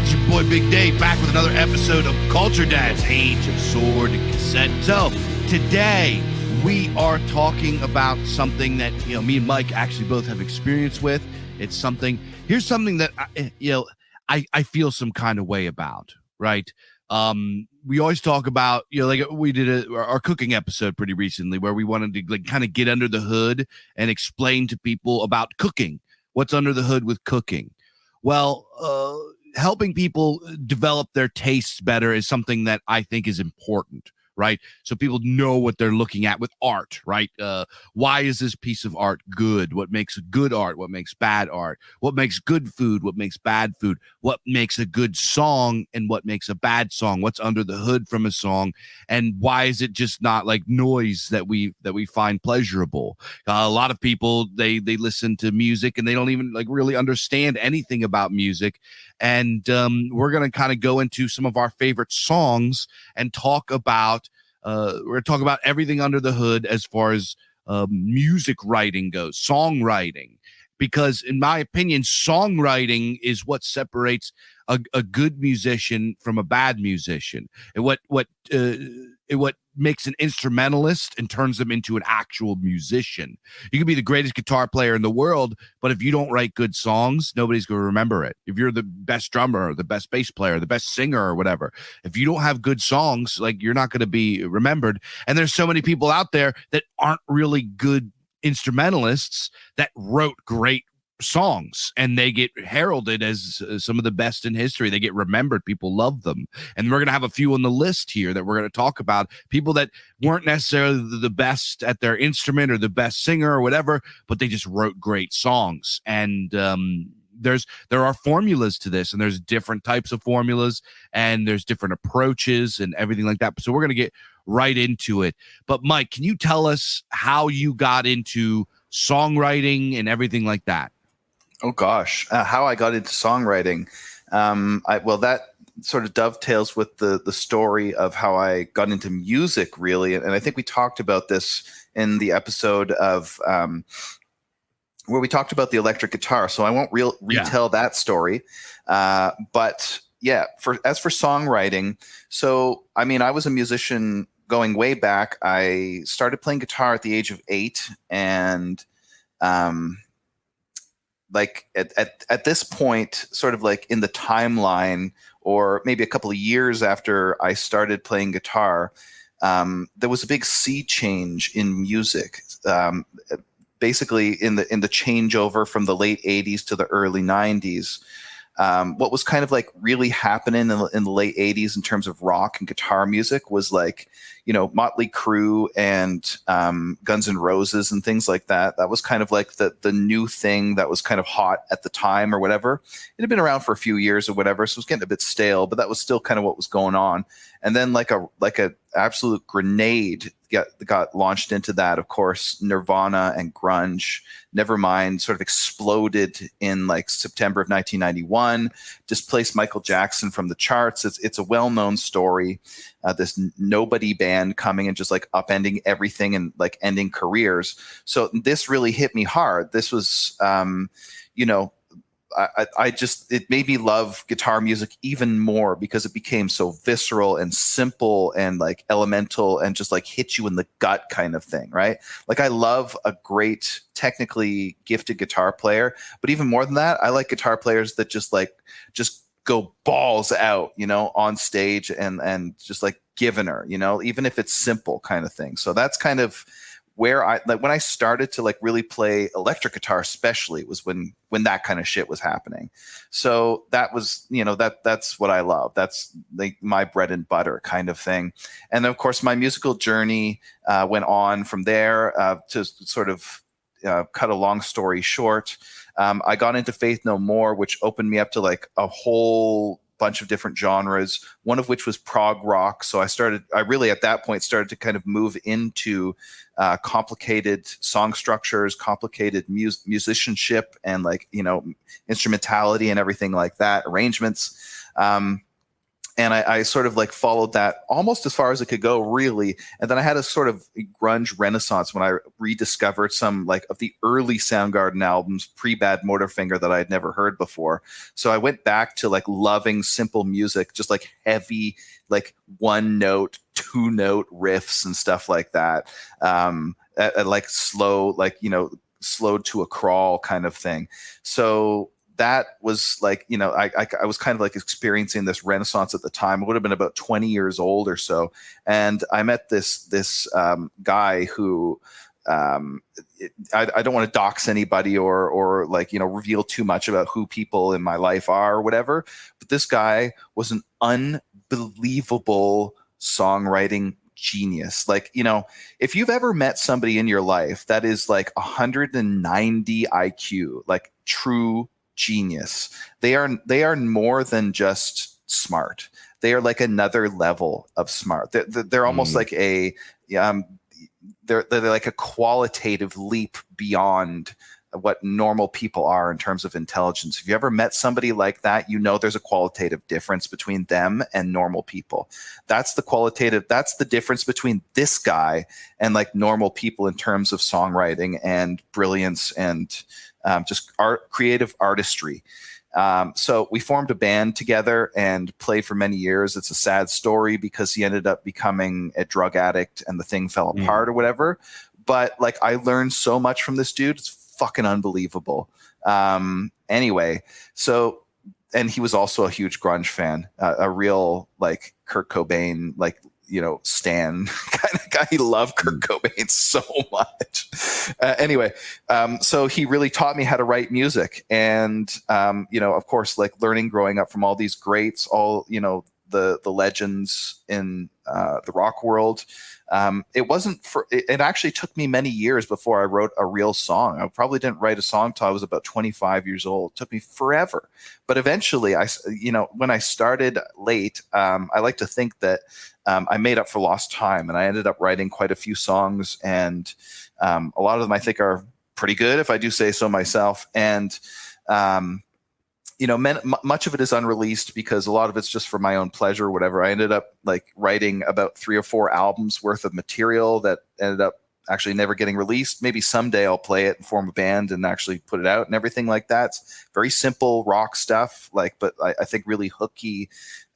It's your boy Big Dave back with another episode of Culture Dad's Age of Sword and Cassette. So today we are talking about something that me and Mike actually both have experience with. Here's something that I feel some kind of way about, right? We always talk about, like we did our cooking episode pretty recently where we wanted to like kind of get under the hood and explain to people about cooking, what's under the hood with cooking. Well, helping people develop their tastes better is something that I think is important, right? So people know what they're looking at with art, right? Why is this piece of art good? What makes good art? What makes bad art? What makes good food? What makes bad food? What makes a good song and what makes a bad song? What's under the hood from a song? And why is it just not like noise that we find pleasurable? A lot of people, they listen to music and they don't even like really understand anything about music. And we're going to kind of go into some of our favorite songs and talk about we're going to talk about everything under the hood as far as music writing goes, songwriting, because in my opinion, songwriting is what separates a good musician from a bad musician, and what makes an instrumentalist and turns them into an actual musician. You can be the greatest guitar player in the world, but if you don't write good songs, nobody's going to remember it. If you're the best drummer, or the best bass player, the best singer or whatever, if you don't have good songs, like you're not going to be remembered. And there's so many people out there that aren't really good instrumentalists that wrote great songs and they get heralded as some of the best in history. They get remembered. People love them. And we're going to have a few on the list here that we're going to talk about, people that weren't necessarily the best at their instrument or the best singer or whatever, but they just wrote great songs. And there are formulas to this, and there's different types of formulas, and there's different approaches and everything like that. So we're going to get right into it. But Mike, can you tell us how you got into songwriting and everything like that? Oh gosh, how I got into songwriting. That sort of dovetails with the story of how I got into music, really. And I think we talked about this in the episode of where we talked about the electric guitar. So I won't retell that story. But yeah, as for songwriting, so I mean, I was a musician going way back. I started playing guitar at the age of 8, and like at this point, sort of like in the timeline, or maybe a couple of years after I started playing guitar, there was a big sea change in music. Basically, in the changeover from the late 80s to the early 90s. What was kind of like really happening in the late 80s in terms of rock and guitar music was like, Motley Crue and Guns N' Roses and things like that. That was kind of like the new thing that was kind of hot at the time or whatever. It had been around for a few years or whatever, so it was getting a bit stale, but that was still kind of what was going on. And then like a absolute grenade got launched into that. Of course, Nirvana and grunge, Nevermind sort of exploded in like September of 1991, displaced Michael Jackson from the charts. It's a well-known story. This nobody band coming and just like upending everything and like ending careers. So this really hit me hard. This was, it made me love guitar music even more because it became so visceral and simple and like elemental and just like hit you in the gut kind of thing, right? Like I love a great technically gifted guitar player, but even more than that, I like guitar players that just go balls out, on stage and just like giving her, even if it's simple kind of thing. So that's kind of where when I started to like really play electric guitar, especially, was when that kind of shit was happening. So that was, that's what I love. That's like my bread and butter kind of thing. And then, of course, my musical journey went on from there to sort of cut a long story short. I got into Faith No More, which opened me up to like a whole bunch of different genres, one of which was prog rock. So I really at that point started to kind of move into complicated song structures, complicated musicianship, and like, instrumentality and everything like that, arrangements. And I sort of like followed that almost as far as it could go, really. And then I had a sort of grunge renaissance when I rediscovered some like of the early Soundgarden albums, pre-Bad Motorfinger, that I had never heard before. So I went back to like loving simple music, just like heavy, like one note, two note riffs and stuff like that. At like slow, like, you know, slowed to a crawl kind of thing. So that was like, you know, I was kind of like experiencing this renaissance at the time. I would have been about 20 years old or so. And I met this guy who, I don't want to dox anybody or like, you know, reveal too much about who people in my life are or whatever. But this guy was an unbelievable songwriting genius. Like, you know, if you've ever met somebody in your life that is like 190 IQ, like true genius, they are more than just smart. They are like another level of smart. They're almost like a they're like a qualitative leap beyond what normal people are in terms of intelligence. If you ever met somebody like that, you know there's a qualitative difference between them and normal people. That's the difference between this guy and like normal people in terms of songwriting and brilliance and just creative artistry. So we formed a band together and played for many years. It's a sad story because he ended up becoming a drug addict and the thing fell apart or whatever. But like, I learned so much from this dude. It's fucking unbelievable. Anyway, so, and he was also a huge grunge fan, a real like Kurt Cobain, like, you know, stan kind of guy. He loved Kurt Cobain so much. Anyway, so he really taught me how to write music. And, you know, of course, like learning growing up from all these greats, all, you know, the legends in the rock world. It actually took me many years before I wrote a real song. I probably didn't write a song till I was about 25 years old. It took me forever. But eventually, when I started late, I like to think that I made up for lost time, and I ended up writing quite a few songs, and a lot of them I think are pretty good, if I do say so myself. And you know, much of it is unreleased because a lot of it's just for my own pleasure or whatever. I ended up like writing about 3 or 4 albums worth of material that ended up actually never getting released. Maybe someday I'll play it and form a band and actually put it out and everything like that. It's very simple rock stuff, like, but I think really hooky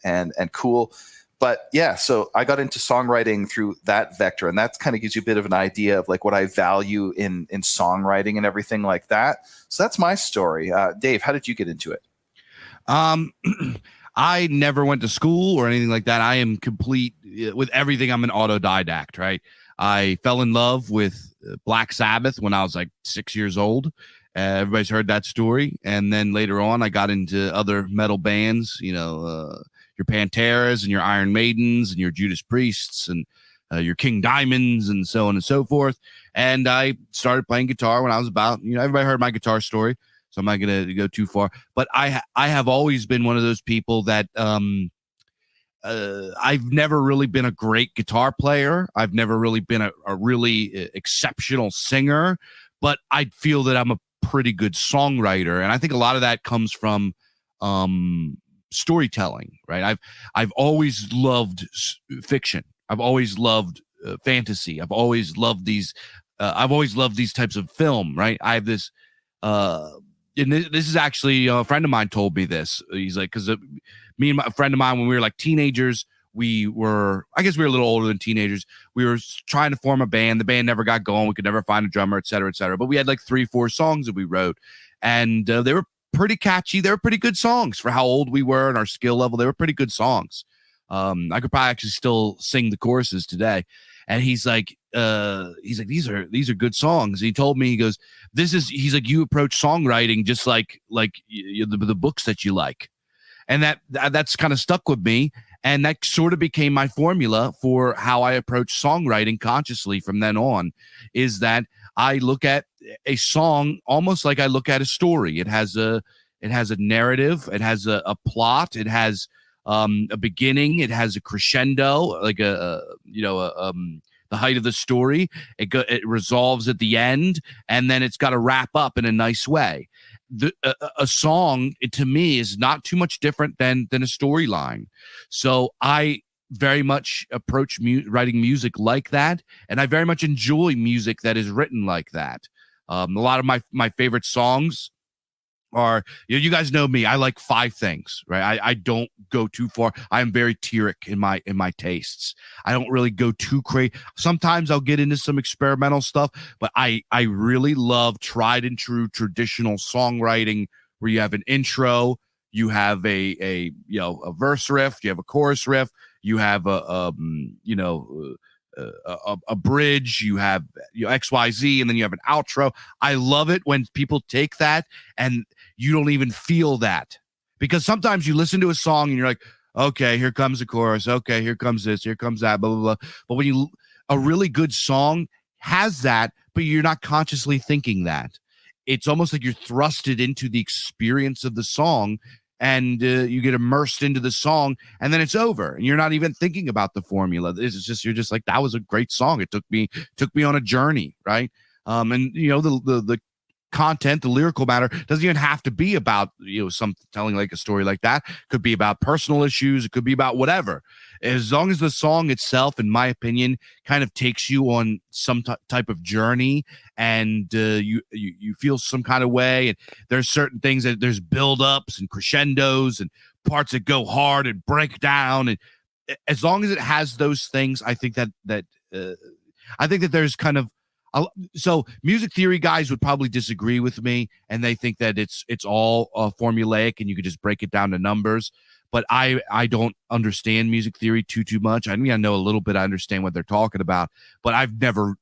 and cool. But yeah, so I got into songwriting through that vector, and that kind of gives you a bit of an idea of like what I value in songwriting and everything like that. So that's my story. Dave, how did you get into it? I never went to school or anything like that. I am complete with everything. I'm an autodidact, right? I fell in love with Black Sabbath when I was like 6 years old. Everybody's heard that story. And then later on, I got into other metal bands, you know, your Panteras and your Iron Maidens and your Judas Priests and your King Diamonds and so on and so forth. And I started playing guitar when I was about, you know, everybody heard my guitar story, so I'm not going to go too far. But I have always been one of those people that I've never really been a great guitar player. I've never really been a really exceptional singer, but I feel that I'm a pretty good songwriter. And I think a lot of that comes from storytelling, right? I've always loved fiction. I've always loved fantasy. I've always loved these types of film, right? I have this, and this is actually a friend of mine told me this. He's like, because me and a friend of mine, when we were like teenagers, I guess we were a little older than teenagers. We were trying to form a band. The band never got going. We could never find a drummer, et cetera, et cetera. But we had like 3-4 songs that we wrote, and they were pretty catchy. They were pretty good songs for how old we were and our skill level. They were pretty good songs. I could probably actually still sing the choruses today. And he's like, these are good songs. He told me, he goes, he's like, you approach songwriting just like the books that you like. And that's kind of stuck with me. And that sort of became my formula for how I approach songwriting consciously from then on, is that I look at a song almost like I look at a story. It has a narrative. It has a plot. It has a beginning. It has a crescendo, like the height of the story. It resolves at the end, and then it's got to wrap up in a nice way. a song to me is not too much different than a storyline. So I very much approach writing music like that, and I very much enjoy music that is written like that. A lot of my favorite songs are, you guys know me. I like 5 things, right? I don't go too far. I am very Tyrrhic in my tastes. I don't really go too crazy. Sometimes I'll get into some experimental stuff, but I really love tried and true traditional songwriting where you have an intro, you have a verse riff, you have a chorus riff, you have a bridge, you have XYZ, and then you have an outro. I love it when people take that and you don't even feel that, because sometimes you listen to a song and you're like, okay, here comes the chorus. Okay, here comes this, here comes that, blah, blah, blah. But when a really good song has that, but you're not consciously thinking that. It's almost like you're thrusted into the experience of the song, and you get immersed into the song, and then it's over, and you're not even thinking about the formula. It's just, you're just like, that was a great song. It took me on a journey, right? And the content, the lyrical matter doesn't even have to be about some telling like a story like that. Could be about personal issues. It could be about whatever. As long as the song itself, in my opinion, kind of takes you on some type of journey, and you feel some kind of way, and there's certain things that there's build-ups and crescendos and parts that go hard and break down, and as long as it has those things, I think that there's kind of so music theory guys would probably disagree with me, and they think that it's all formulaic and you could just break it down to numbers. But I don't understand music theory too much. I mean, I know a little bit. I understand what they're talking about, but I've never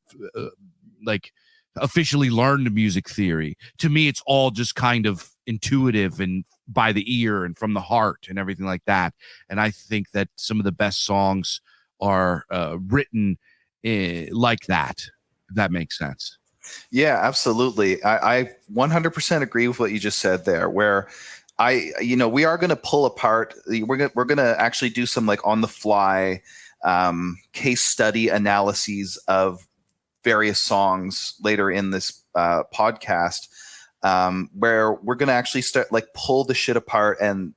officially learned music theory. To me, it's all just kind of intuitive and by the ear and from the heart and everything like that. And I think that some of the best songs are written like that. If that makes sense. Yeah, absolutely. I 100% agree with what you just said there, where we are going to pull apart. We're going to actually do some like on the fly case study analyses of various songs later in this podcast, where we're going to actually start like pull the shit apart and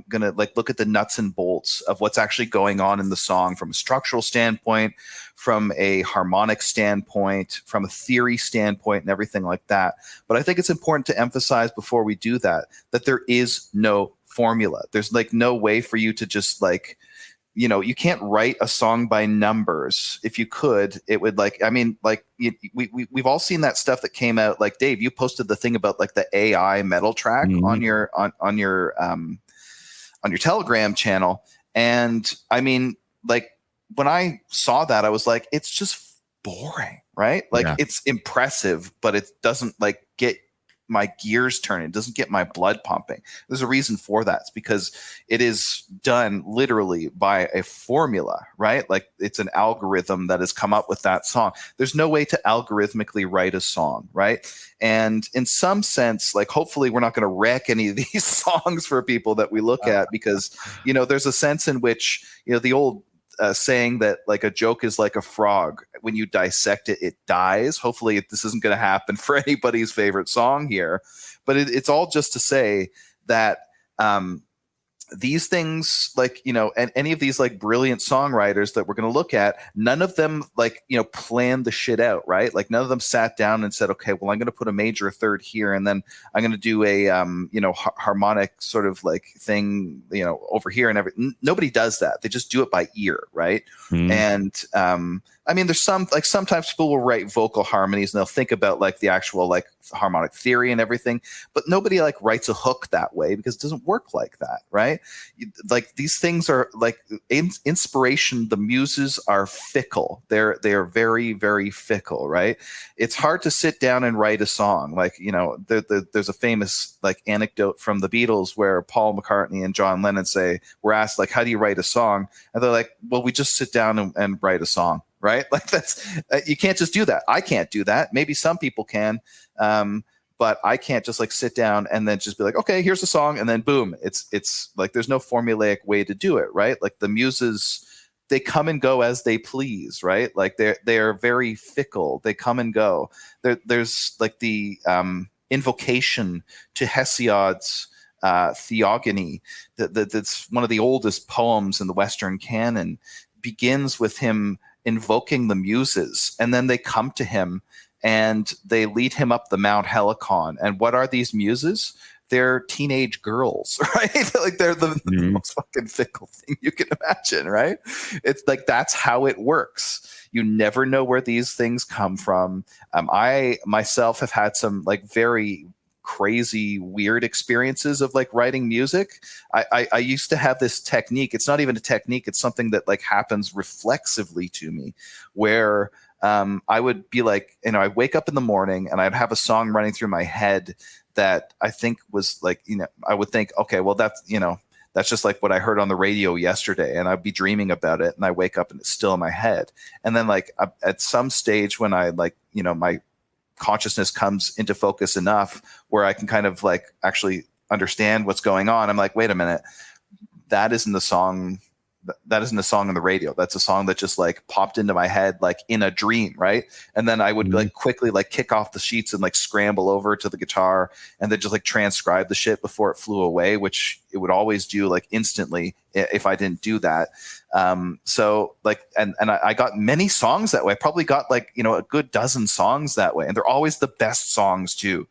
going to like look at the nuts and bolts of what's actually going on in the song from a structural standpoint, from a harmonic standpoint, from a theory standpoint, and everything like that. But I think it's important to emphasize before we do that there is no formula. There's like no way for you to just like, you can't write a song by numbers. If you could, it would we've all seen that stuff that came out. Like Dave, you posted the thing about like the AI metal track on your Telegram channel. And I mean, like when I saw that, I was like, it's just boring, right? Like It's impressive, but it doesn't like get my gears turning. It doesn't get my blood pumping. There's a reason for that. It's because it is done literally by a formula, right? Like it's an algorithm that has come up with that song. There's no way to algorithmically write a song, right? And in some sense, like hopefully we're not going to wreck any of these songs for people that we look at, because, there's a sense in which, the old saying that like a joke is like a frog. When you dissect it, it dies. Hopefully this isn't going to happen for anybody's favorite song here, but it's all just to say that these things, like, and any of these like brilliant songwriters that we're going to look at, none of them like, planned the shit out, right? Like none of them sat down and said, okay, well, I'm going to put a major third here, and then I'm going to do a, harmonic sort of like thing, over here and everything. Nobody does that. They just do it by ear, right? And I mean, there's sometimes people will write vocal harmonies and they'll think about like the actual like harmonic theory and everything, but nobody like writes a hook that way because it doesn't work like that, right? Like these things are like inspiration. The muses are fickle. They are very, very fickle, right? It's hard to sit down and write a song. Like, there's a famous like anecdote from the Beatles where Paul McCartney and John Lennon were asked like, how do you write a song? And they're like, well, we just sit down and write a song. Right? Like that's, you can't just do that. I can't do that. Maybe some people can. But I can't just like sit down and then just be like, okay, here's a song. And then boom, it's like, there's no formulaic way to do it. Right? Like the muses, they come and go as they please. Right? Like they are very fickle. They come and go. There's like the invocation to Hesiod's Theogony, that's one of the oldest poems in the Western canon, begins with him invoking the muses, and then they come to him and they lead him up the Mount Helicon. And what are these muses? They're teenage girls, right? Like they're the most fucking fickle thing you can imagine, right? It's like that's how it works. You never know where these things come from. I myself have had some like very crazy, weird experiences of like writing music. I used to have this technique. It's not even a technique. It's something that like happens reflexively to me, where I would be like, I wake up in the morning and I'd have a song running through my head that I think was like, I would think, okay, well that's just like what I heard on the radio yesterday, and I'd be dreaming about it, and I wake up and it's still in my head. And then like at some stage when I like, my consciousness comes into focus enough where I can kind of like actually understand what's going on, I'm like, wait a minute, that isn't the song. That isn't a song on the radio. That's a song that just like popped into my head like in a dream, right? And then I would like quickly like kick off the sheets and like scramble over to the guitar and then just like transcribe the shit before it flew away, which it would always do like instantly if I didn't do that. So like, and I got many songs that way. I probably got like, a good dozen songs that way. And they're always the best songs too,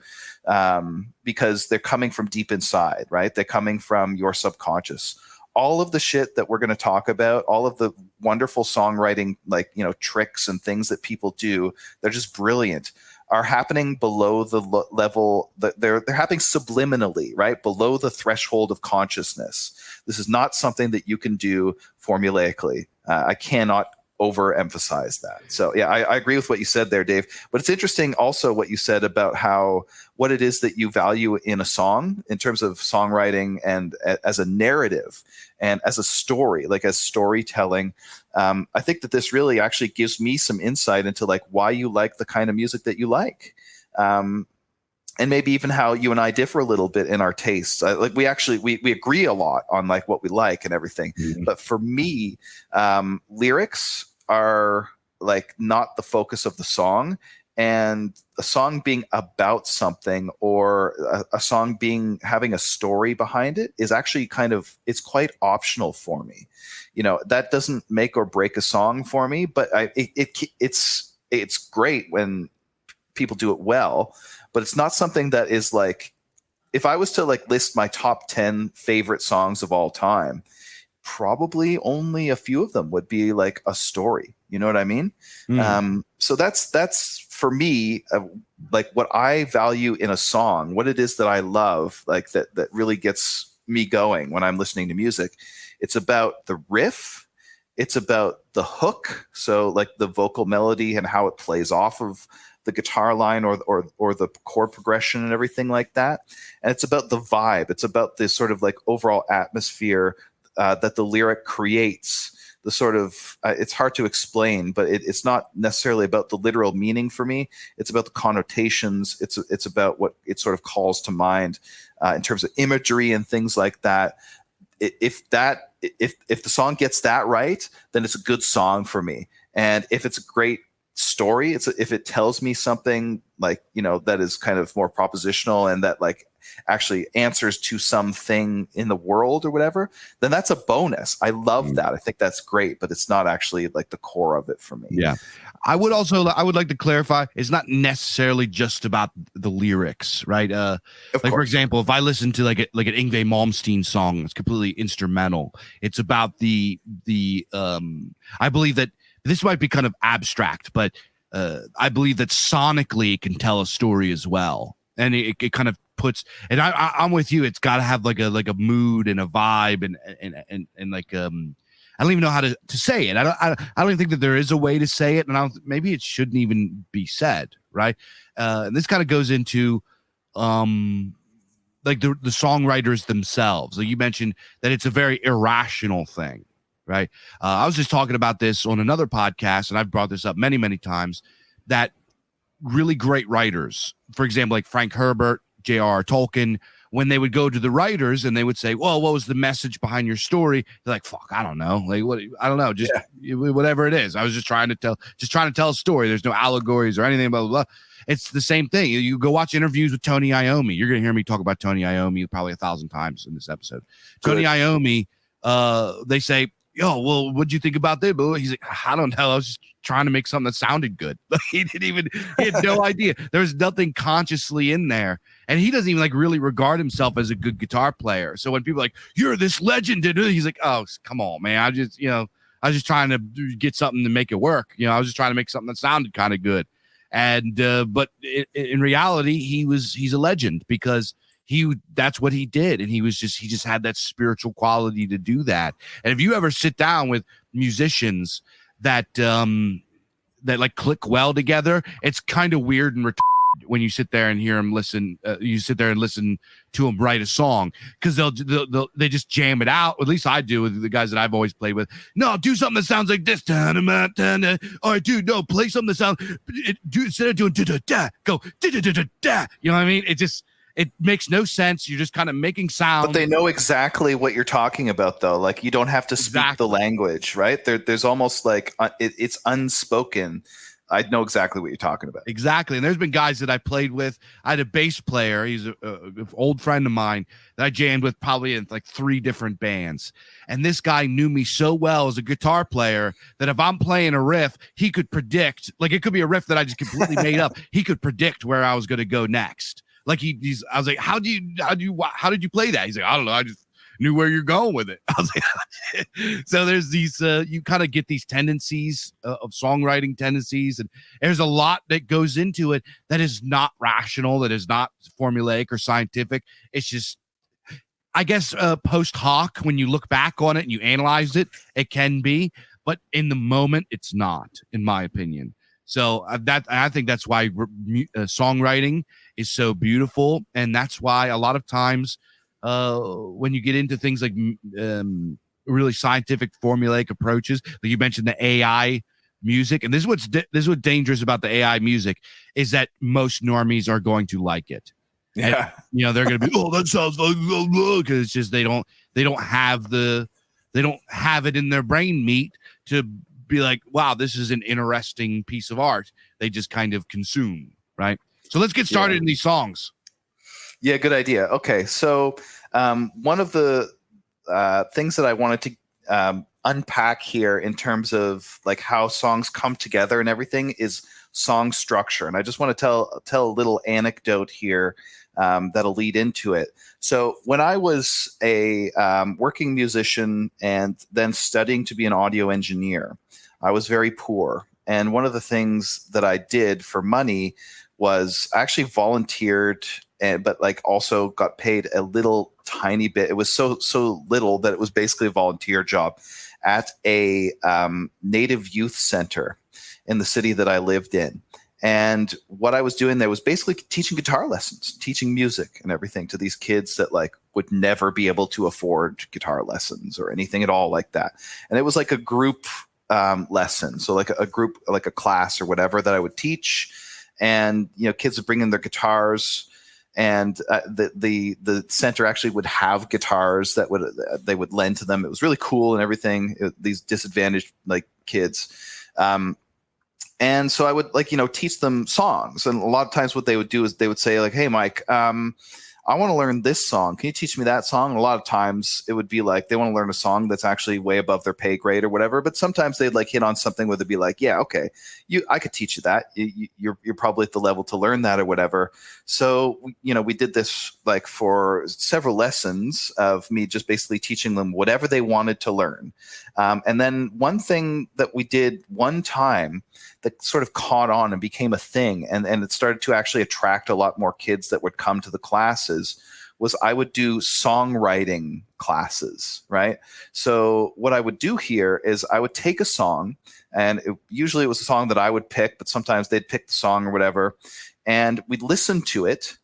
because they're coming from deep inside, right? They're coming from your subconscious. All of the shit that we're going to talk about, all of the wonderful songwriting, like, tricks and things that people do, they're just brilliant, are happening below the level that they're happening subliminally, right? Below the threshold of consciousness. This is not something that you can do formulaically. I cannot overemphasize that. So yeah, I agree with what you said there, Dave. But it's interesting also what you said about what it is that you value in a song in terms of songwriting and as a narrative and as a story, like as storytelling. I think that this really actually gives me some insight into like why you like the kind of music that you like. And maybe even how you and I differ a little bit in our tastes. Like we agree a lot on like what we like and everything. Mm-hmm. But for me, lyrics are like not the focus of the song, and a song being about something or a song having a story behind it is actually it's quite optional for me. That doesn't make or break a song for me, but it's great when people do it well. But it's not something that is like, if I was to like list my top 10 favorite songs of all time, probably only a few of them would be like a story. You know what I mean? So that's for me, like what I value in a song, what it is that I love, like that really gets me going when I'm listening to music. It's about the riff. It's about the hook. So like the vocal melody and how it plays off of the guitar line or the chord progression and everything like that. And it's about the vibe. It's about this sort of like overall atmosphere that the lyric creates. The sort of it's hard to explain, but it's not necessarily about the literal meaning for me. It's about the connotations. It's about what it sort of calls to mind in terms of imagery and things like that. If the song gets that right, then it's a good song for me. And if it's a great story, if it tells me something like that is kind of more propositional and that like actually answers to something in the world or whatever, then that's a bonus. I love that. I think that's great, but it's not actually like the core of it for me. Yeah. I would like to clarify, it's not necessarily just about the lyrics, right? For example, if I listen to like an Yngwie Malmsteen song, it's completely instrumental. It's about the I believe that this might be kind of abstract, but I believe that sonically it can tell a story as well. And it kind of puts, and I'm with you. It's got to have like a mood and a vibe and like I don't even know how to say it. I don't even think that there is a way to say it, and maybe it shouldn't even be said, right? And this kind of goes into like the songwriters themselves. Like you mentioned that it's a very irrational thing, right? I was just talking about this on another podcast, and I've brought this up many, many times, that really great writers, for example, like Frank Herbert, J.R.R. Tolkien, when they would go to the writers and they would say, well, what was the message behind your story? They're like, fuck, I don't know. Like, what? I don't know. Just whatever it is. I was just trying to tell a story. There's no allegories or anything, blah, blah, blah. It's the same thing. You go watch interviews with Tony Iommi. You're going to hear me talk about Tony Iommi probably 1,000 times in this episode. Good. Tony Iommi, they say, yo, well, what'd you think about this? He's like, I don't know. I was just trying to make something that sounded good. He had no idea. There was nothing consciously in there. And he doesn't even like really regard himself as a good guitar player. So when people are like, you're this legend, he's like, oh, come on, man. I was just trying to get something to make it work. I was just trying to make something that sounded kind of good. And, but in reality, he's a legend because that's what he did. And he just had that spiritual quality to do that. And if you ever sit down with musicians that like click well together, it's kind of weird and retarded when you sit there and hear them listen. You sit there and listen to them write a song because they just jam it out. At least I do with the guys that I've always played with. No, do something that sounds like this. All right, dude, no, play something that sounds. Instead of doing da-da-da, go da-da-da-da-da. You know what I mean? It makes no sense. You're just kind of making sound. But they know exactly what you're talking about, though. Like, you don't have to speak the language, right? There's almost like it's unspoken. I know exactly what you're talking about. Exactly. And there's been guys that I played with. I had a bass player. He's an old friend of mine that I jammed with probably in like 3 different bands. And this guy knew me so well as a guitar player that if I'm playing a riff, he could predict. Like, it could be a riff that I just completely made up. He could predict where I was going to go next. Like I was like, how did you play that? He's like, I don't know. I just knew where you're going with it. I was like, so there's these, you kind of get these tendencies of songwriting tendencies. And there's a lot that goes into it that is not rational, that is not formulaic or scientific. It's just, I guess, post hoc, when you look back on it and you analyze it, it can be, but in the moment it's not, in my opinion. So I think that's why songwriting is so beautiful, and that's why a lot of times when you get into things like really scientific formulaic approaches, like you mentioned the AI music, and this is what's dangerous about the AI music is that most normies are going to like it. Yeah, and, they're going to be, oh, that sounds like, because it's just they don't have it in their brain meat to be like, wow, this is an interesting piece of art. They just kind of consume, right? So let's get started in these songs. Yeah, good idea. Okay, so one of the things that I wanted to unpack here in terms of like how songs come together and everything is song structure. And I just want to tell a little anecdote here that'll lead into it. So when I was a working musician and then studying to be an audio engineer, I was very poor. And one of the things that I did for money was I actually volunteered, but like also got paid a little tiny bit. It was so little that it was basically a volunteer job at a Native youth center in the city that I lived in. And what I was doing there was basically teaching guitar lessons, teaching music and everything to these kids that like would never be able to afford guitar lessons or anything at all like that. And it was like a group lesson. So like a group, like a class or whatever that I would teach. And, kids would bring in their guitars, and the center actually would have guitars that they would lend to them. It was really cool and everything. These disadvantaged like kids. And so I would teach them songs. And a lot of times what they would do is they would say like, hey, Mike, I want to learn this song. Can you teach me that song? And a lot of times it would be like they want to learn a song that's actually way above their pay grade or whatever. But sometimes they'd like hit on something where they'd be like, yeah, okay, I could teach you that. You're probably at the level to learn that or whatever. So, we did this like for several lessons of me just basically teaching them whatever they wanted to learn. And then one thing that we did one time that sort of caught on and became a thing, and it started to actually attract a lot more kids that would come to the classes, was I would do songwriting classes, right? So what I would do here is I would take a song, and usually it was a song that I would pick, but sometimes they'd pick the song or whatever, and we'd listen to it.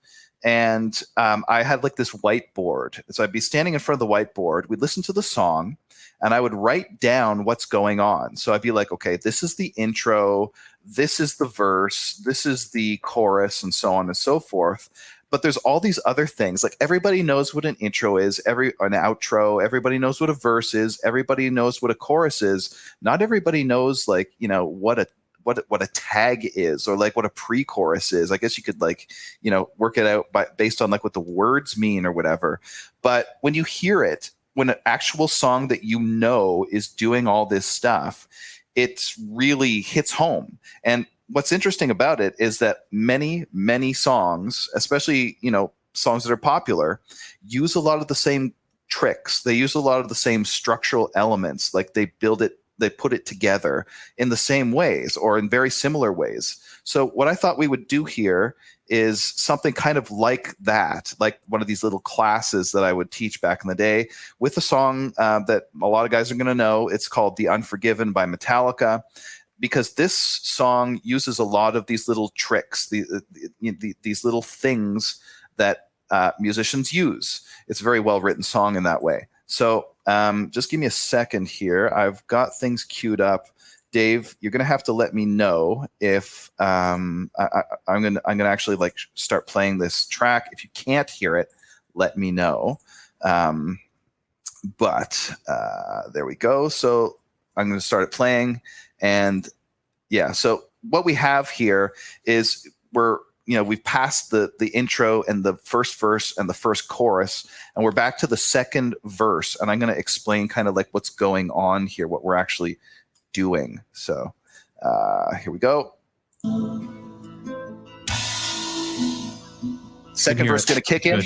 And I had like this whiteboard. So I'd be standing in front of the whiteboard. We'd listen to the song, and I would write down what's going on. So I'd be like, okay, this is the intro, this is the verse, this is the chorus, and so on and so forth. But there's all these other things. Like everybody knows what an intro is, an outro. Everybody knows what a verse is. Everybody knows what a chorus is. Not everybody knows like, you know, what a tag is, or like what a pre-chorus is. I guess you could like, you know, work it out based on like what the words mean or whatever. But when you hear it, when an actual song that you know is doing all this stuff, it really hits home. And what's interesting about it is that many, many songs, especially, you know, songs that are popular, use a lot of the same tricks. They use a lot of the same structural elements. Like they put it together in the same ways or in very similar ways. So what I thought we would do here is something kind of like that, like one of these little classes that I would teach back in the day with a song that a lot of guys are going to know. It's called The Unforgiven by Metallica, because this song uses a lot of these little tricks, these little things that musicians use. It's a very well-written song in that way. So just give me a second here. I've got things queued up. Dave, you're going to have to let me know if I'm going to actually like start playing this track. If you can't hear it, let me know. But there we go. So I'm going to start it playing. And yeah, so what we have here is we've passed the intro and the first verse and the first chorus, and we're back to the second verse. And I'm going to explain kind of like what's going on here, what we're actually doing. So here we go. Second verse going to kick in.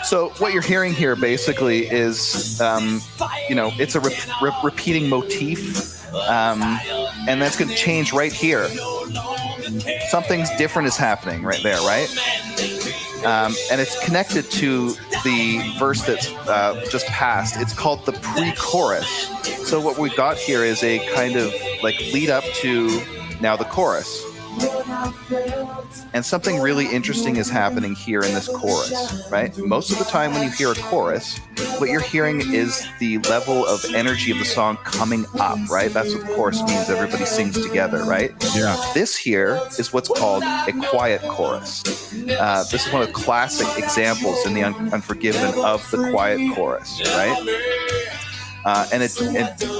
So what you're hearing here basically is, it's a repeating motif, and that's going to change right here. Something's different is happening right there, right? And it's connected to the verse that's just passed. It's called the pre-chorus. So what we've got here is a kind of like lead up to now the chorus. And something really interesting is happening here in this chorus, right? Most of the time when you hear a chorus, what you're hearing is the level of energy of the song coming up, right? That's what the chorus means. Everybody sings together, right? Yeah. This here is what's called a quiet chorus. This is one of the classic examples in the Unforgiven of the quiet chorus, right? And it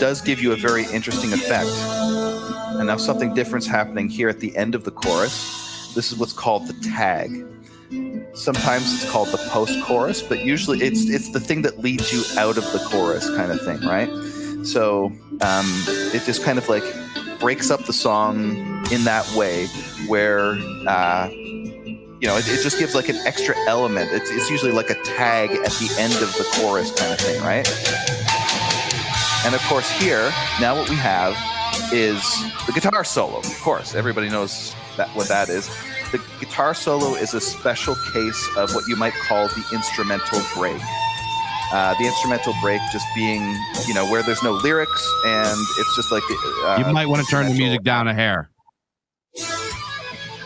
does give you a very interesting effect. And now something different's happening here at the end of the chorus. This is what's called the tag. Sometimes it's called the post-chorus, but usually it's the thing that leads you out of the chorus kind of thing, right? So it just kind of like breaks up the song in that way where, it just gives like an extra element. It's usually like a tag at the end of the chorus kind of thing, right? And of course here, now what we have is the guitar solo. Of course, everybody knows what that is. The guitar solo is a special case of what you might call the instrumental break. The instrumental break just being, where there's no lyrics and it's just like... you might want to turn the music down a hair.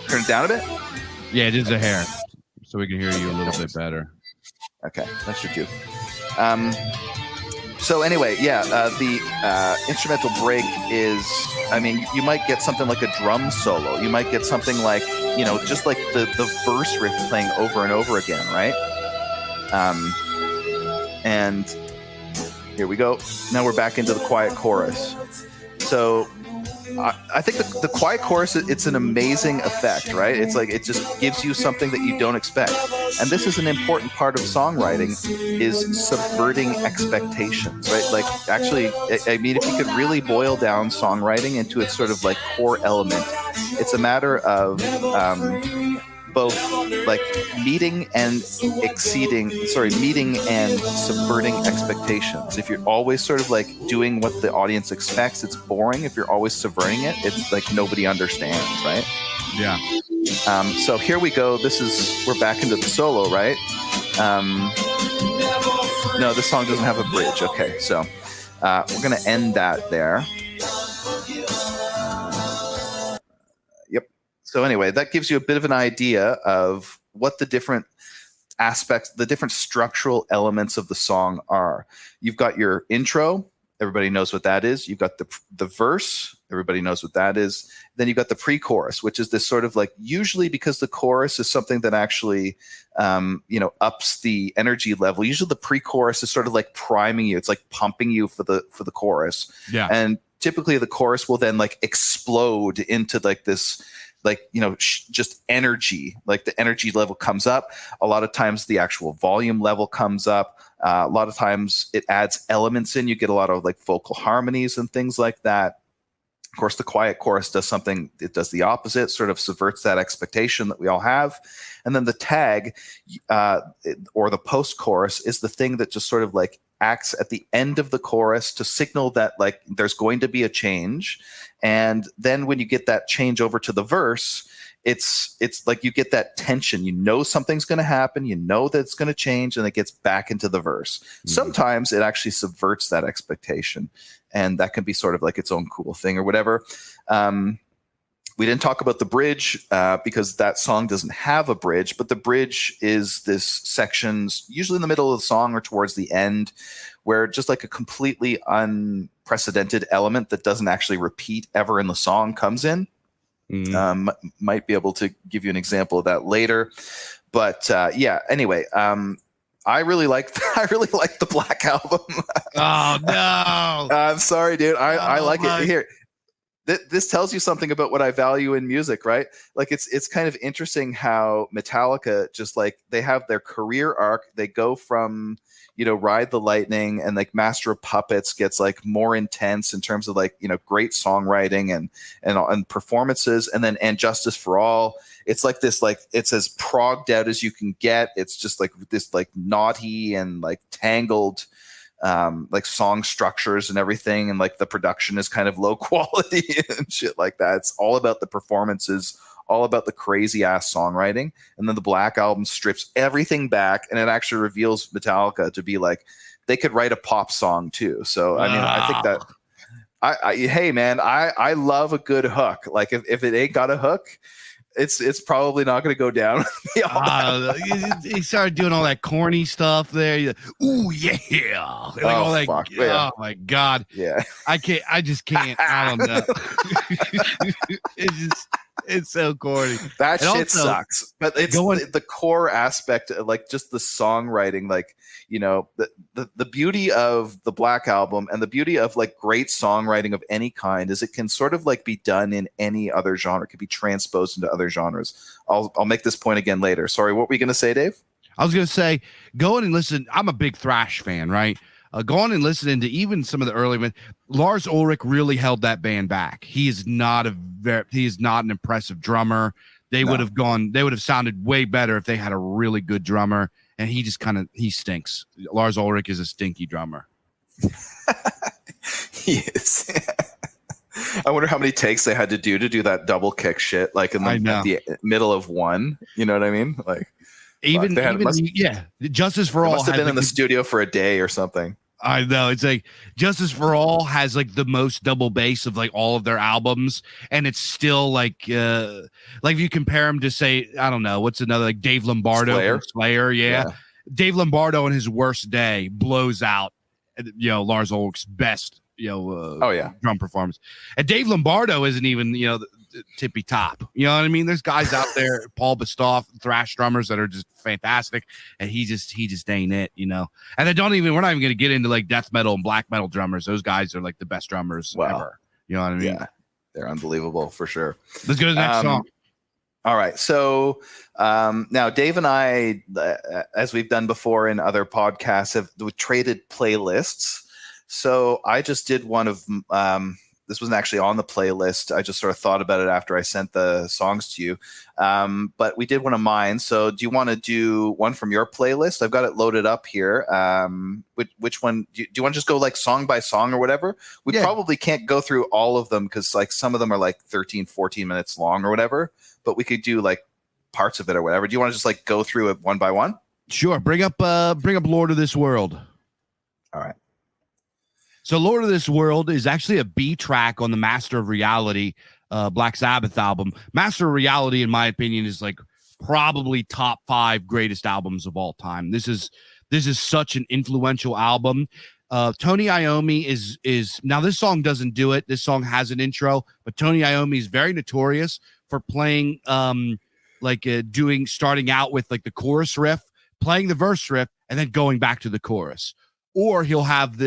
Turn it down a bit? Yeah, just a hair, so we can hear you a little bit better. Okay, that should do. So anyway, the instrumental break is, you might get something like a drum solo. You might get something like, just like the verse riff playing over and over again, right? And here we go. Now we're back into the quiet chorus. So I think the quiet chorus, it's an amazing effect, right? It's like it just gives you something that you don't expect. And this is an important part of songwriting, is subverting expectations, right? Like actually, if you could really boil down songwriting into its sort of like core element, it's a matter of both like meeting and subverting expectations. If you're always sort of like doing what the audience expects, it's boring. If you're always subverting it, it's like nobody understands, right? Yeah. So here we go. We're back into the solo, right? No, this song doesn't have a bridge. Okay, so we're gonna end that there. Yep. So anyway, that gives you a bit of an idea of what the different aspects, the different structural elements of the song are. You've got your intro. Everybody knows what that is. You've got the verse. Everybody knows what that is. Then you've got the pre-chorus, which is this sort of like, usually because the chorus is something that actually, ups the energy level. Usually the pre-chorus is sort of like priming you. It's like pumping you for the chorus. Yeah. And typically the chorus will then like explode into like this, like, just energy, like the energy level comes up. A lot of times the actual volume level comes up. A lot of times it adds elements in. You get a lot of like vocal harmonies and things like that. Of course, the quiet chorus does something, it does the opposite, sort of subverts that expectation that we all have. And then the tag or the post chorus is the thing that just sort of like acts at the end of the chorus to signal that like there's going to be a change. And then when you get that change over to the verse, it's like you get that tension. Something's going to happen. That it's going to change, and it gets back into the verse. Mm-hmm. Sometimes it actually subverts that expectation, and that can be sort of like its own cool thing or whatever. We didn't talk about the bridge because that song doesn't have a bridge, but the bridge is this section, usually in the middle of the song or towards the end, where just like a completely unprecedented element that doesn't actually repeat ever in the song comes in. Mm-hmm. Might be able to give you an example of that later, but anyway, I really like the Black Album. Oh no! I'm sorry, dude. I like it. Here, this tells you something about what I value in music, right? Like it's kind of interesting how Metallica, just like, they have their career arc. They go from Ride the Lightning and like Master of Puppets gets like more intense in terms of like, great songwriting and performances. And then And Justice for All, it's like this, like, it's as progged out as you can get. It's just like this like naughty and like tangled like song structures and everything. And like the production is kind of low quality and shit like that. It's all about the performances, all about the crazy ass songwriting. And then the Black Album strips everything back, and it actually reveals Metallica to be like, they could write a pop song too. So I mean, I think that hey man, I love a good hook. Like if it ain't got a hook, it's probably not going to go down. He started doing all that corny stuff there. Ooh yeah, like all that. Fuck, yeah. Oh my god. Yeah. I just can't. I don't know. It's so corny. That and shit also sucks. But it's the core aspect of like just the songwriting, like, the beauty of the Black Album and the beauty of like great songwriting of any kind is it can sort of like be done in any other genre. It can be transposed into other genres. I'll make this point again later. Sorry, what were you going to say, Dave? I was going to say, go in and listen. I'm a big thrash fan, right? Go on and listen into even some of the early ones. Lars Ulrich really held that band back. He is not an impressive drummer. They would have sounded way better if they had a really good drummer. And he just he stinks. Lars Ulrich is a stinky drummer. He is. I wonder how many takes they had to do that double kick shit, like in the middle of one. You know what I mean? Like Justice for All must have been in the studio for a day or something. I know. It's like Justice for All has like the most double bass of like all of their albums, and it's still like if you compare him to, say, I don't know, what's another, like Dave Lombardo from Slayer. Yeah. Dave Lombardo on his worst day blows out Lars Ulrich's best drum performance. And Dave Lombardo isn't even the tippy top. You know what I mean? There's guys out there, Paul Bostaph, thrash drummers that are just fantastic, and he just ain't it, And we're not even going to get into like death metal and black metal drummers. Those guys are like the best drummers ever. You know what I mean? Yeah, they're unbelievable for sure. Let's go to the next song. All right. So now Dave and I, as we've done before in other podcasts, have traded playlists. So I just did one of this wasn't actually on the playlist. I just sort of thought about it after I sent the songs to you. But we did one of mine. So do you want to do one from your playlist? I've got it loaded up here. Which one? Do you want to just go like song by song or whatever? We probably can't go through all of them because like some of them are like 13, 14 minutes long or whatever. But we could do like parts of it or whatever. Do you want to just like go through it one by one? Sure. Bring up Lord of This World. All right. So Lord of This World is actually a B track on the Master of Reality Black Sabbath album. Master of Reality, in my opinion, is like probably top 5 greatest albums of all time. This is such an influential album. Tony Iommi is now, this song doesn't do it. This song has an intro, but Tony Iommi is very notorious for playing starting out with like the chorus riff, playing the verse riff, and then going back to the chorus. Or he'll have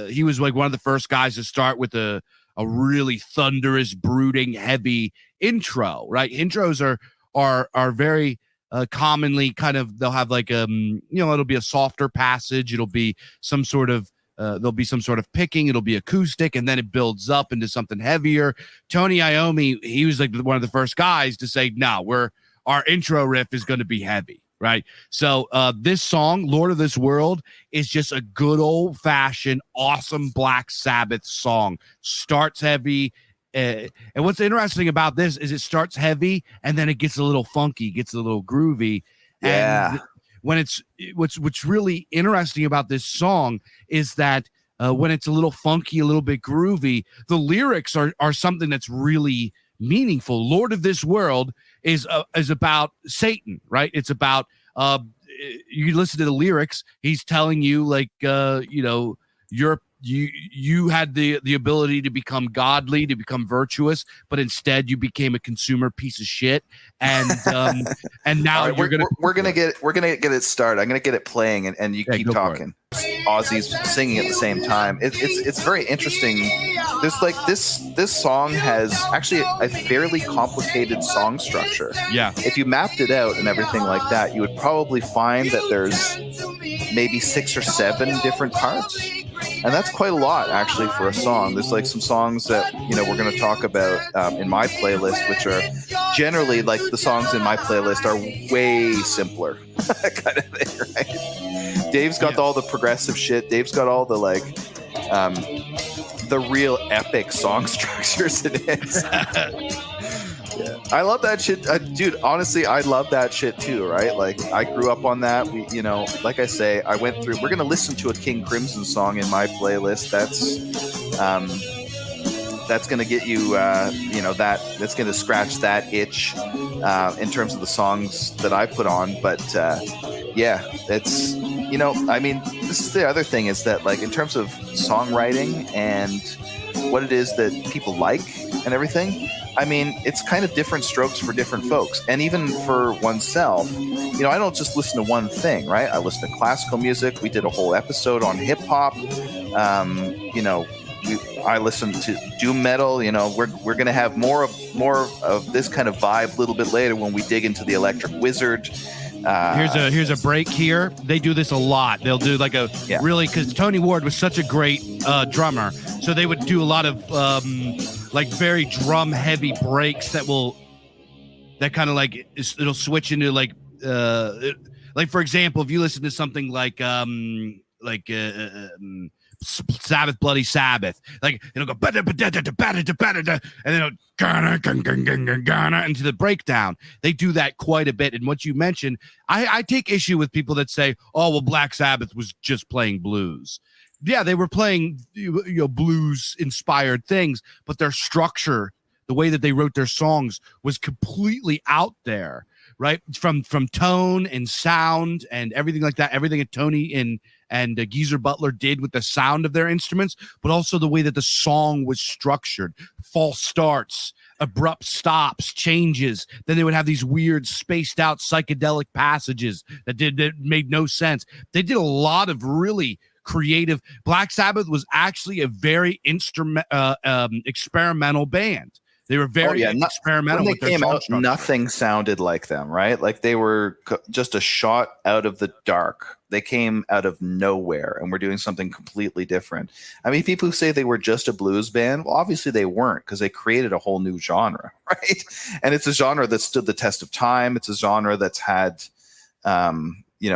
he was like one of the first guys to start with a really thunderous, brooding, heavy intro, right? Intros are very commonly kind of, they'll have like it'll be a softer passage, it'll be some sort of there'll be some sort of picking, it'll be acoustic, and then it builds up into something heavier. Tony Iommi, he was like one of the first guys to say, no, our intro riff is going to be heavy, right? So this song, Lord of This World, is just a good old-fashioned, awesome Black Sabbath song. Starts heavy, and what's interesting about this is it starts heavy, and then it gets a little funky, gets a little groovy. Yeah. And when what's really interesting about this song is that when it's a little funky, a little bit groovy, the lyrics are something that's really meaningful. Lord of This World is about Satan, right? It's about you listen to the lyrics, he's telling you like you had the ability to become godly, to become virtuous, but instead you became a consumer piece of shit. And and now right, we're gonna get it started. I'm gonna get it playing, and you keep talking. Ozzy's singing at the same time. It's very interesting. There's like this song has actually a fairly complicated song structure. Yeah. If you mapped it out and everything like that, you would probably find that there's maybe 6 or 7 different parts. And that's quite a lot, actually, for a song. There's like some songs that, we're going to talk about in my playlist, which are generally like the songs in my playlist are way simpler kind of thing, right? Dave's got all the progressive shit. Dave's got all the like the real epic song structures in it. Yeah. I love that shit, dude. Honestly, I love that shit too, right? Like, I grew up on that. We, like I say, I went through. We're gonna listen to a King Crimson song in my playlist. That's gonna get you, that's gonna scratch that itch in terms of the songs that I put on. But yeah, it's this is the other thing is that like in terms of songwriting and what it is that people like and everything. I mean, it's kind of different strokes for different folks. And even for oneself, I don't just listen to one thing, right? I listen to classical music. We did a whole episode on hip hop. I listen to doom metal. We're going to have more of this kind of vibe a little bit later when we dig into the Electric Wizard. Here's a break here. They do this a lot. They'll do like really, because Tony Ward was such a great drummer, so they would do a lot of like very drum heavy breaks that kind of like it'll switch into like for example, if you listen to something like Sabbath, Bloody Sabbath, like it'll go and then it'll into the breakdown. They do that quite a bit. And what you mentioned, I take issue with people that say, oh well, Black Sabbath was just playing blues. Yeah, they were playing blues inspired things, but their structure, the way that they wrote their songs, was completely out there, right? From tone and sound and everything like that, everything that Tony and Geezer Butler did with the sound of their instruments, but also the way that the song was structured. False starts, abrupt stops, changes. Then they would have these weird spaced out psychedelic passages that made no sense. They did a lot of really creative. Black Sabbath was actually a very experimental band. They were very experimental with their song structure. Nothing sounded like them, right? Like they were just a shot out of the dark. They came out of nowhere and were doing something completely different. I mean, people who say they were just a blues band, well, obviously they weren't, because they created a whole new genre, right? And it's a genre that stood the test of time. It's a genre that's had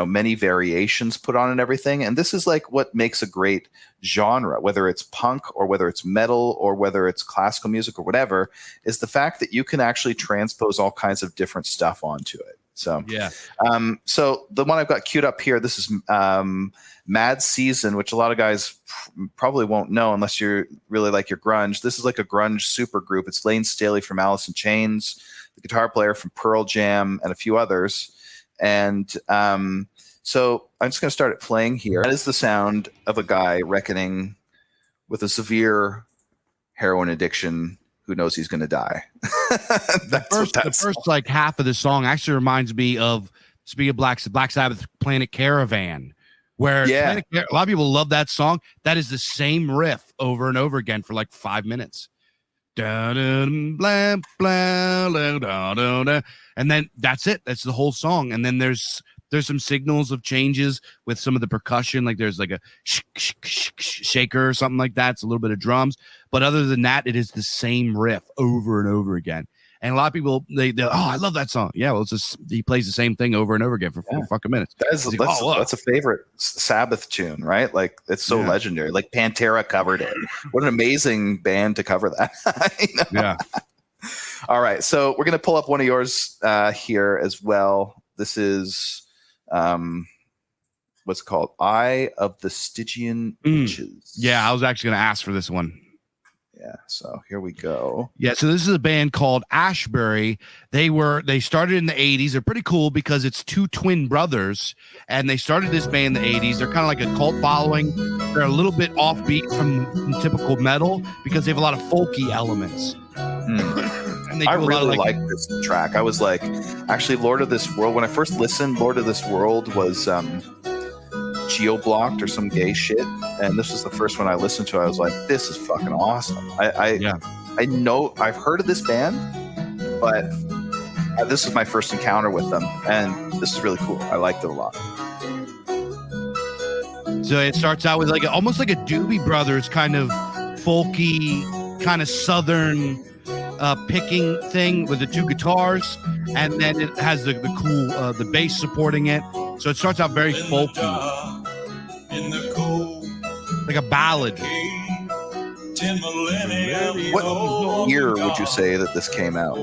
many variations put on and everything. And this is like what makes a great genre, whether it's punk or whether it's metal or whether it's classical music or whatever, is the fact that you can actually transpose all kinds of different stuff onto it. So Yeah. So the one I've got queued up here, this is Mad Season, which a lot of guys probably won't know unless you really like your grunge. This is like a grunge super group. It's Lane Staley from Alice in Chains, the guitar player from Pearl Jam, and a few others. And so I'm just going to start it playing here. That is the sound of a guy reckoning with a severe heroin addiction who knows he's going to die. The first like half of the song actually reminds me of, speaking of Black Sabbath, Planet Caravan, where a lot of people love that song. That is the same riff over and over again for like 5 minutes. And then that's it. That's the whole song. And then there's some signals of changes with some of the percussion, like there's like a shaker or something like that. It's a little bit of drums, but other than that, it is the same riff over and over again. And a lot of people, they I love that song. Yeah, well, it's just he plays the same thing over and over again for 4 fucking minutes. That's a favorite Sabbath tune, right? Like it's so legendary. Like Pantera covered it. What an amazing band to cover that. Yeah. All right, so we're gonna pull up one of yours here as well. This is what's it called? Eye of the Stygian Witches. Yeah, I was actually going to ask for this one. Yeah, so here we go. Yeah, so this is a band called Ashbury. They started in the 80s. They're pretty cool because it's two twin brothers, and they started this band in the 80s. They're kind of like a cult following. They're a little bit offbeat from typical metal because they have a lot of folky elements. I really like this track. I was like, actually, Lord of This World, when I first listened, Lord of This World was geo-blocked or some gay shit, and this was the first one I listened to. I was like, this is fucking awesome. I know I've heard of this band, but this is my first encounter with them, and this is really cool. I liked it a lot. So it starts out with like almost like a Doobie Brothers kind of folky, kind of southern picking thing with the two guitars, and then it has the cool the bass supporting it. So it starts out very folky, like a ballad. What year would you say that this came out?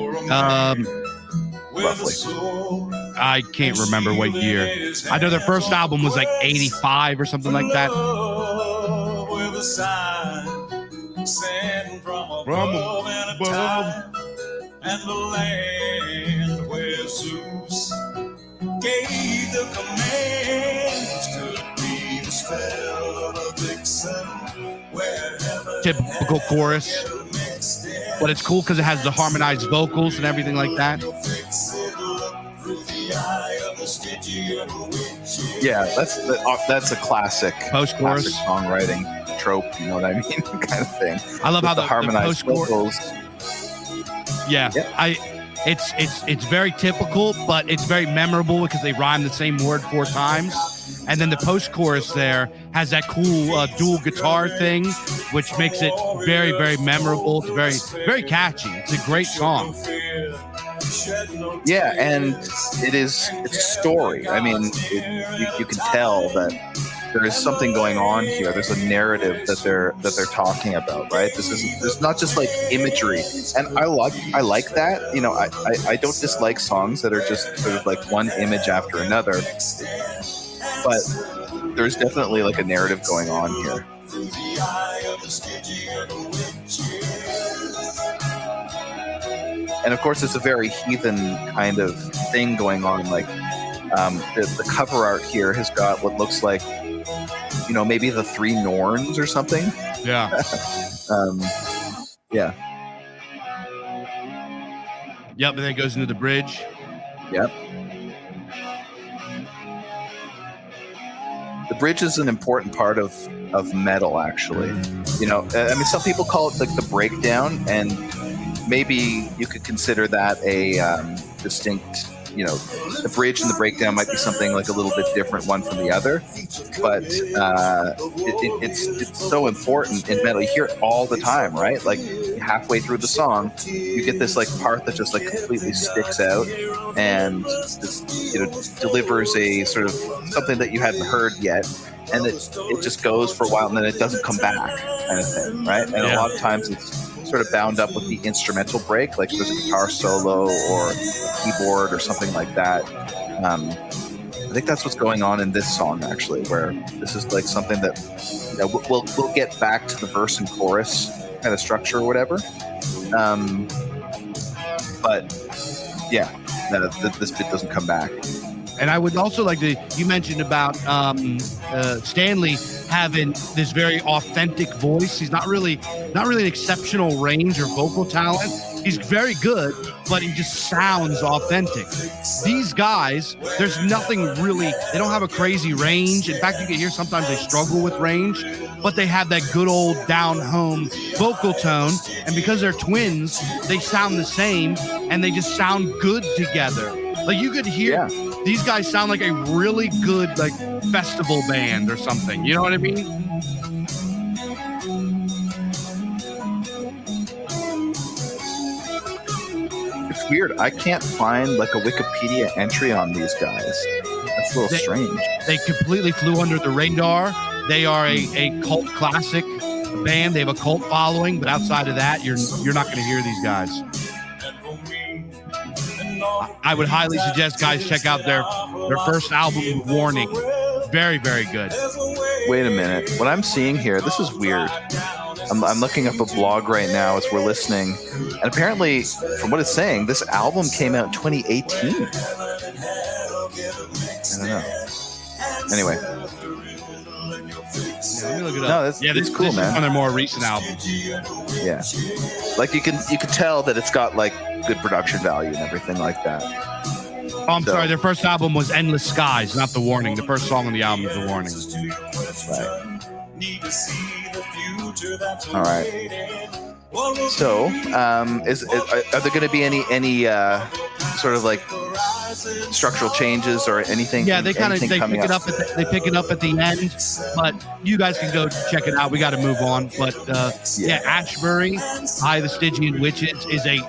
Roughly. I can't remember what year. I know their first album was like 85 or something like that. From above and the land where Zeus gave the commands to be the spell of a vixen, where typical chorus, but it's cool because it has the harmonized vocals and everything like that. Yeah, that's a classic post-chorus songwriting trope, you know what I mean? Kind of thing. I love how the harmonized vocals. Yeah, it's very typical, but it's very memorable because they rhyme the same word 4 times. And then the post-chorus there has that cool dual guitar thing, which makes it very, very memorable. It's very, very catchy. It's a great song. Yeah, and it's a story. I mean, you can tell that there is something going on here. There's a narrative that they're talking about, right? There's not just like imagery, and I like that. You know, I don't dislike songs that are just sort of like one image after another, but there's definitely like a narrative going on here. And of course, it's a very heathen kind of thing going on. Like the cover art here has got what looks like, you know, maybe the 3 Norns or something. Yeah. Yeah. Yep, and then it goes into the bridge. Yep. The bridge is an important part of metal, actually. You know, I mean, some people call it like the breakdown, and maybe you could consider that a distinct, you know, the bridge and the breakdown might be something like a little bit different one from the other, but it's so important in metal. You hear it all the time, right? Like halfway through the song, you get this like part that just like completely sticks out and just, you know, delivers a sort of something that you hadn't heard yet, and it just goes for a while and then it doesn't come back, kind of thing, right? And a lot of times it's sort of bound up with the instrumental break, like there's a guitar solo or a keyboard or something like that. I think that's what's going on in this song, actually, where this is like something that, you know, we'll get back to the verse and chorus kind of structure or whatever. But yeah, this bit doesn't come back. And I would also like to, you mentioned about Stanley having this very authentic voice. He's not really an exceptional range or vocal talent. He's very good, but he just sounds authentic. These guys, there's nothing really, they don't have a crazy range. In fact, you can hear sometimes they struggle with range, but they have that good old down-home vocal tone. And because they're twins, they sound the same, and they just sound good together. Like you could hear, these guys sound like a really good like festival band or something. You know what I mean? It's weird. I can't find like a Wikipedia entry on these guys. That's a little strange. They completely flew under the radar. They are a cult classic band. They have a cult following, but outside of that, you're not going to hear these guys. I would highly suggest guys check out their first album, Warning. Very, very good. Wait a minute. What I'm seeing here, this is weird. I'm looking up a blog right now as we're listening, and apparently, from what it's saying, this album came out in 2018. I don't know. Anyway. Yeah, let me look it up. No, it's cool, this man. is one of their more recent albums. Yeah, like you can tell that it's got like good production value and everything like that. Oh, I'm sorry. Their first album was Endless Skies, not The Warning. The first song on the album is The Warning. Right. All right. So, are there going to be any sort of like structural changes or anything? Yeah, they pick it up. They pick it up at the end, but you guys can go check it out. We got to move on. But Ashbury, Eye of the Stygian Witches is a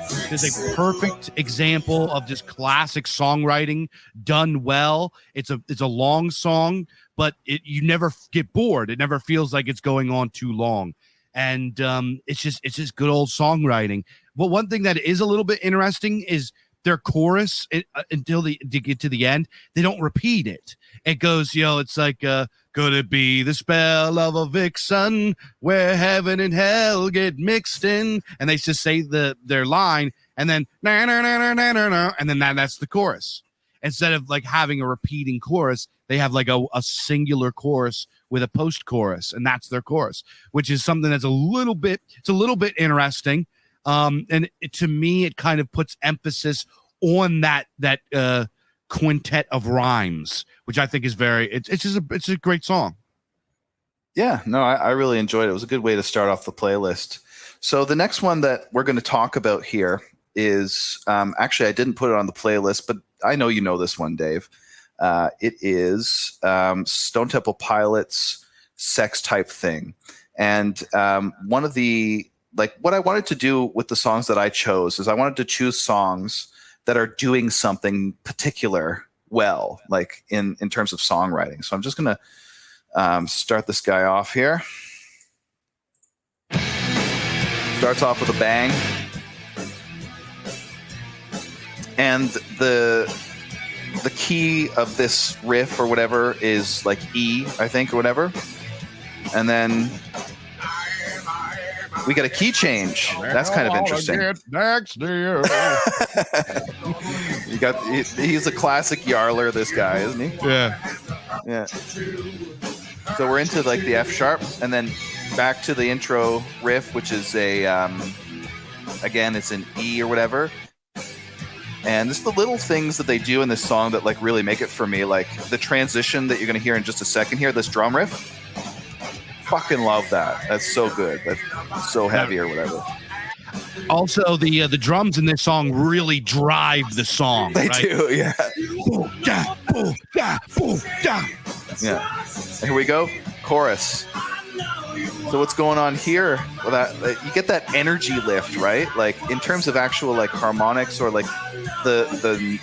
perfect example of just classic songwriting done well. It's a long song, but you never get bored. It never feels like it's going on too long. And it's just good old songwriting. But one thing that is a little bit interesting is their chorus until they get to the end, they don't repeat it. It goes, it's like, could it be the spell of a vixen where heaven and hell get mixed in? And they just say their line, and then na na na na na na na, and then that's the chorus. Instead of like having a repeating chorus, they have like a singular chorus with a post chorus, and that's their chorus, which is something that's a little bit interesting. And to me, it kind of puts emphasis on that quintet of rhymes, which I think is it's a great song. Yeah, no, I really enjoyed it. It was a good way to start off the playlist. So the next one that we're going to talk about here is actually, I didn't put it on the playlist, but I know you know this one, Dave. It is Stone Temple Pilots' Sex Type Thing. And one of the, like, what I wanted to do with the songs that I chose is I wanted to choose songs that are doing something particular well, like in terms of songwriting. So I'm just going to start this guy off here. Starts off with a bang. And the key of this riff or whatever is like E, I think, or whatever. And then we got a key change. That's kind of interesting. He's a classic yarler, this guy, isn't he? Yeah. So we're into like the F sharp, and then back to the intro riff, which is again, it's an E or whatever. And it's the little things that they do in this song that like really make it for me. Like the transition that you're going to hear in just a second here, this drum riff. Fucking love that. That's so good. That's so heavy or whatever. Also, the drums in this song really drive the song. They right? do, yeah. Boom, da, boom, da, boom, da. Yeah. Here we go. Chorus. So what's going on here? Well, that you get that energy lift, right? Like in terms of actual like harmonics or like the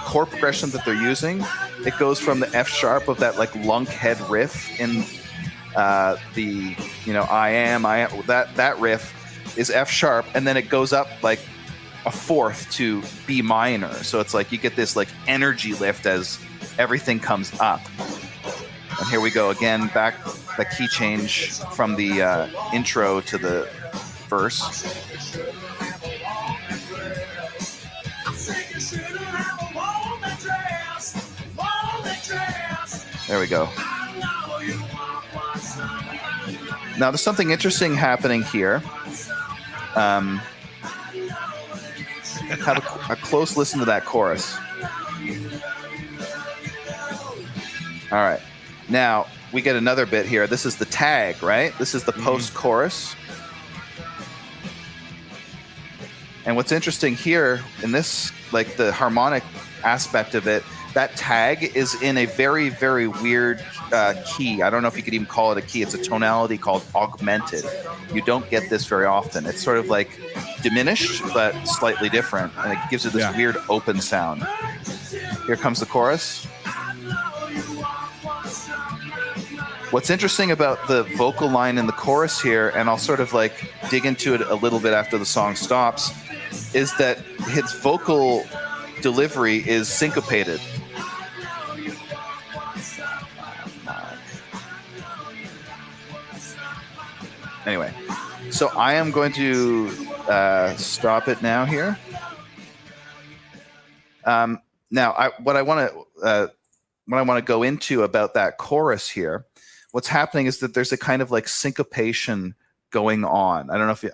chord progression that they're using, it goes from the F sharp of that like lunk head riff in I am that riff is F sharp, and then it goes up like a fourth to B minor. So it's like you get this like energy lift as everything comes up. And here we go again, back the key change from the intro to the verse. There we go. Now there's something interesting happening here. Have a close listen to that chorus. All right. Now we get another bit here. This is the tag, right? This is the post-chorus. And what's interesting here in this, like the harmonic aspect of it, that tag is in a very, very weird key. I don't know if you could even call it a key. It's a tonality called augmented. You don't get this very often. It's sort of like diminished, but slightly different. And it gives it this weird open sound. Here comes the chorus. What's interesting about the vocal line in the chorus here, and I'll sort of like dig into it a little bit after the song stops, is that his vocal delivery is syncopated. Anyway, so I am going to stop it now here. Now, what I want to go into about that chorus here, what's happening is that there's a kind of like syncopation going on. I don't know if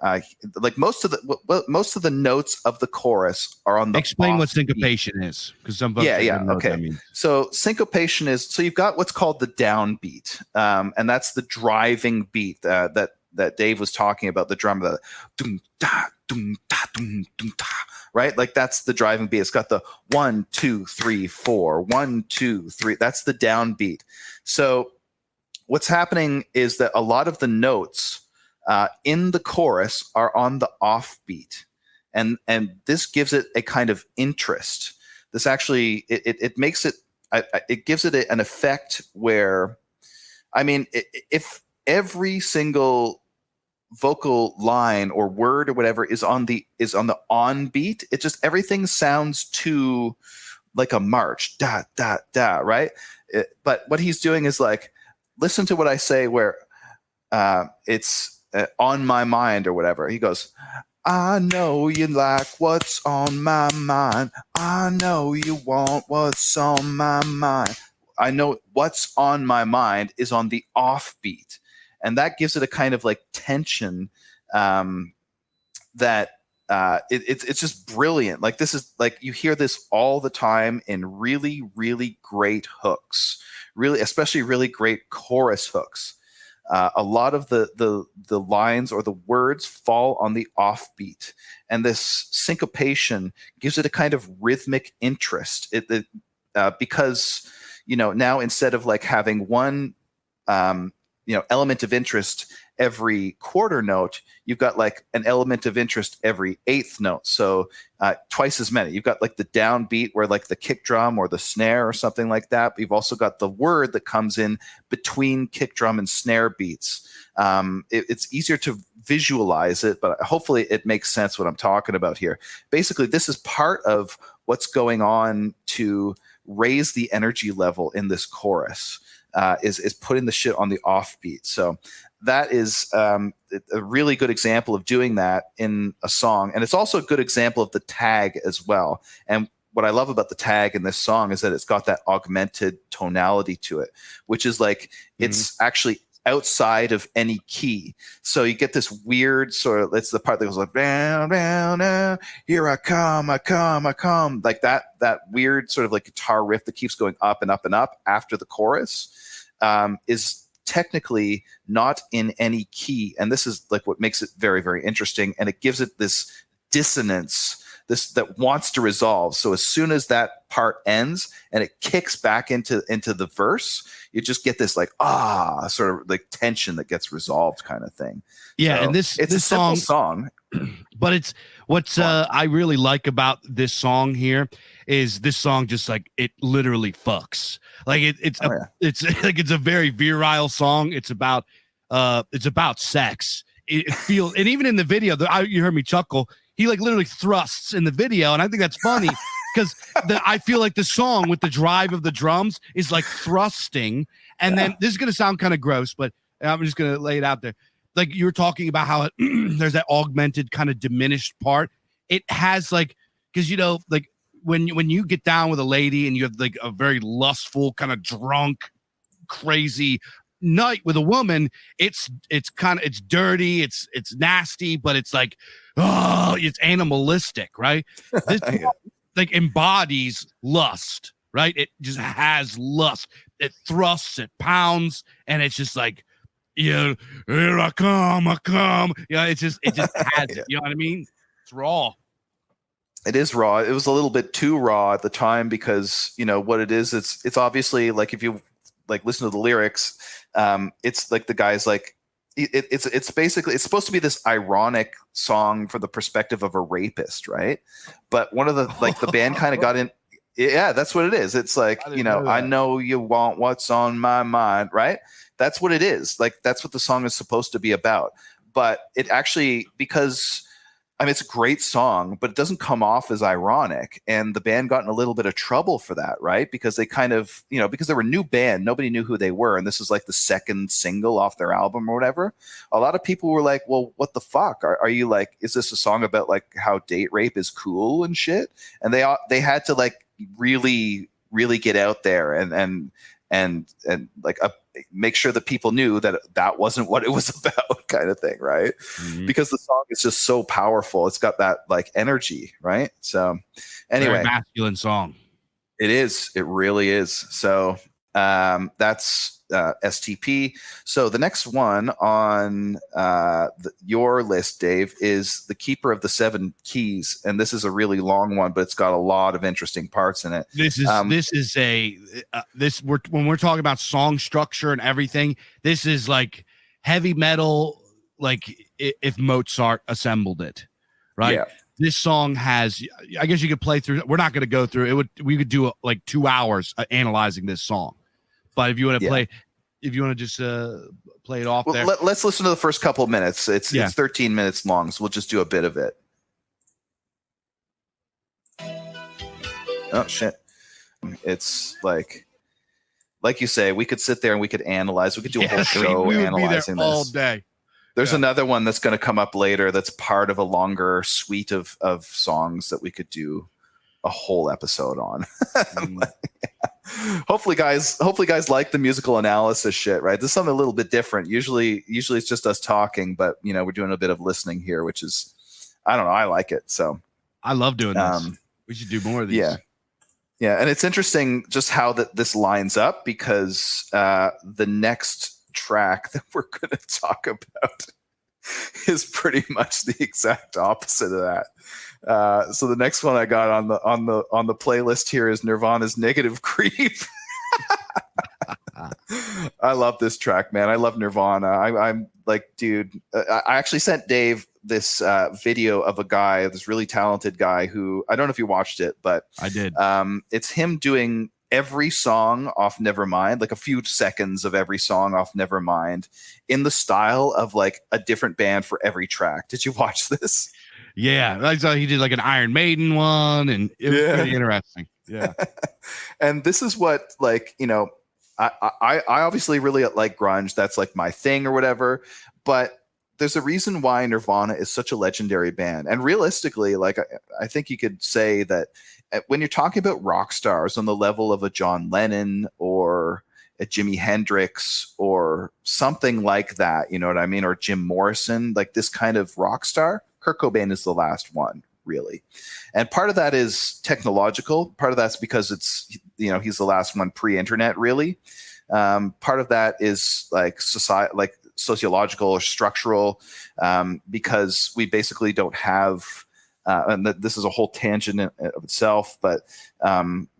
like most of the notes of the chorus are on the explain what syncopation is, because some folks okay. What means. So syncopation is, so you've got what's called the downbeat, and that's the driving beat that Dave was talking about, the drum, the doom da doom da doom doom da, right? Like that's the driving beat. It's got the 1 2 3 4 1 2 3. That's the downbeat. So what's happening is that a lot of the notes in the chorus are on the offbeat, and this gives it a kind of interest. This actually it makes it it gives it an effect where, I mean, if every single vocal line or word or whatever is on the on beat, it just, everything sounds too like a march, da da da, right? But what he's doing is like, listen to what I say where it's on my mind or whatever. He goes, I know you like what's on my mind. I know you want what's on my mind. I know what's on my mind is on the offbeat. And that gives it a kind of like tension that it's just brilliant. Like this is like, you hear this all the time in really, really great hooks, really, especially really great chorus hooks. A lot of the lines or the words fall on the offbeat, and this syncopation gives it a kind of rhythmic interest. Because, you know, now instead of like having one element of interest every quarter note, you've got like an element of interest every eighth note. So twice as many. You've got like the downbeat where like the kick drum or the snare or something like that. But you've also got the word that comes in between kick drum and snare beats. It's easier to visualize it, but hopefully it makes sense what I'm talking about here. Basically, this is part of what's going on to raise the energy level in this chorus. Is putting the shit on the offbeat. So that is a really good example of doing that in a song. And it's also a good example of the tag as well. And what I love about the tag in this song is that it's got that augmented tonality to it, which is like, it's actually outside of any key. So you get this weird sort of, it's the part that goes like, down, down, down, here I come, I come, I come. Like that weird sort of like guitar riff that keeps going up and up and up after the chorus is technically not in any key. And this is like what makes it very, very interesting. And it gives it this dissonance, this that wants to resolve. So as soon as that part ends and it kicks back into the verse, you just get this like sort of like tension that gets resolved kind of thing. Yeah, so and it's a simple song, but it's what's I really like about this song here is this song just like it literally fucks. Like it's like it's a very virile song. It's about sex it feels, and even in the video, you heard me chuckle. He like literally thrusts in the video, and I think that's funny because I feel like the song with the drive of the drums is like thrusting, and then this is gonna sound kind of gross, but I'm just gonna lay it out there. Like you were talking about how there's that augmented kind of diminished part. It has like, because like when you get down with a lady and you have like a very lustful kind of drunk, crazy night with a woman, it's dirty, it's nasty, but it's like, oh, it's animalistic, right? This like embodies lust, right? It just has lust. It thrusts, it pounds, and it's just like, here I come. It just has it. You know what I mean? It's raw. It is raw. It was a little bit too raw at the time because what it is. It's obviously like if you like listen to the lyrics, it's like the guy's like it's basically, it's supposed to be this ironic song from the perspective of a rapist, right? But one of the like the band kind of got in. Yeah, that's what it is. It's like, I know you want what's on my mind, right? That's what it is. Like that's what the song is supposed to be about. But it actually, because it's a great song, but it doesn't come off as ironic. And the band got in a little bit of trouble for that, right? Because they kind of, because they were a new band, nobody knew who they were. And this is like the second single off their album or whatever. A lot of people were like, well, what the fuck? Are you like, is this a song about like how date rape is cool and shit? And they had to like really, really get out there and like make sure that people knew that that wasn't what it was about, kind of thing, right? Mm-hmm. Because the song is just so powerful. It's got that like energy, right? So anyway, very masculine song. It is. It really is. So that's STP. So the next one on your list, Dave, is The Keeper of the Seven Keys, and this is a really long one, but it's got a lot of interesting parts in it. When we're talking about song structure and everything, this is like heavy metal, like if Mozart assembled it, right? Yeah. This song has, I guess you could play through. We're not going to go through it. We could do like 2 hours analyzing this song. But if you want to play, if you want to just play it off there. Let's listen to the first couple of minutes. It's 13 minutes long, so we'll just do a bit of it. Oh, shit. It's like you say, we could sit there and we could analyze. We could do a whole show analyzing this. All day. There's another one that's going to come up later that's part of a longer suite of songs that we could do a whole episode on. Hopefully guys like the musical analysis shit, right? This is something a little bit different. Usually it's just us talking, but we're doing a bit of listening here, which is, I don't know, I like it. So I love doing this. We should do more of these. Yeah. And it's interesting just how this lines up, because the next track that we're going to talk about is pretty much the exact opposite of that. So the next one I got on the playlist here is Nirvana's Negative Creep. I love this track, man. I love Nirvana. I'm like, dude, I actually sent Dave this video of a guy, this really talented guy who, I don't know if you watched it, but I did. It's him doing every song off Nevermind, like a few seconds of every song off Nevermind, in the style of like a different band for every track. Did you watch this? Yeah, I saw he did like an Iron Maiden one, and it was pretty interesting. Yeah. And this is what, like, I obviously really like grunge. That's like my thing or whatever. But there's a reason why Nirvana is such a legendary band. And realistically, like, I think you could say that when you're talking about rock stars on the level of a John Lennon or a Jimi Hendrix or something like that, you know what I mean? Or Jim Morrison, like this kind of rock star, Kurt Cobain is the last one, really. And part of that is technological. Part of that's because it's, he's the last one pre-internet, really. Part of that is like sociological or structural, because we basically don't have, and this is a whole tangent of itself, but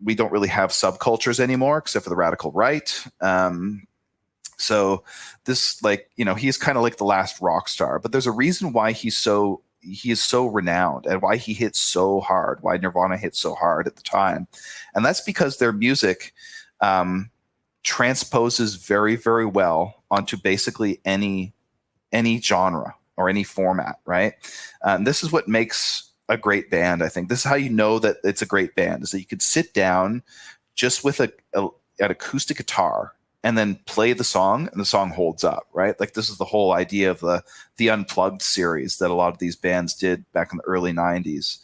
we don't really have subcultures anymore, except for the radical right. So this, like, he's kind of like the last rock star, but there's a reason why he is so renowned and why he hit so hard, why Nirvana hit so hard at the time. And that's because their music transposes very, very well onto basically any genre, or any format, right? This is what makes a great band, I think. This is how you know that it's a great band, is that you could sit down just with an acoustic guitar and then play the song, and the song holds up, right? Like, this is the whole idea of the Unplugged series that a lot of these bands did back in the early 90s.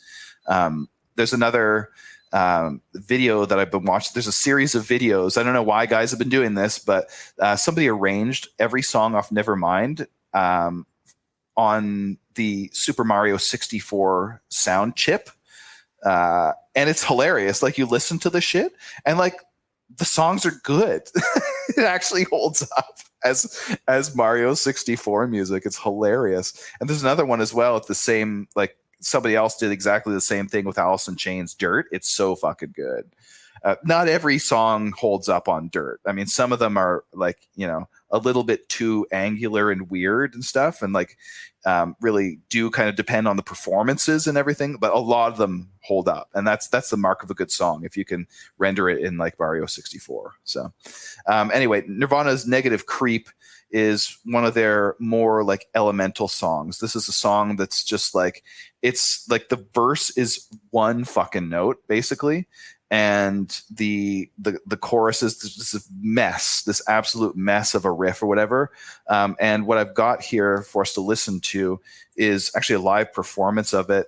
There's another video that I've been watching. There's a series of videos. I don't know why guys have been doing this, but somebody arranged every song off Nevermind on the Super Mario 64 sound chip. And it's hilarious. Like, you listen to the shit and like the songs are good. It actually holds up as Mario 64 music. It's hilarious. And there's another one as well at the same, like, somebody else did exactly the same thing with Alice in Chains' Dirt. It's so fucking good. Not every song holds up on Dirt. I mean, some of them are like, you know, a little bit too angular and weird and stuff, and like really do kind of depend on the performances and everything, but a lot of them hold up, and that's the mark of a good song, if you can render it in like Mario 64. So anyway, Nirvana's Negative Creep is one of their more like elemental songs. This is a song that's just like, it's like the verse is one fucking note basically, and the chorus is just a mess, this absolute mess of a riff or whatever. And what I've got here for us to listen to is actually a live performance of it,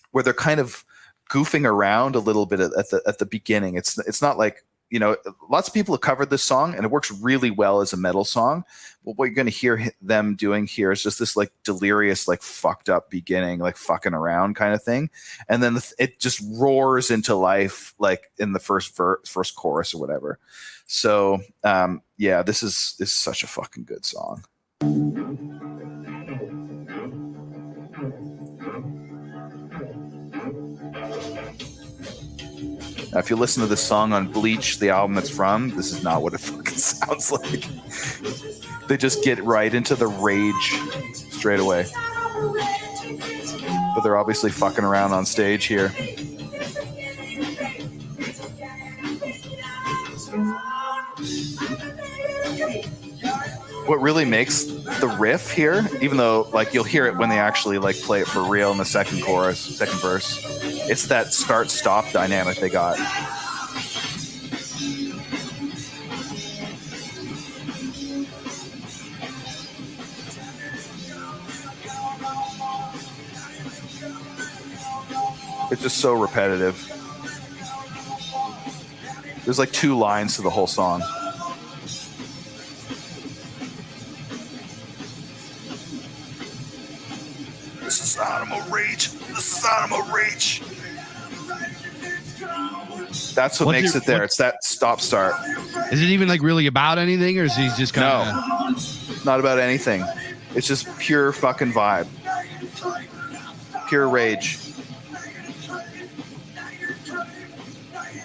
where they're kind of goofing around a little bit at the beginning. It's not like, you know, lots of people have covered this song and it works really well as a metal song. But what you're going to hear them doing here is just this like delirious, like fucked up beginning, like fucking around kind of thing. And then it just roars into life, like in the first chorus or whatever. So yeah, this is such a fucking good song. Now, if you listen to this song on Bleach, the album it's from, this is not what it fucking sounds like. They just get right into the rage straight away. But they're obviously fucking around on stage here. What really makes the riff here, even though like you'll hear it when they actually like play it for real in the second verse, it's that start-stop dynamic they got. It's just so repetitive. There's like 2 lines to the whole song. This is animal rage. This is animal rage. That's what makes it there. It's that stop-start. Is it even like really about anything, or is he just kind of... No, not about anything. It's just pure fucking vibe. Pure rage.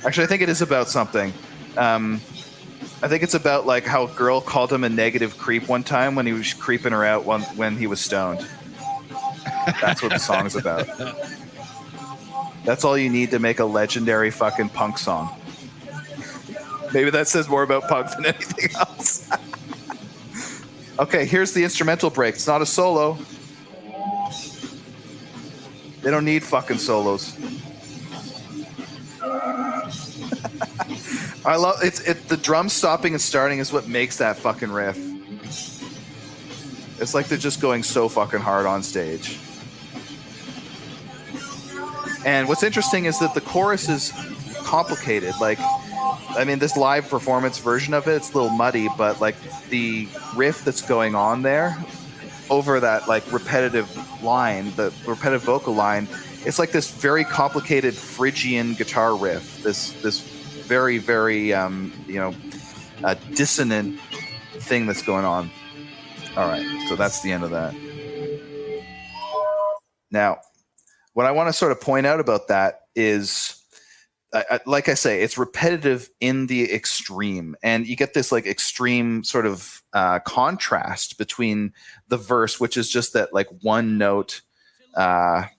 Actually, I think it is about something. I think it's about like how a girl called him a negative creep one time when he was creeping her out when he was stoned. That's what the song's about. That's all you need to make a legendary fucking punk song. Maybe that says more about punk than anything else. Okay, here's the instrumental break. It's not a solo. They don't need fucking solos. I love it. The drum stopping and starting is what makes that fucking riff. It's like they're just going so fucking hard on stage. And what's interesting is that the chorus is complicated. Like, I mean, this live performance version of it, it's a little muddy, but like the riff that's going on there over that like repetitive line, the repetitive vocal line, it's like this very complicated Phrygian guitar riff. This very, very, dissonant thing that's going on. All right, so that's the end of that. Now, what I want to sort of point out about that is, like I say, it's repetitive in the extreme, and you get this like extreme sort of contrast between the verse, which is just that like one note, that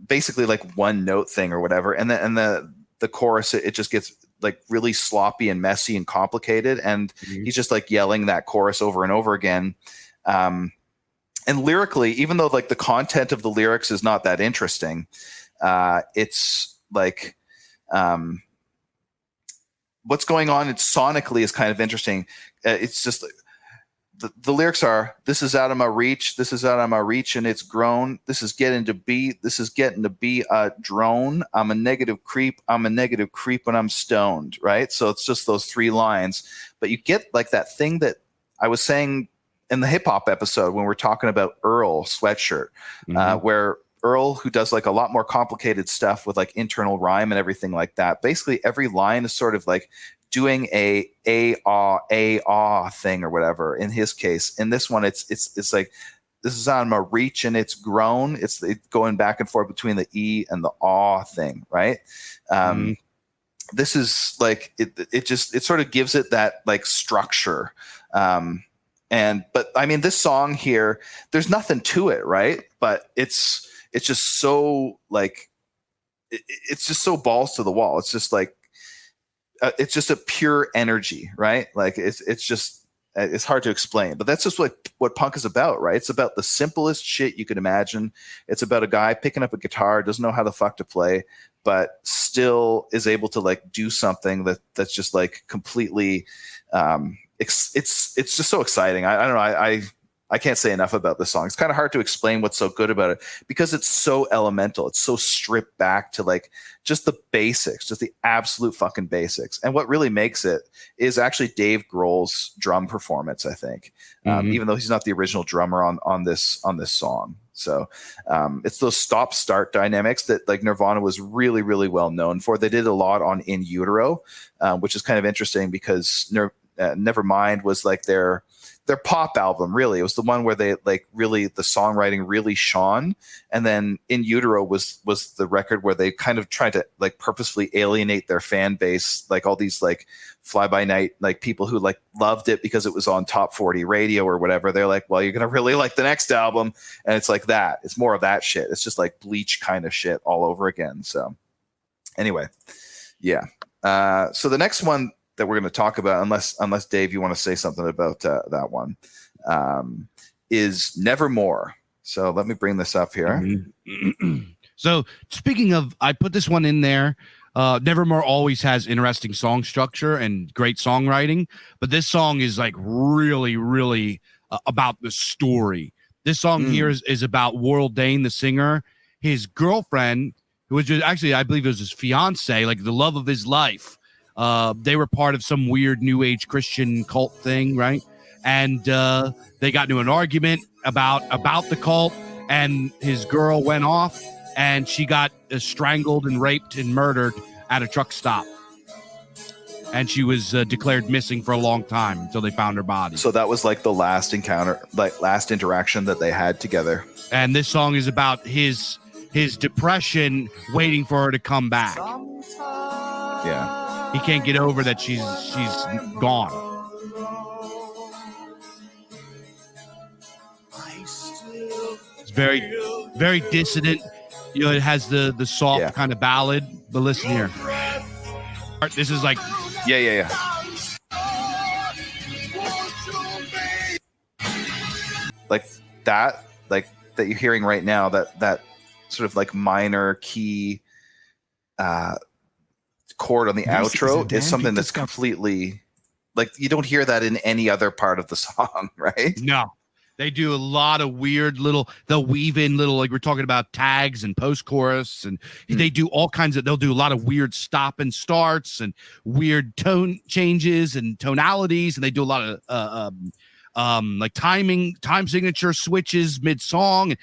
basically like one note thing or whatever, and the chorus, it just gets like really sloppy and messy and complicated, and he's just like yelling that chorus over and over again. and lyrically, even though like the content of the lyrics is not that interesting, it's like what's going on sonically is kind of interesting. It's just the lyrics are, this is out of my reach, this is out of my reach and it's grown, this is getting to be a drone, I'm a negative creep when I'm stoned, right? So it's just those three lines, but you get like that thing that I was saying in the hip hop episode when we're talking about Earl Sweatshirt, where Earl, who does like a lot more complicated stuff with like internal rhyme and everything like that, basically every line is sort of like doing a thing or whatever. In his case, in this one, it's like, this is on my reach and it's grown. It's going back and forth between the E and the aw thing, right? This is like it sort of gives it that like structure. But I mean, this song here, there's nothing to it, right? But it's just so like it's just so balls to the wall. It's just like it's just a pure energy, right? Like it's just it's hard to explain, but that's just what punk is about, right? It's about the simplest shit you could imagine. It's about a guy picking up a guitar, doesn't know how the fuck to play, but still is able to like do something that's just like completely it's just so exciting. I don't know. I can't say enough about this song. It's kind of hard to explain what's so good about it because it's so elemental. It's so stripped back to like just the basics, just the absolute fucking basics. And what really makes it is actually Dave Grohl's drum performance, I think, even though he's not the original drummer on this song. So it's those stop-start dynamics that like Nirvana was really, really well known for. They did a lot on In Utero, which is kind of interesting because Nevermind was like their pop album. Really, it was the one where they like really the songwriting really shone, and then In Utero was the record where they kind of tried to like purposefully alienate their fan base, like all these like fly by night like people who like loved it because it was on top 40 radio or whatever. They're like, well, you're gonna really like the next album, and it's like that. It's more of that shit. It's just like Bleach kind of shit all over again. So anyway, yeah. So the next one that we're going to talk about, unless Dave, you want to say something about that one, is Nevermore. So let me bring this up here. So speaking of, I put this one in there. Nevermore always has interesting song structure and great songwriting, but this song is like really, really about the story. This song here is about Warrell Dane, the singer, his girlfriend, who was actually, I believe it was his fiance, like the love of his life. They were part of some weird new age Christian cult thing, right? And they got into an argument about the cult, and his girl went off and she got strangled and raped and murdered at a truck stop. And she was declared missing for a long time until they found her body. So that was like the last encounter, like last interaction that they had together. And this song is about his depression, waiting for her to come back. Yeah. He can't get over that she's gone. It's very, very dissident. You know, it has the soft kind of ballad. But listen here. This is like Yeah. Like that you're hearing right now, that sort of like minor key chord on the outro is something that's completely like you don't hear that in any other part of the song, right? No. They do a lot of weird they'll weave in little, like we're talking about tags and post-chorus, and they do all kinds of, they'll do a lot of weird stop and starts and weird tone changes and tonalities, and they do a lot of like time signature switches mid-song.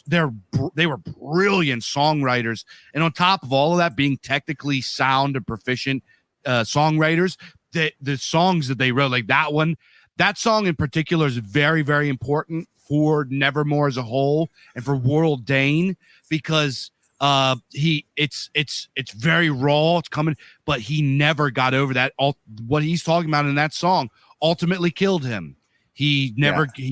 They were brilliant songwriters, and on top of all of that, being technically sound and proficient songwriters, the songs that they wrote, like that song in particular is very, very important for Nevermore as a whole and for Warrell Dane, because it's very raw, it's coming, but he never got over that. What he's talking about in that song ultimately killed him. He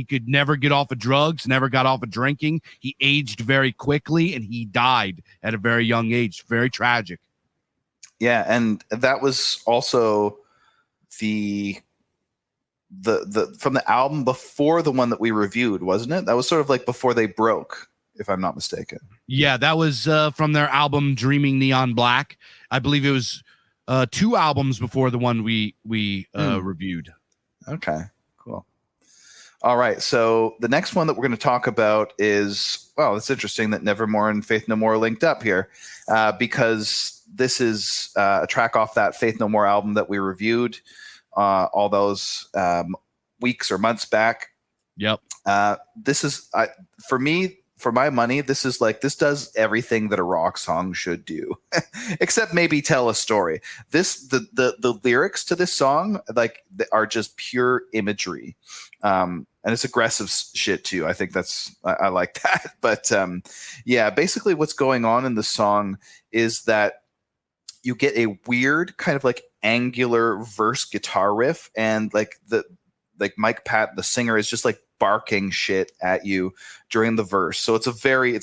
could never get off of drugs, never got off of drinking. He aged very quickly, and he died at a very young age. Very tragic. Yeah, and that was also the from the album before the one that we reviewed, wasn't it? That was sort of like before they broke, if I'm not mistaken. Yeah, that was from their album Dreaming Neon Black. I believe it was 2 albums before the one we reviewed. Okay, cool. All right, so the next one that we're going to talk about is, well, it's interesting that Nevermore and Faith No More are linked up here, because this is a track off that Faith No More album that we reviewed all those weeks or months back. Yep. This is, for me, for my money, this is like, this does everything that a rock song should do, except maybe tell a story. The lyrics to this song, like, are just pure imagery. And it's aggressive shit too. I think I like that. But yeah, basically what's going on in the song is that you get a weird kind of like angular verse guitar riff, and like Mike Pat, the singer, is just like barking shit at you during the verse. So it's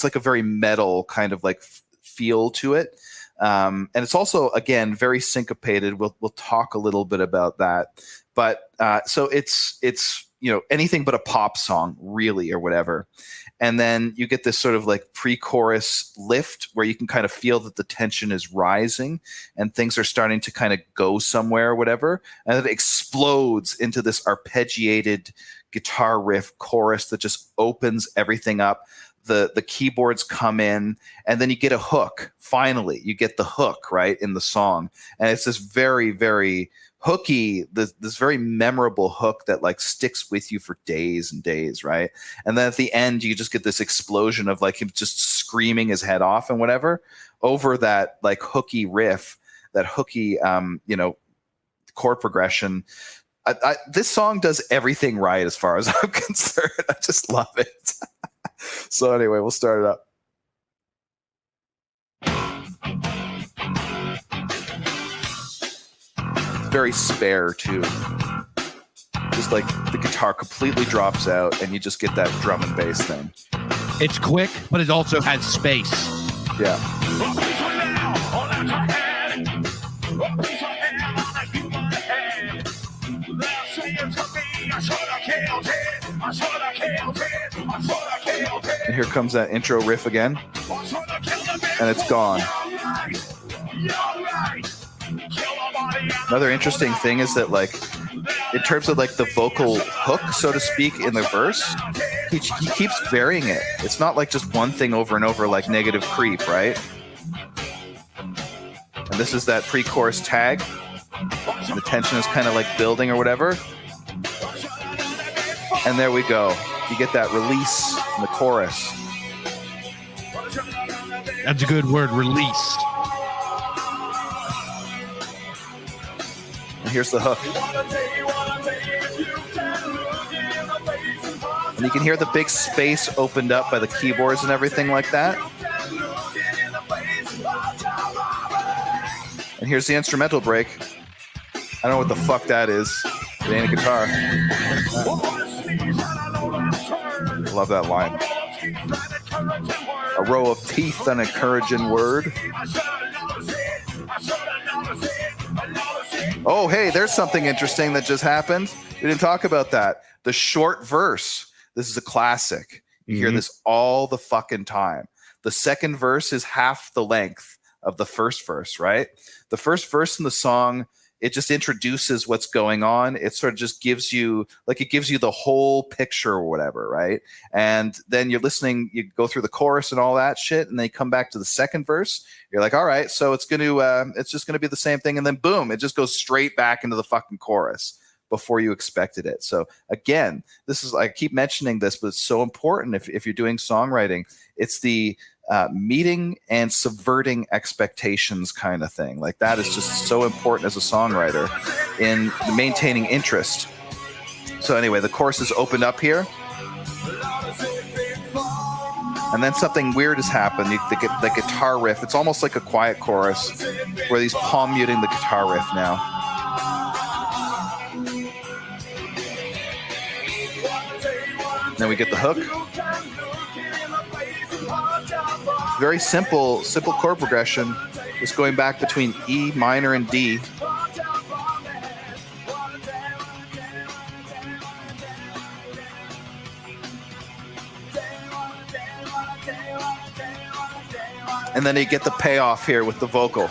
like a very metal kind of like feel to it. And it's also, again, very syncopated. We'll talk a little bit about that. But so it's anything but a pop song, really, or whatever. And then you get this sort of like pre-chorus lift where you can kind of feel that the tension is rising and things are starting to kind of go somewhere or whatever. And then it explodes into this arpeggiated guitar riff chorus that just opens everything up. The keyboards come in, and then you get a hook. Finally, you get the hook, right, in the song. And it's this very, very hooky, this very memorable hook that like sticks with you for days and days, right? And then at the end, you just get this explosion of like him just screaming his head off and whatever over that like hooky riff, that hooky, chord progression. This song does everything right as far as I'm concerned. I just love it. So anyway, we'll start it up. Very spare too. Just like the guitar completely drops out and you just get that drum and bass thing. It's quick, but it also has space. Yeah. And here comes that intro riff again. And it's gone. Another interesting thing is that, like, in terms of like the vocal hook, so to speak, in the verse, he keeps varying it. It's not like just one thing over and over like Negative Creep, right? And this is that pre-chorus tag. And the tension is kind of like building or whatever. And there we go. You get that release in the chorus. That's a good word, release. And here's the hook. And you can hear the big space opened up by the keyboards and everything like that. And here's the instrumental break. I don't know what the fuck that is. It ain't a guitar. I love that line. A row of teeth, an encouraging word. Oh, hey, there's something interesting that just happened. We didn't talk about that. The short verse. This is a classic. You hear this all the fucking time. The second verse is half the length of the first verse, right? The first verse in the song, it just introduces what's going on. It sort of just gives you, like, it gives you the whole picture or whatever, right? And then you're listening, you go through the chorus and all that shit, and then you come back to the second verse. You're like, all right, so it's just gonna be the same thing, and then boom, it just goes straight back into the fucking chorus before you expected it. So again, this is, I keep mentioning this, but it's so important if you're doing songwriting. It's the meeting and subverting expectations kind of thing. Like, that is just so important as a songwriter in maintaining interest. So anyway, the chorus is opened up here. And then something weird has happened. The guitar riff, it's almost like a quiet chorus where he's palm muting the guitar riff now. Then we get the hook. Very simple chord progression, just going back between E minor and D. And then you get the payoff here with the vocal.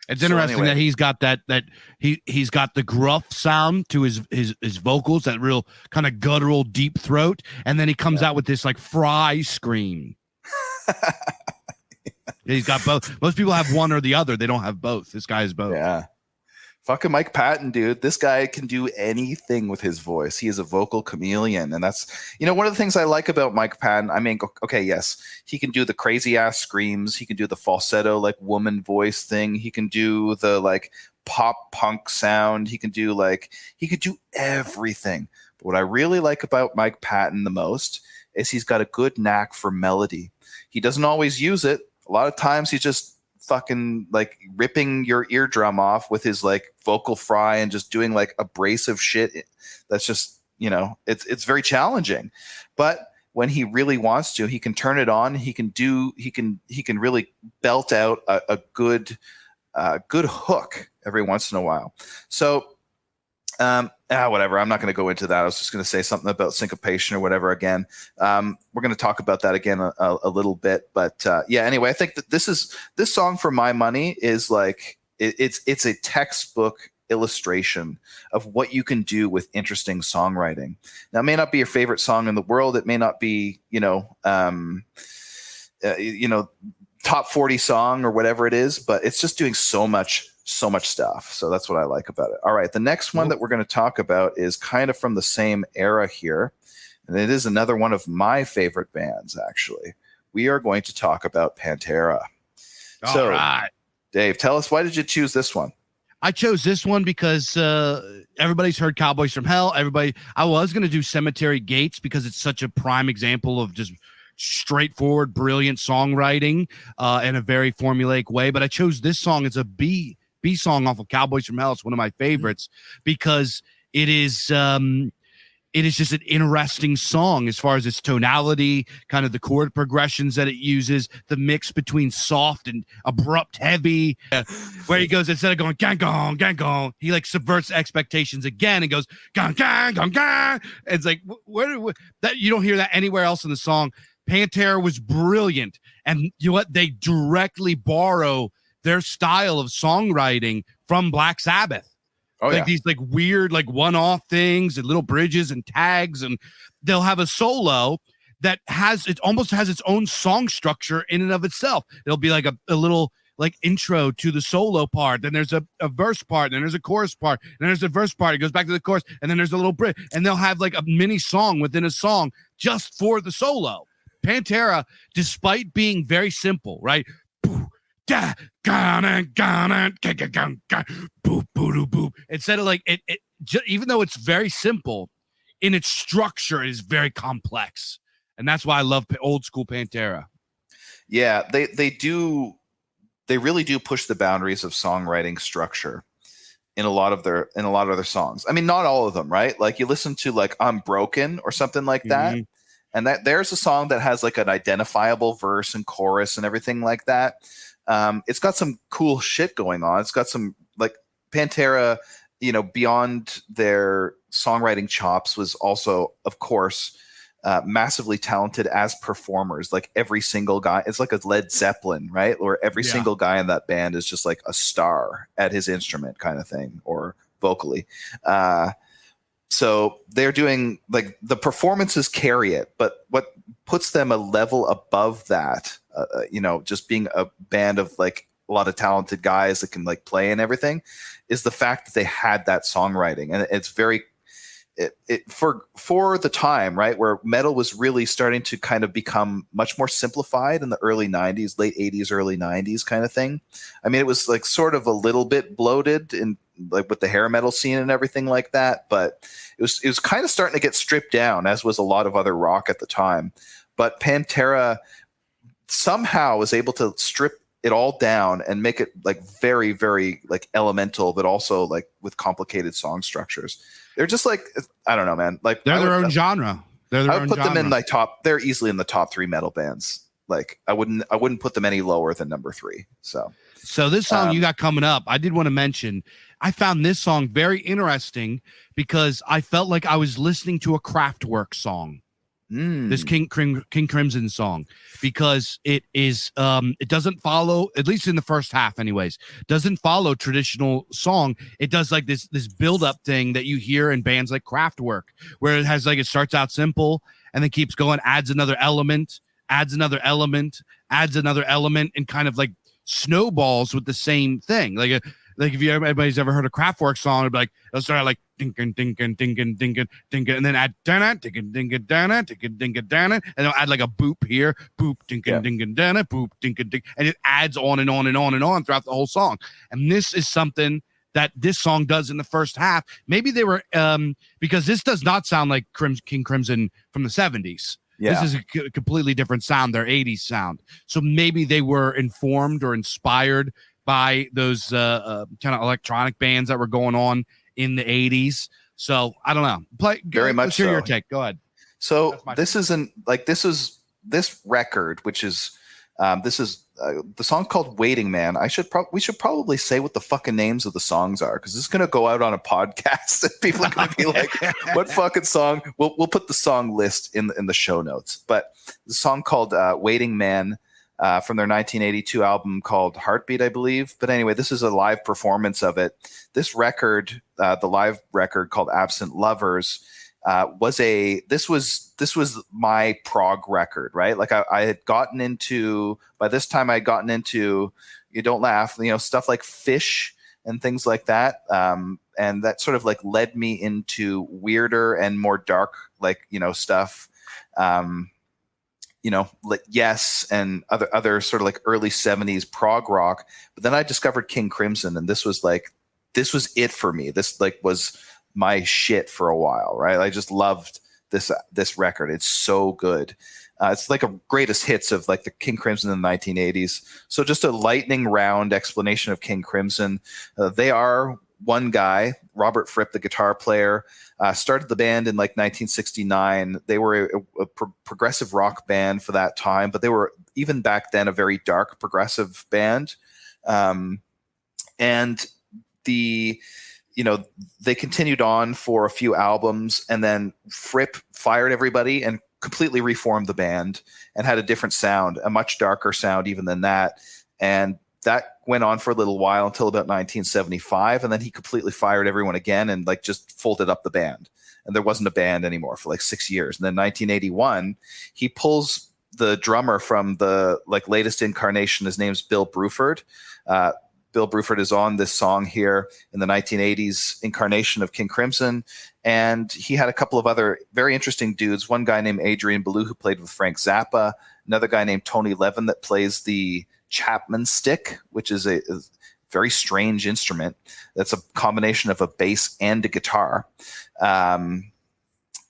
It's interesting that he's got he's got the gruff sound to his vocals, that real kind of guttural deep throat, and then he comes out with this like fry scream. He's got both. Most people have one or the other. They don't have both. This guy has both. Yeah. Fucking Mike Patton, dude. This guy can do anything with his voice. He is a vocal chameleon. And that's, one of the things I like about Mike Patton. I mean, okay, yes, he can do the crazy ass screams. He can do the falsetto, like woman voice thing. He can do the like pop punk sound. He could do everything. But what I really like about Mike Patton the most is he's got a good knack for melody. He doesn't always use it. A lot of times he's just fucking like ripping your eardrum off with his like vocal fry and just doing like abrasive shit. That's just, it's very challenging. But when he really wants to, he can turn it on. He can really belt out a good hook every once in a while. So, whatever. I'm not going to go into that. I was just going to say something about syncopation or whatever again. We're going to talk about that again a little bit. But anyway, I think that this song for my money is like it's a textbook illustration of what you can do with interesting songwriting. Now, it may not be your favorite song in the world. It may not be top 40 song or whatever it is, but it's just doing so much stuff. So that's what I like about it. All right. The next one that we're going to talk about is kind of from the same era here. And it is another one of my favorite bands, actually. We are going to talk about Pantera. All right. Dave, tell us, why did you choose this one? I chose this one because everybody's heard Cowboys from Hell. I was going to do Cemetery Gates because it's such a prime example of just straightforward, brilliant songwriting in a very formulaic way. But I chose this song as a B song off of Cowboys from Hell. It's one of my favorites because it is just an interesting song as far as its tonality, kind of the chord progressions that it uses, the mix between soft and abrupt heavy, where he goes, instead of going gang gong gang gong, he like subverts expectations again and goes gang gang gang gang. It's like where that you don't hear that anywhere else in the song. Pantera was brilliant, and you know what? They directly borrow their style of songwriting from Black Sabbath. These like weird, like one-off things and little bridges and tags, and they'll have a solo that almost has its own song structure in and of itself. It'll be like a little like intro to the solo part. Then there's a verse part, and then there's a chorus part, and then there's a verse part. It goes back to the chorus, and then there's a little bridge, and they'll have like a mini song within a song just for the solo. Pantera, despite being very simple, right? Instead of like it even though it's very simple in its structure, it is very complex, and that's why I love old school Pantera. Yeah, they really do push the boundaries of songwriting structure in a lot of their songs. I mean, not all of them, right? Like you listen to like I'm Broken or something like that. Mm-hmm. And that there's a song that has like an identifiable verse and chorus and everything like that. It's got some cool shit going on. It's got some like Pantera, beyond their songwriting chops, was also, of course, massively talented as performers. Like every single guy, it's like a Led Zeppelin, right? Or every single guy in that band is just like a star at his instrument kind of thing, or vocally. So they're doing like the performances carry it, but what puts them a level above that, just being a band of like a lot of talented guys that can like play and everything, is the fact that they had that songwriting. And it's very, for the time, right, where metal was really starting to kind of become much more simplified in the early 90s, late 80s, early 90s kind of thing. I mean, it was like sort of a little bit bloated in like with the hair metal scene and everything like that, but it was kind of starting to get stripped down, as was a lot of other rock at the time. But Pantera somehow was able to strip it all down and make it like very, very like elemental, but also like with complicated song structures. They're just like, I don't know, man. Like they're their own genre. I would put them in my top. They're easily in the top 3 metal bands. Like I wouldn't put them any lower than number 3. So this song you got coming up, I did want to mention, I found this song very interesting because I felt like I was listening to a Kraftwerk song. This King Crimson song, because it is it doesn't follow, at least in the first half anyways, doesn't follow traditional song. It does like this build up thing that you hear in bands like Kraftwerk, where it has like, it starts out simple and then keeps going, adds another element, and kind of like snowballs with the same thing. Like if everybody's ever heard a Kraftwerk song, it'd be like, it'll start out like dinkin, dinkin, dinkin, dinkin, dinkin, and then add dana, dinkin, dinkin, dana, dinkin, dinkin, dana, and they'll add like a boop here, boop, dinkin, dinkin, dana, boop, dinkin, dink, and it adds on and on and on and on throughout the whole song. And this is something that this song does in the first half. Maybe they were because this does not sound like King Crimson from the 70s. Yeah. This is a completely different sound, their 80s sound. So maybe they were informed or inspired by those kind of electronic bands that were going on in the 80s. So I don't know. Very much so. Your take. Go ahead. So this record, which is the song called Waiting Man. We should probably say what the fucking names of the songs are, because this is going to go out on a podcast and people are going to be like, what fucking song? We'll put the song list in the show notes. But the song called Waiting Man from their 1982 album called Heartbeat, I believe. But anyway, this is a live performance of it. This record, the live record called Absent Lovers, this was my prog record, right? Like I had gotten into, by this time I had gotten into, you don't laugh, stuff like Fish and things like that. And that sort of like led me into weirder and more dark, like, stuff, like Yes and other sort of like early 70s prog rock. But then I discovered King Crimson, and this was it for me. This like was my shit for a while, right? I just loved this record. It's so good. It's like a greatest hits of like the King Crimson in the 1980s. So just a lightning round explanation of King Crimson. They are one guy, Robert Fripp, the guitar player, started the band in like 1969. They were a progressive rock band for that time, but they were even back then a very dark progressive band. And they continued on for a few albums, and then Fripp fired everybody and completely reformed the band and had a different sound, a much darker sound even than that. And that went on for a little while until about 1975. And then he completely fired everyone again and like just folded up the band. And there wasn't a band anymore for like 6 years. And then 1981, he pulls the drummer from the like latest incarnation. His name's Bill Bruford. Bill Bruford is on this song here in the 1980s incarnation of King Crimson. And he had a couple of other very interesting dudes. One guy named Adrian Ballou, who played with Frank Zappa. Another guy named Tony Levin that plays the Chapman stick, which is a very strange instrument. That's a combination of a bass and a guitar. And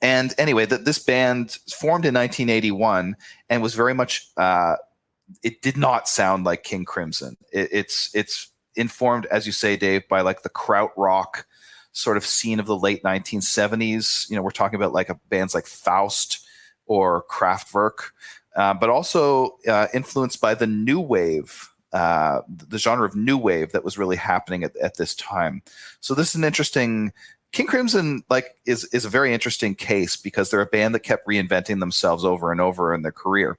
anyway, this band formed in 1981 and was very much, it did not sound like King Crimson. It's informed, as you say, Dave, by like the krautrock sort of scene of the late 1970s. We're talking about like bands like Faust or Kraftwerk, but also influenced by the new wave, the genre of new wave that was really happening at this time. So this is an interesting. King Crimson is a very interesting case because they're a band that kept reinventing themselves over and over in their career.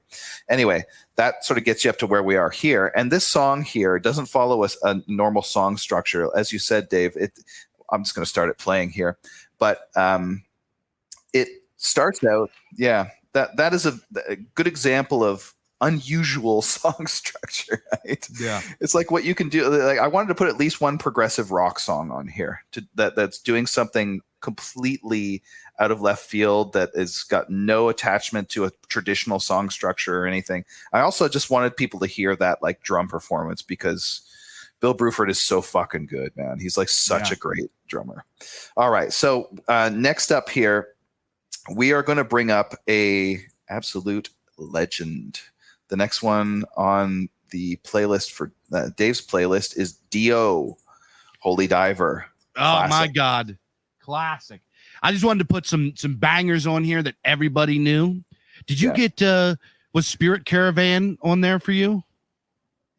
Anyway, that sort of gets you up to where we are here. And this song here doesn't follow a normal song structure. As you said, Dave, I'm just going to start it playing here. But it starts out, that is a good example of unusual song structure, right? Yeah, it's like what you can do. Like I wanted to put at least one progressive rock song on here that's doing something completely out of left field that has got no attachment to a traditional song structure or anything. I also just wanted people to hear that like drum performance because Bill Bruford is so fucking good, man. He's like such a great drummer. All right, so next up here, we are going to bring up a absolute legend. The next one on the playlist for Dave's playlist is Dio, Holy Diver. Classic. Oh my God. Classic. I just wanted to put some bangers on here that everybody knew. Did you get Was Spirit Caravan on there for you?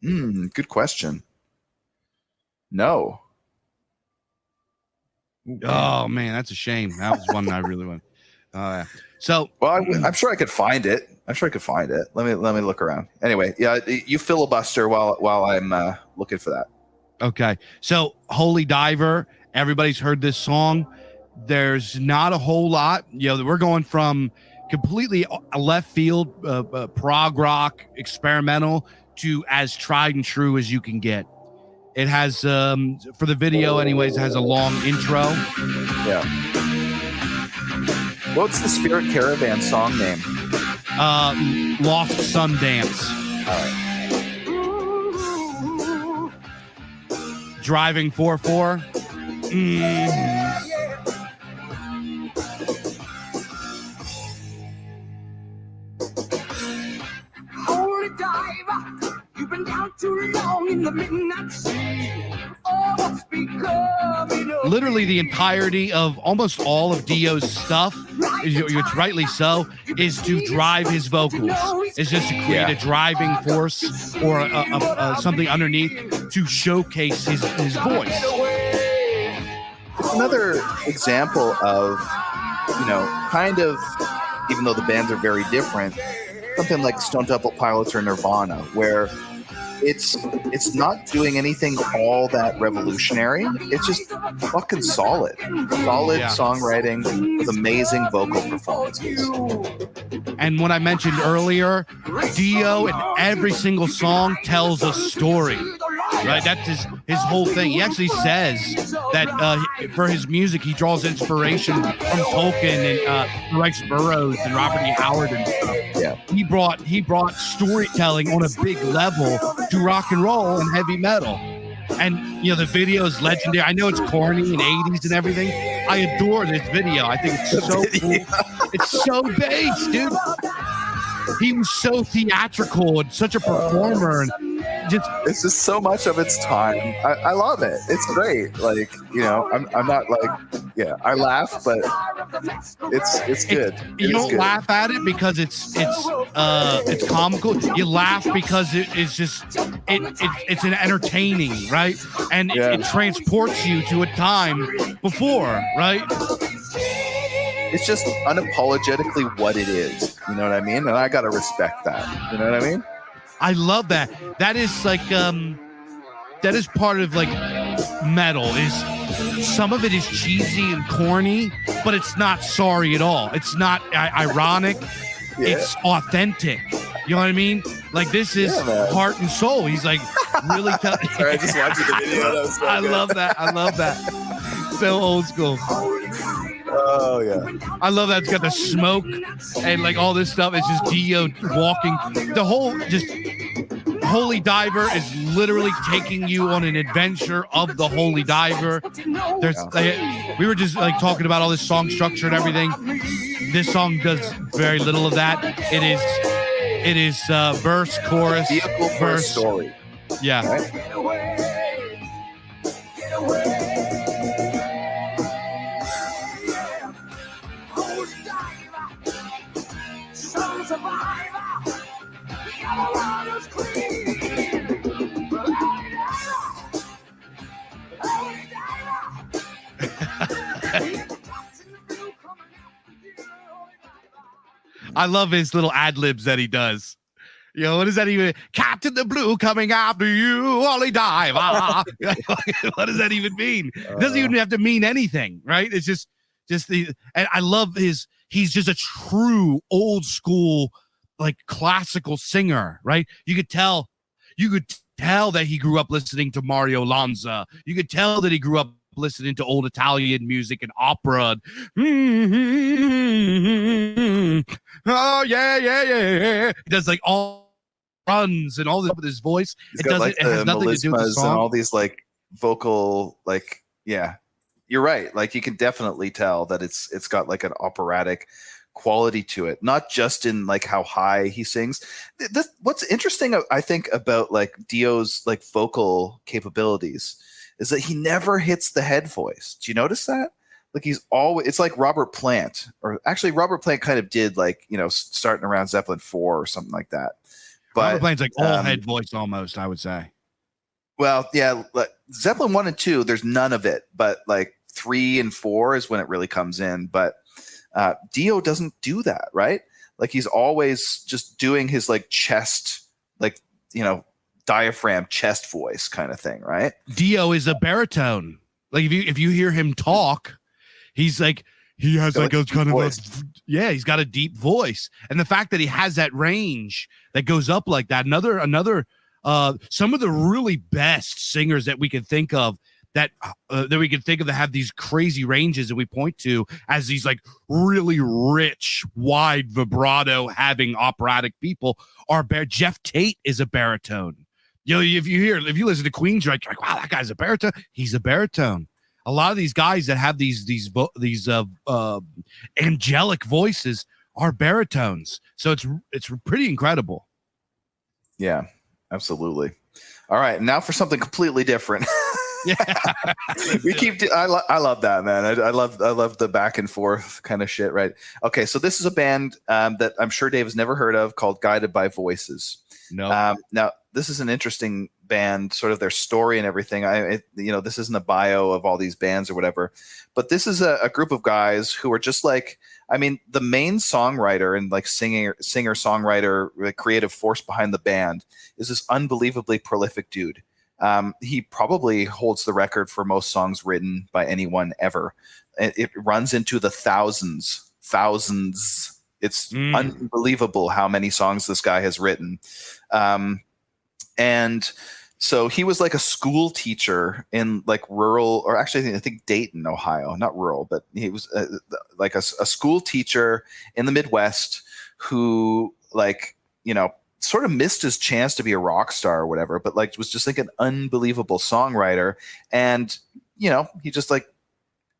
Good question. No. Oh man, that's a shame. That was one I really wanted. Yeah. So, well, I'm sure I could find it. Let me look around. Anyway, yeah, you filibuster while I'm looking for that. Okay. So, Holy Diver. Everybody's heard this song. There's not a whole lot. We're going from completely left field, prog rock, experimental to as tried and true as you can get. It has, for the video, anyways, it has a long intro. Yeah. What's the Spirit Caravan song name? Lost Sundance. All right. Driving 4-4. Holy diver, you've been down too long in the midnight sea. Oh, what's becoming of Literally the entirety of almost all of Dio's stuff, which rightly so, is to drive his vocals. It's just to create a driving force or something underneath to showcase his voice. It's another example of, kind of, even though the bands are very different, something like Stone Temple Pilots or Nirvana, where it's not doing anything all that revolutionary. It's just fucking solid songwriting with amazing vocal performances. And what I mentioned earlier, Dio in every single song tells a story, right? That's his whole thing. He actually says that for his music, he draws inspiration from Tolkien and Rex Burroughs and Robert E. Howard and stuff. Yeah. He brought storytelling on a big level to rock and roll and heavy metal. And the video is legendary. I know it's corny and 80s and everything. I adore this video. I think it's so cool. It's so bass, dude. He was so theatrical and such a performer, and it's just so much of its time. I love it. It's great. Like, I'm not like, I laugh, but it's good. You don't laugh at it because it's comical. You laugh because it's just it's an entertaining, right? And it transports you to a time before, right? It's just unapologetically what it is. You know what I mean? And I gotta respect that. You know what I mean? I love that. That is like that is part of like metal. Is some of it is cheesy and corny, but it's not sorry at all. It's not ironic. Yeah. It's authentic. You know what I mean? Like this is heart and soul. He's like really. I just watched the video. I love that. I love that. So old school. Oh yeah, I love that. It's got the smoke and like all this stuff. It's just Dio walking. The whole just Holy Diver is literally taking you on an adventure of the Holy Diver. We were just like talking about all this song structure and everything. This song does very little of that. It is verse, chorus, verse, story. Yeah. Right? I love his little ad libs that he does. What is that even? Captain the Blue coming after you, Holy Diver. What does that even mean? It doesn't even have to mean anything, right? It's just and I love he's just a true old school, like classical singer, right? You could tell that he grew up listening to Mario Lanza. You could tell that he grew up listening to old Italian music and opera. Oh yeah. He does like all runs and all this with his voice. It has nothing to do with the song. And all these like vocal, like, yeah, you're right. Like you can definitely tell that it's got like an operatic quality to it, not just in like how high he sings. What's interesting, I think, about like Dio's like vocal capabilities is that he never hits the head voice. Do you notice that? like he's always, it's like Robert Plant, or actually Robert Plant kind of did like, starting around Zeppelin 4 or something like that. But Robert Plant's like all head voice almost, I would say. Well, yeah, like Zeppelin 1 and 2, there's none of it, but like 3 and 4 is when it really comes in. But Dio doesn't do that, right? Like he's always just doing his like chest, like, diaphragm chest voice kind of thing, right? Dio is a baritone. Like if you hear him talk, he's like, he has like a kind of he's got a deep voice. And the fact that he has that range that goes up like that, another some of the really best singers that we can think of that have these crazy ranges that we point to as these like really rich, wide vibrato having operatic people are Jeff Tate is a baritone. If you listen to Queens, you're like, wow, that guy's a baritone. He's a baritone. A lot of these guys that have these angelic voices are baritones. So it's pretty incredible. Yeah, absolutely. All right, now for something completely different. Yeah, I love that, man. I love the back and forth kind of shit, right? Okay, so this is a band that I'm sure Dave has never heard of called Guided by Voices. No. Now this is an interesting band, sort of their story and everything. This isn't a bio of all these bands or whatever, but this is a group of guys who are just like, the main songwriter and like singer, songwriter, like creative force behind the band is this unbelievably prolific dude. He probably holds the record for most songs written by anyone ever. It runs into the thousands. It's unbelievable how many songs this guy has written. And so he was like a school teacher in like rural, or actually I think Dayton, Ohio, not rural, but he was like a school teacher in the Midwest who sort of missed his chance to be a rock star or whatever, but like was just like an unbelievable songwriter. And, he just like,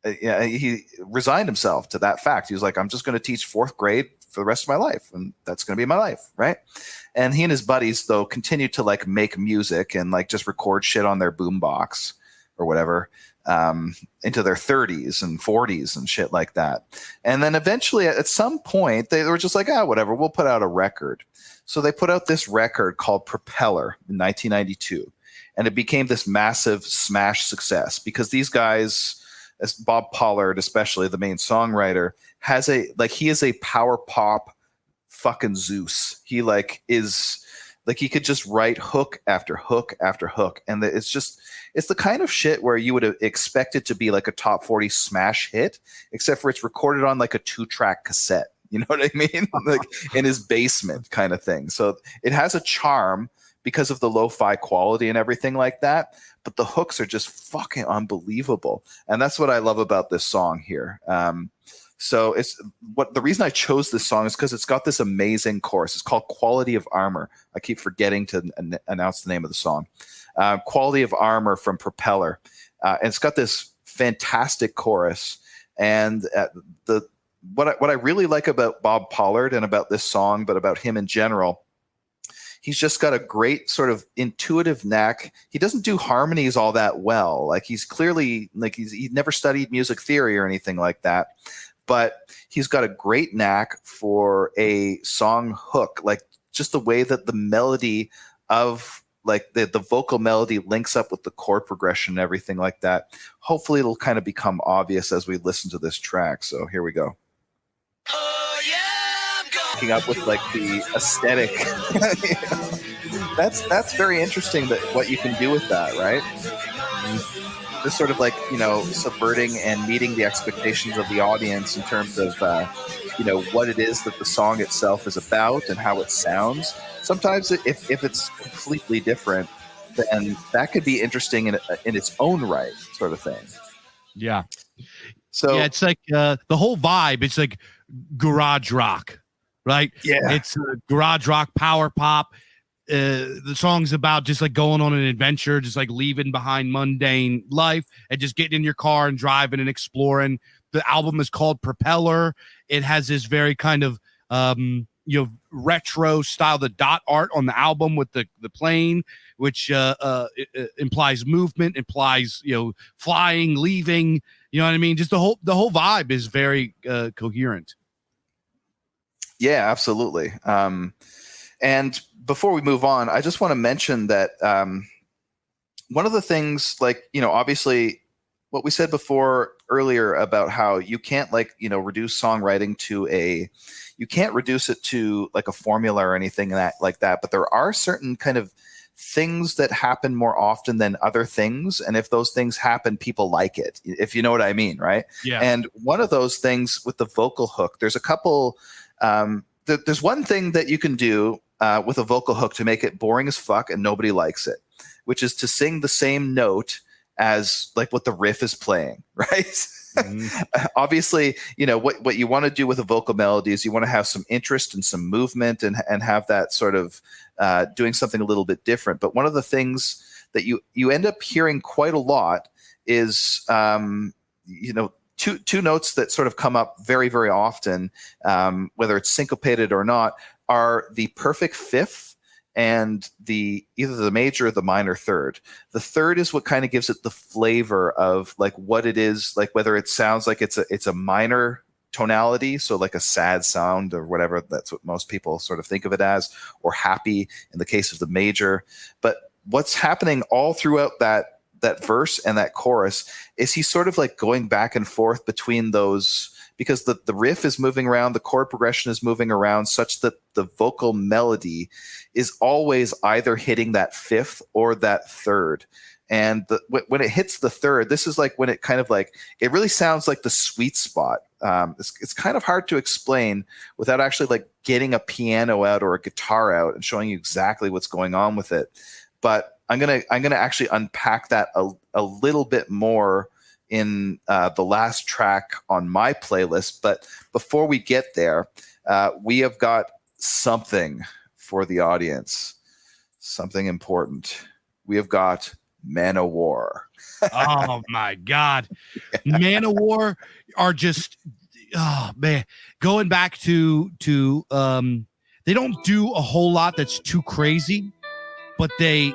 he resigned himself to that fact. He was like, I'm just going to teach fourth grade for the rest of my life, and that's going to be my life, right? And he and his buddies, though, continued to like make music and like just record shit on their boombox or whatever into their 30s and 40s and shit like that. And then eventually, at some point, they were just like, whatever, we'll put out a record. So they put out this record called Propeller in 1992, and it became this massive smash success because these guys, as Bob Pollard, especially the main songwriter, he is a power pop fucking Zeus. He like is like, he could just write hook after hook after hook. And it's the kind of shit where you would have expected to be like a top 40 smash hit, except for it's recorded on like a 2-track cassette. You know what I mean? Like in his basement kind of thing. So it has a charm because of the lo-fi quality and everything like that. But the hooks are just fucking unbelievable. And that's what I love about this song here. So the reason I chose this song is because it's got this amazing chorus. It's called Quality of Armor. I keep forgetting to announce the name of the song. Quality of Armor from Propeller. And it's got this fantastic chorus. And what I really like about Bob Pollard and about this song, but about him in general, he's just got a great sort of intuitive knack. He doesn't do harmonies all that well. Like he's clearly like he never studied music theory or anything like that, but he's got a great knack for a song hook, like just the way that the melody of like the vocal melody links up with the chord progression and everything like that. Hopefully it'll kind of become obvious as we listen to this track. So here we go. Picking up with like the aesthetic. That's very interesting, that what you can do with that, right? This sort of like, subverting and meeting the expectations of the audience in terms of what it is that the song itself is about and how it sounds. Sometimes if it's completely different, then that could be interesting in its own right, sort of thing. Yeah. So yeah, it's like the whole vibe. It's like garage rock, right? Yeah, it's garage rock, power pop. The song's about just like going on an adventure, just like leaving behind mundane life and just getting in your car and driving and exploring. The album is called Propeller. It has this very kind of retro style, the dot art on the album with the plane, which implies movement, implies flying, leaving. You know what I mean? Just the whole vibe is very coherent. Yeah, absolutely. And before we move on, I just want to mention that one of the things, obviously what we said before earlier about how you can't reduce songwriting to you can't reduce it to like a formula or anything like that. But there are certain kind of things that happen more often than other things. And if those things happen, people like it, if you know what I mean, right? Yeah. And one of those things with the vocal hook, there's a couple, there's one thing that you can do with a vocal hook to make it boring as fuck and nobody likes it, which is to sing the same note as like what the riff is playing, right? Mm-hmm. Obviously, what you want to do with a vocal melody is you want to have some interest and some movement and have that sort of doing something a little bit different. But one of the things that you end up hearing quite a lot is, two notes that sort of come up very, very often, whether it's syncopated or not, are the perfect fifth and either the major or the minor third. The third is what kind of gives it the flavor of like what it is, like whether it sounds like it's a minor tonality, so like a sad sound or whatever, that's what most people sort of think of it as, or happy in the case of the major. But what's happening all throughout that verse and that chorus is he's sort of like going back and forth between those, because the riff is moving around, the chord progression is moving around such that the vocal melody is always either hitting that fifth or that third. And when it hits the third, this is like when it kind of like, it really sounds like the sweet spot. It's kind of hard to explain without actually like getting a piano out or a guitar out and showing you exactly what's going on with it. But I'm gonna actually unpack that a little bit more in the last track on my playlist. But before we get there, we have got something for the audience, something important. We have got Manowar. Oh my God. Manowar are just, oh man, going back to they don't do a whole lot that's too crazy, but they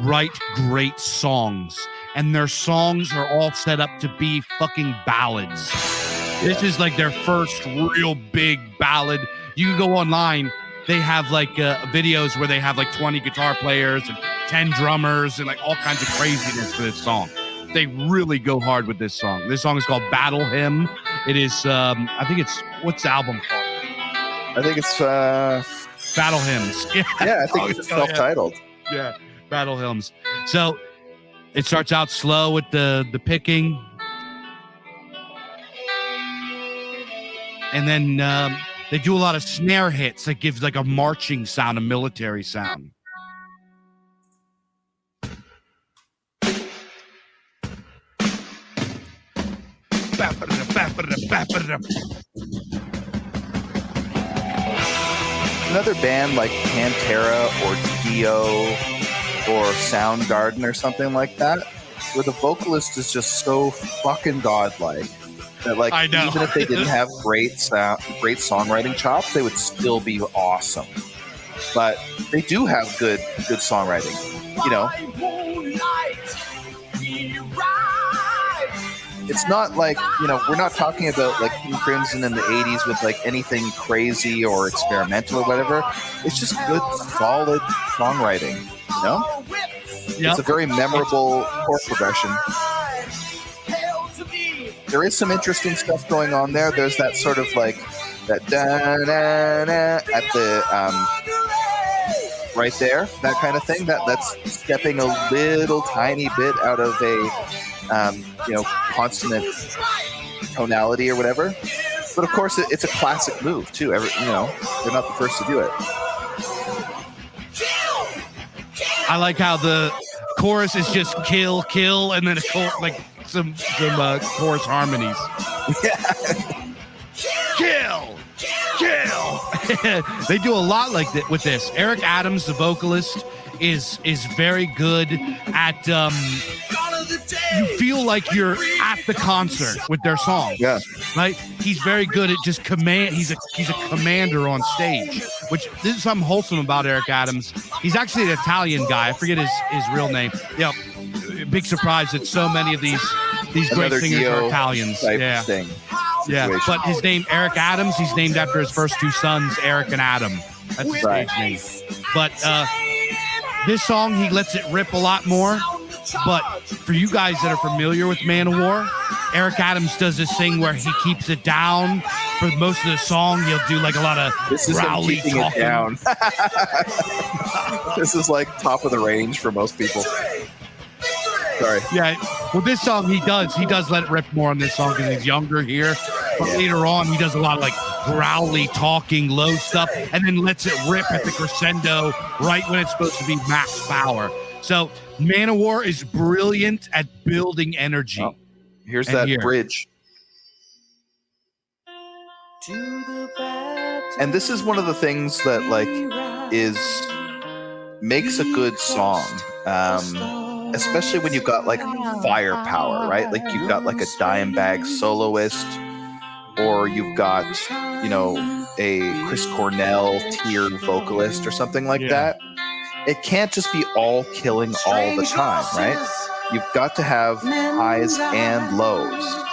write great songs, and their songs are all set up to be fucking ballads. This is like their first real big ballad. You can go online. They have like videos where they have like 20 guitar players and 10 drummers and like all kinds of craziness for this song. They really go hard with this song. This song is called Battle Hymn. It is, I think it's, what's the album called? I think it's Battle Hymns. Yeah, I think it's self-titled. Yeah, Battle Hymns. So it starts out slow with the picking. And then they do a lot of snare hits that gives like a marching sound, a military sound. Another band like Pantera or Dio or Soundgarden or something like that, where the vocalist is just so fucking godlike that like even if they didn't have great songwriting chops, they would still be awesome. But they do have good songwriting, you know. It's not like, you know, we're not talking about like King Crimson in the 80s with like anything crazy or experimental or whatever. It's just good, solid songwriting, you know? Yep. It's a very memorable chord progression. There is some interesting stuff going on there. There's that sort of like that da-na-na at the right there, that kind of thing. That's stepping a little tiny bit out of a consonant tonality or whatever. But of course, it's a classic move too. They're not the first to do it. I like how the chorus is just kill, kill, and then like some chorus harmonies. Yeah. Kill, kill. They do a lot like that with this. Eric Adams, the vocalist, is very good at you feel like you're at the concert with their songs. Yeah. Right? He's very good at just command. He's a commander on stage, which this is something wholesome about Eric Adams. He's actually an Italian guy. I forget his real name. Yeah. Big surprise that so many of these great Another singers are Dio Italians. type Yeah. thing. Yeah. Situation. But his name, Eric Adams, he's named after his first two sons, Eric and Adam. That's his Right. stage name. But this song, he lets it rip a lot more. But for you guys that are familiar with Manowar, Eric Adams does this thing where he keeps it down for most of the song. He'll do like a lot of This is him growly keeping talking. it down. This is like top of the range for most people. Sorry. Yeah. Well, this song he does let it rip more on this song because he's younger here. But later on, he does a lot of like growly talking, low stuff, and then lets it rip at the crescendo right when it's supposed to be max power. So Manowar is brilliant at building energy. Oh, here's And that here. bridge. And this is one of the things that like makes a good song. Especially when you've got like firepower, right? Like you've got like a dime bag soloist, or you've got, you know, a Chris Cornell tier vocalist or something like that. It can't just be all killing all the time, right? You've got to have highs and lows.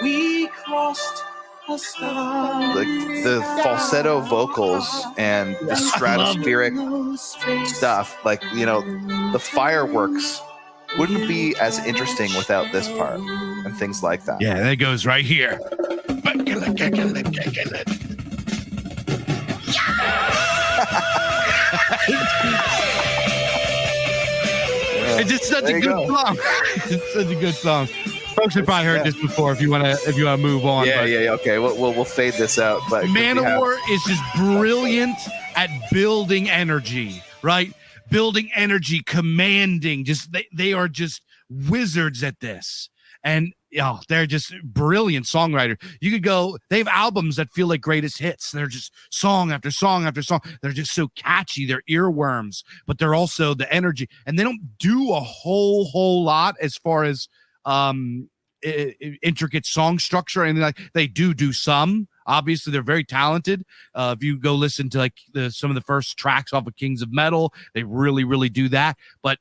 We crossed a star. The falsetto vocals and the stratospheric stuff, like, you know, the fireworks wouldn't be as interesting without this part and things like that. Yeah, that goes right here. It's just such a There you good go. song. It's such a good song. Folks have probably heard this before. If you want to move on. Yeah, but yeah. Okay, we'll fade this out. But Manowar is just brilliant at building energy, right? Building energy, commanding. Just they are just wizards at this, and they're just brilliant songwriter. You could go. They have albums that feel like greatest hits. They're just song after song after song. They're just so catchy. They're earworms, but they're also the energy, and they don't do a whole lot as far as intricate song structure, and like they do some. Obviously, they're very talented. If you go listen to like some of the first tracks off of Kings of Metal, they really do that. But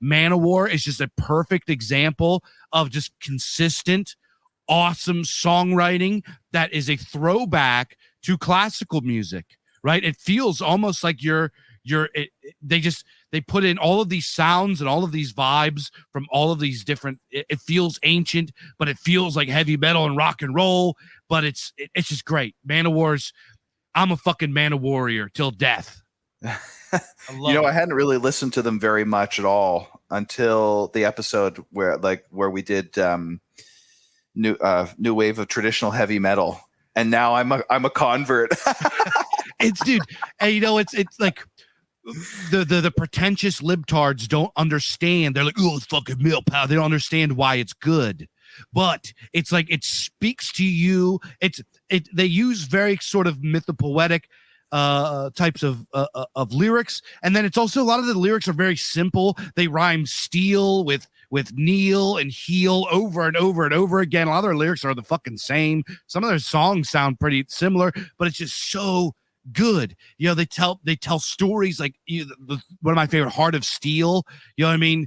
Manowar is just a perfect example of just consistent, awesome songwriting that is a throwback to classical music. Right? It feels almost like they put in all of these sounds and all of these vibes from all of these different. It feels ancient, but it feels like heavy metal and rock and roll. But it's just great. Manowar's. I'm a fucking Manowar till death. I hadn't really listened to them very much at all until the episode where we did new wave of traditional heavy metal, and now I'm a convert. It's like the pretentious libtards don't understand. They're like, oh, it's fucking metal power. They don't understand why it's good. But it's like it speaks to you. They use very sort of mythopoetic types of lyrics, and then it's also a lot of the lyrics are very simple. They rhyme steel with kneel and heel over and over and over again. A lot of their lyrics are the fucking same. Some of their songs sound pretty similar, but it's just so good. They tell stories like one of my favorite, Heart of Steel. You know what I mean?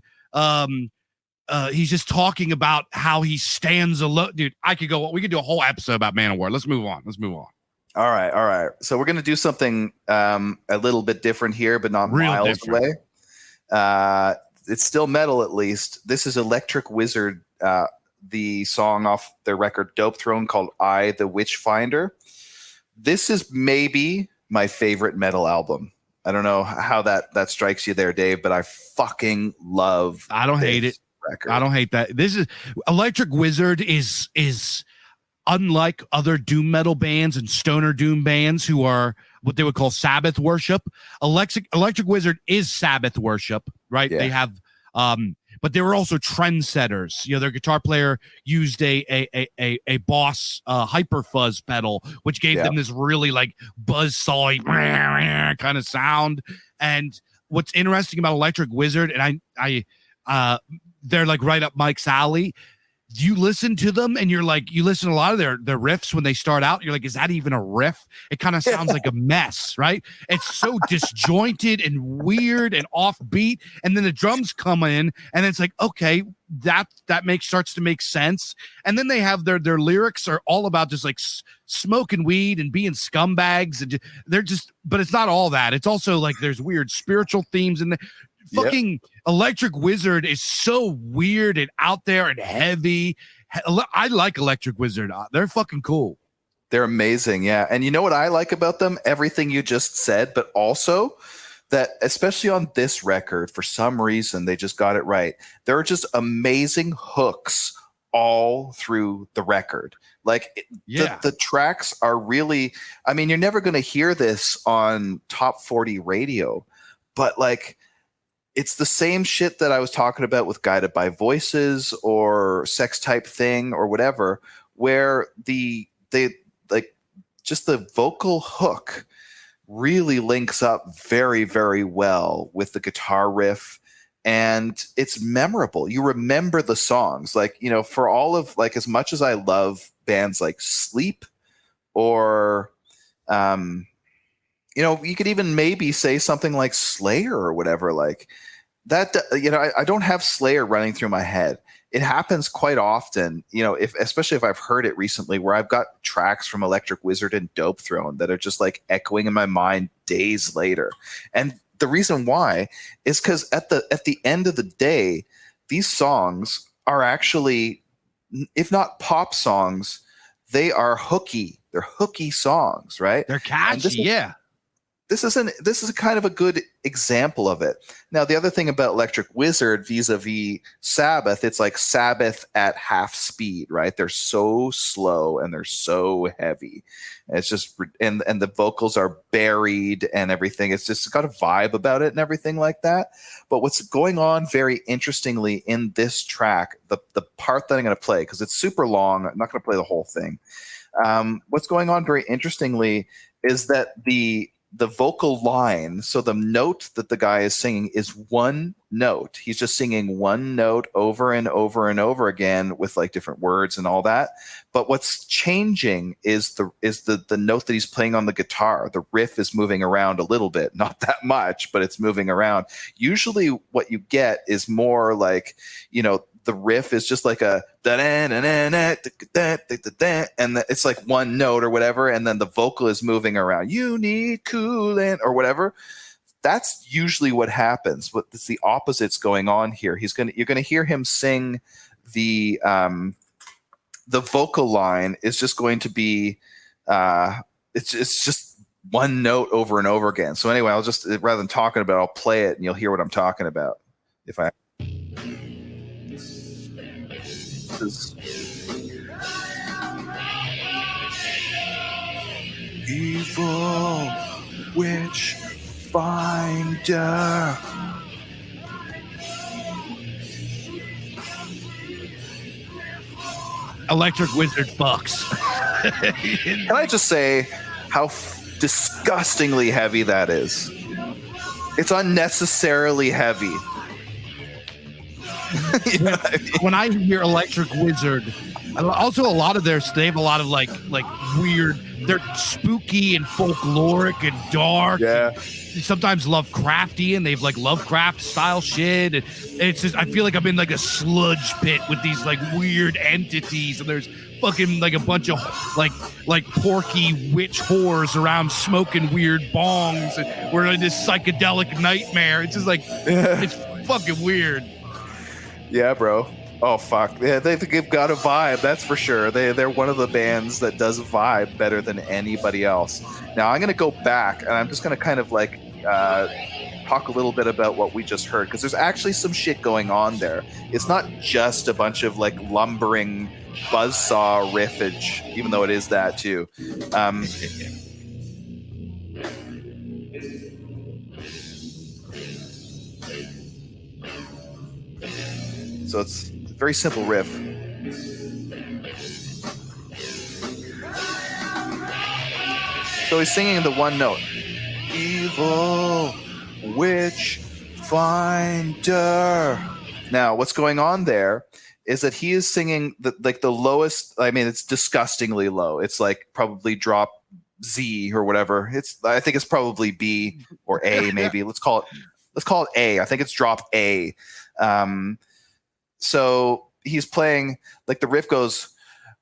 He's just talking about how he stands alone. Dude, we could do a whole episode about Manowar. Let's move on. All right. So we're going to do something a little bit different here, but not Real miles different. away. It's still metal, at least. This is Electric Wizard, the song off their record Dope Throne called I, the Witchfinder. This is maybe my favorite metal album. I don't know how that strikes you there, Dave, but I fucking love I don't hate it. Record. I don't hate that. This is Electric Wizard is unlike other doom metal bands and stoner doom bands who are what they would call Sabbath worship. Electric Wizard is Sabbath worship, right? Yeah. They have but they were also trendsetters. Their guitar player used a Boss hyper fuzz pedal, which gave them this really like buzzsaw kind of sound. And what's interesting about Electric Wizard, and I they're like right up Mike's alley. You listen to them and you're like, you listen to a lot of their riffs when they start out. You're like, is that even a riff? It kind of sounds like a mess, right? It's so disjointed and weird and offbeat. And then the drums come in and it's like, okay, that starts to make sense. And then they have their lyrics are all about just like smoking weed and being scumbags. And they're just, but it's not all that. It's also like there's weird spiritual themes in there. Fucking Electric Wizard is so weird and out there and heavy. I like Electric Wizard. They're fucking cool. They're amazing, yeah. And you know what I like about them? Everything you just said, but also that, especially on this record, for some reason, they just got it right. There are just amazing hooks all through the record. Like, the tracks are really, I mean, you're never going to hear this on top 40 radio, but like, it's the same shit that I was talking about with Guided by Voices or Sex Type Thing or whatever, where they like just the vocal hook really links up very, very well with the guitar riff, and it's memorable. You remember the songs, like, you know, for all of, like, as much as I love bands like Sleep or you know, you could even maybe say something like Slayer or whatever, like that. You know, I don't have Slayer running through my head. It happens quite often, you know, especially if I've heard it recently, where I've got tracks from Electric Wizard and Dope Throne that are just like echoing in my mind days later. And the reason why is because at the end of the day, these songs are actually, if not pop songs, they are hooky. They're hooky songs, right? They're catchy, This is a kind of a good example of it. Now, the other thing about Electric Wizard vis-a-vis Sabbath, it's like Sabbath at half speed, right? They're so slow and they're so heavy. It's just, and the vocals are buried and everything. It's just got a vibe about it and everything like that. But what's going on very interestingly in this track, the part that I'm going to play, because it's super long, I'm not going to play the whole thing. What's going on very interestingly is that the vocal line, so the note that the guy is singing is one note. He's just singing one note over and over and over again with like different words and all that. But what's changing is the note that he's playing on the guitar. The riff is moving around a little bit, not that much, but it's moving around. Usually what you get is more like, you know, the riff is just like a and it's like one note or whatever, and then the vocal is moving around. You need coolant or whatever. That's usually what happens. But it's the opposite's going on here. You're gonna hear him sing the vocal line is just going to be it's just one note over and over again. So anyway, I'll just, rather than talking about it, I'll play it and you'll hear what I'm talking about. If I Evil Witch Finder. Electric Wizard fucks. Can I just say how disgustingly heavy that is? It's unnecessarily heavy. You know what I mean? When I hear Electric Wizard, also a lot of they have a lot of like weird, they're spooky and folkloric and dark. Yeah. And sometimes Lovecraftian. They have like Lovecraft style shit. And it's just, I feel like I'm in like a sludge pit with these like weird entities, and there's fucking like a bunch of like porky witch whores around smoking weird bongs, and we're in this psychedelic nightmare. It's just like it's fucking weird. Yeah, bro. Oh, fuck. Yeah, they've got a vibe, that's for sure. They're one of the bands that does vibe better than anybody else. Now, I'm going to go back, and I'm just going to kind of like talk a little bit about what we just heard, because there's actually some shit going on there. It's not just a bunch of like lumbering buzzsaw riffage, even though it is that too. So it's a very simple riff. So he's singing the one note. Evil Witch Finder. Now, what's going on there is that he is singing the lowest. I mean, it's disgustingly low. It's like probably drop Z or whatever. I think it's probably B or A maybe. Let's call it A. I think it's drop A. So he's playing, like, the riff goes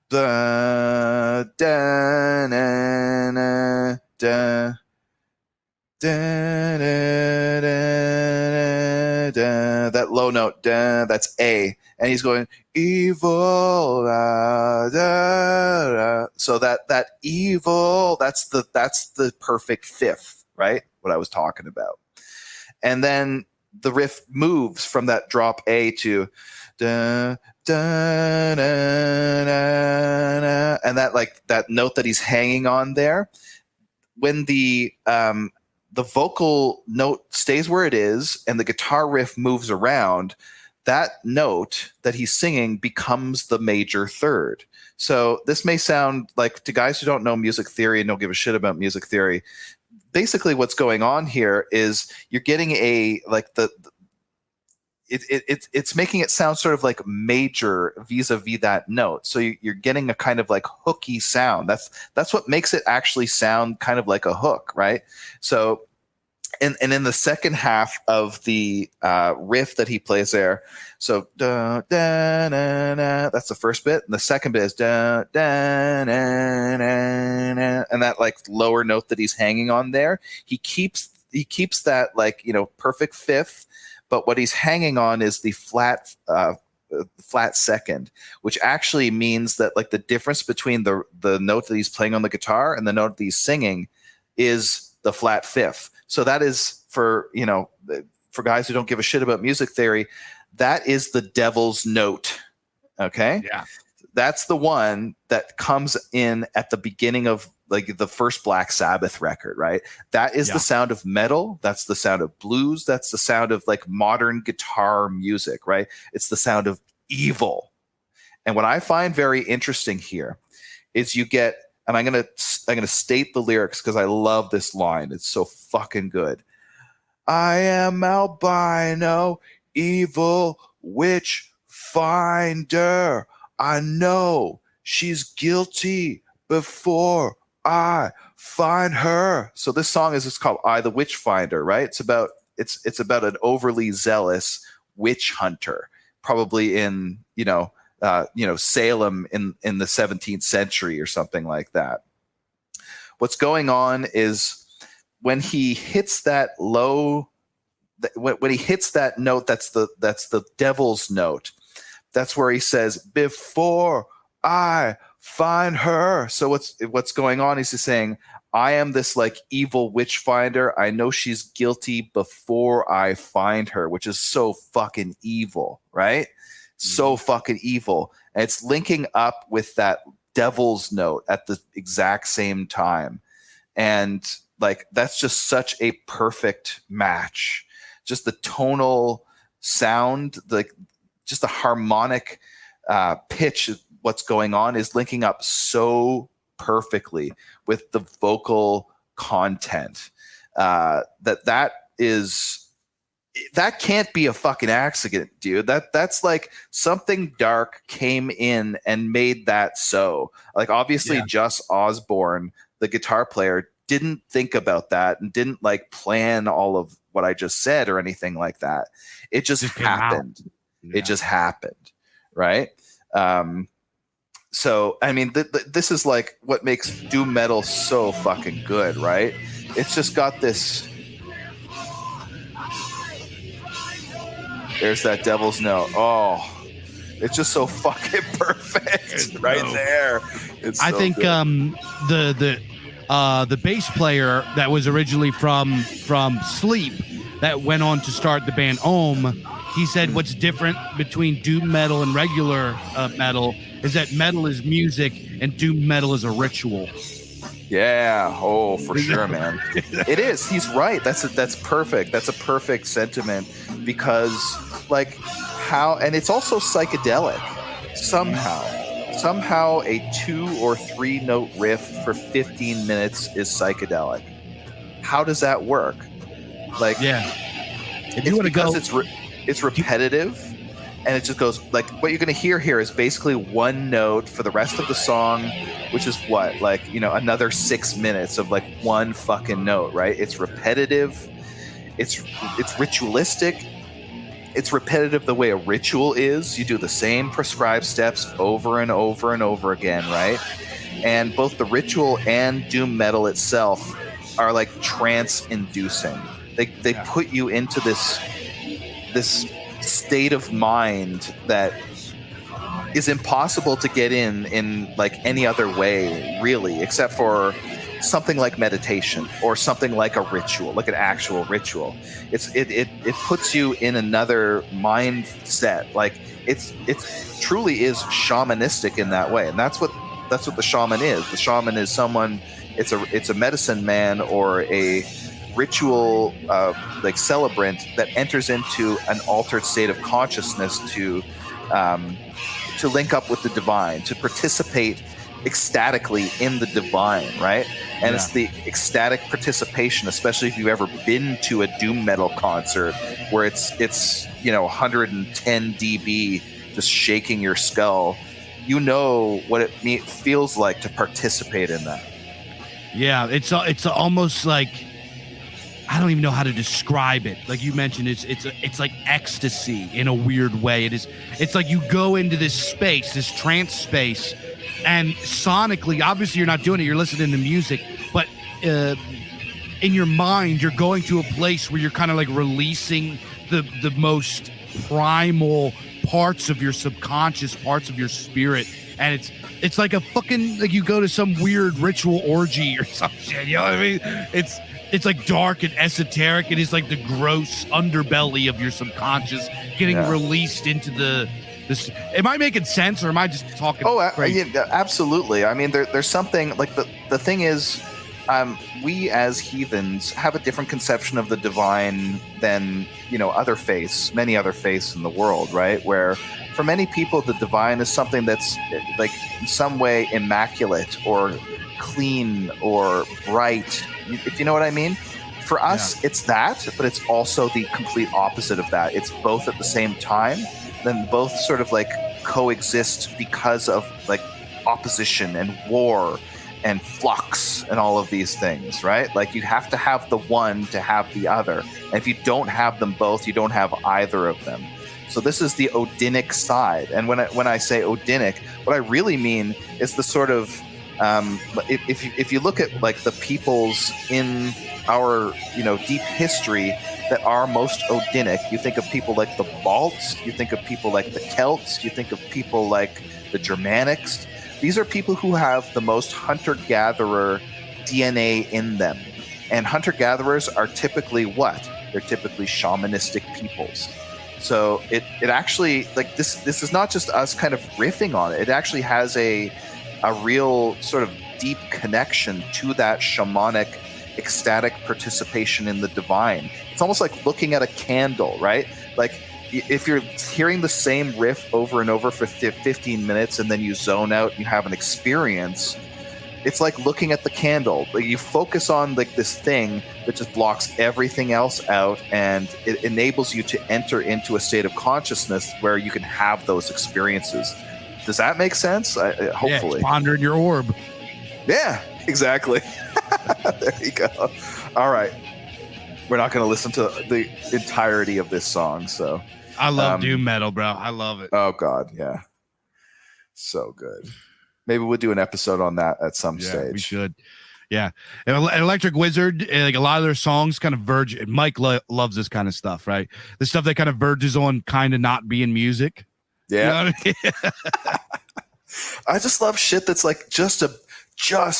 da da na na da da da da da. That low note, da, that's A, and he's going evil da, da, da. So that evil, that's the perfect fifth, right? What I was talking about. And then the riff moves from that drop A to da da da da, da, and that note that he's hanging on there, when the vocal note stays where it is and the guitar riff moves around, that note that he's singing becomes the major third. So this may sound like, to guys who don't know music theory and don't give a shit about music theory, basically what's going on here is you're getting it's making it sound sort of like major vis-a-vis that note. So you're getting a kind of like hooky sound. That's what makes it actually sound kind of like a hook, right? So, and in the second half of the riff that he plays there, so da da da da, that's the first bit, and the second bit is da da da da da, and that like lower note that he's hanging on there, he keeps that, like, you know, perfect fifth. But what he's hanging on is the flat second, which actually means that, like, the difference between the note that he's playing on the guitar and the note that he's singing is the flat fifth. So that is, for guys who don't give a shit about music theory, that is the devil's note. Okay? Yeah. That's the one that comes in at the beginning of, like, the first Black Sabbath record, right? That is the sound of metal. That's the sound of blues. That's the sound of, like, modern guitar music, right? It's the sound of evil. And what I find very interesting here is you get, and I'm gonna state the lyrics because I love this line. It's so fucking good. I am albino, evil witch finder. I know she's guilty before I find her. So this song is called I the Witch Finder, right? It's about an overly zealous witch hunter, probably in Salem in the 17th century or something like that. What's going on is when he hits that low, when he hits that note, that's the devil's note. That's where he says, before I find her. So what's going on is he's saying, I am this, like, evil witch finder. I know she's guilty before I find her, which is so fucking evil, right? So fucking evil. And it's linking up with that devil's note at the exact same time. And, like, that's just such a perfect match. Just the tonal sound, like, just the harmonic pitch, what's going on is linking up so perfectly with the vocal content that can't be a fucking accident, dude. That's like something dark came in and made that so. Like, obviously, Just Osborne, the guitar player, didn't think about that and didn't, like, plan all of what I just said or anything like that. It just happened. Yeah. It just happened, right? So, I mean, this is, like, what makes doom metal so fucking good, right? It's just got this. There's that devil's note. Oh, it's just so fucking perfect right there. It's so I think good. The bass player that was originally from Sleep, that went on to start the band Ohm, he said what's different between doom metal and regular metal is that metal is music and doom metal is a ritual. Yeah. Oh, for sure, man. It is. He's right. That's perfect. That's a perfect sentiment because, like, and it's also psychedelic somehow a 2 or 3 note riff for 15 minutes is psychedelic. How does that work? Like, yeah. It's because it's repetitive. and it just goes like, what you're going to hear here is basically one note for the rest of the song, which is what, like, you know, another 6 minutes of like one fucking note, right? It's repetitive, it's ritualistic, it's repetitive the way a ritual is. You do the same prescribed steps over and over and over again, right? And both the ritual and doom metal itself are like trance inducing. They put you into this state of mind that is impossible to get in like any other way, really, except for something like meditation or something like a ritual, like an actual ritual. It puts you in another mindset. Like it truly is shamanistic in that way, and that's what the shaman is. The shaman is someone. It's a medicine man or a ritual like celebrant that enters into an altered state of consciousness to link up with the divine, to participate ecstatically in the divine, right? And it's the ecstatic participation, especially if you've ever been to a doom metal concert where it's you know 110 dB just shaking your skull. You know what it feels like to participate in that. Yeah, it's almost like, I don't even know how to describe it. Like you mentioned, it's like ecstasy in a weird way. It's like you go into this space, this trance space, and sonically, obviously you're not doing it, you're listening to music, but in your mind, you're going to a place where you're kind of like releasing the most primal parts of your subconscious, parts of your spirit, and it's like a fucking, like you go to some weird ritual orgy or some shit, you know what I mean? It's like dark and esoteric. It is like the gross underbelly of your subconscious getting released into this. Am I making sense, or am I just talking crazy? Yeah, absolutely. I mean, there's something like the thing is, we as heathens have a different conception of the divine than, you know, many other faiths in the world, right? Where for many people, the divine is something that's like in some way immaculate or clean or bright, if you know what I mean. For us, it's that, but it's also the complete opposite of that. It's both at the same time, then both sort of like coexist because of like opposition and war and flux and all of these things, right? Like you have to have the one to have the other. And if you don't have them both, you don't have either of them. So this is the Odinic side. And when I say Odinic, what I really mean is the sort of if you look at like the peoples in our, you know, deep history that are most Odinic, you think of people like the Balts, you think of people like the Celts, you think of people like the Germanics. These are people who have the most hunter-gatherer DNA in them. And hunter-gatherers are typically what? They're typically shamanistic peoples. So it actually, like this is not just us kind of riffing on it. It actually has a real sort of deep connection to that shamanic, ecstatic participation in the divine. It's almost like looking at a candle, right? Like if you're hearing the same riff over and over for 15 minutes and then you zone out, you have an experience. It's like looking at the candle. Like you focus on like this thing that just blocks everything else out, and it enables you to enter into a state of consciousness where you can have those experiences. Does that make sense? Hopefully. Yeah, it's pondering your orb. Yeah, exactly. There you go. All right. We're not going to listen to the entirety of this song, so. I love doom metal, bro. I love it. Oh, God, yeah. So good. Maybe we'll do an episode on that at some stage. We should. Yeah. And Electric Wizard, like a lot of their songs kind of verge. Mike loves this kind of stuff, right? The stuff that kind of verges on kind of not being music. Yeah. You know what I mean? I just love shit that's like just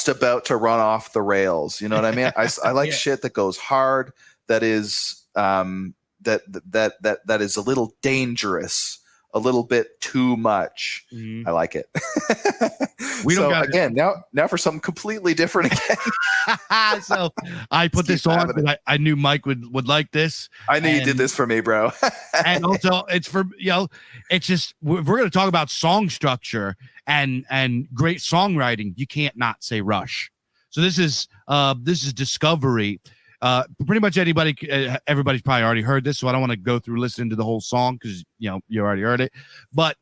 about to run off the rails. You know what I mean? I like shit that goes hard, that is that is a little dangerous, a little bit too much. I like it. We don't got again now for something completely different again. So I put this on because I knew Mike would like this. I knew you did this for me, bro. And also it's for, you know, it's just, if we're going to talk about song structure and great songwriting, you can't not say Rush. So this is Discovery. Pretty much everybody's probably already heard this, so I don't want to go through listening to the whole song because you already heard it. But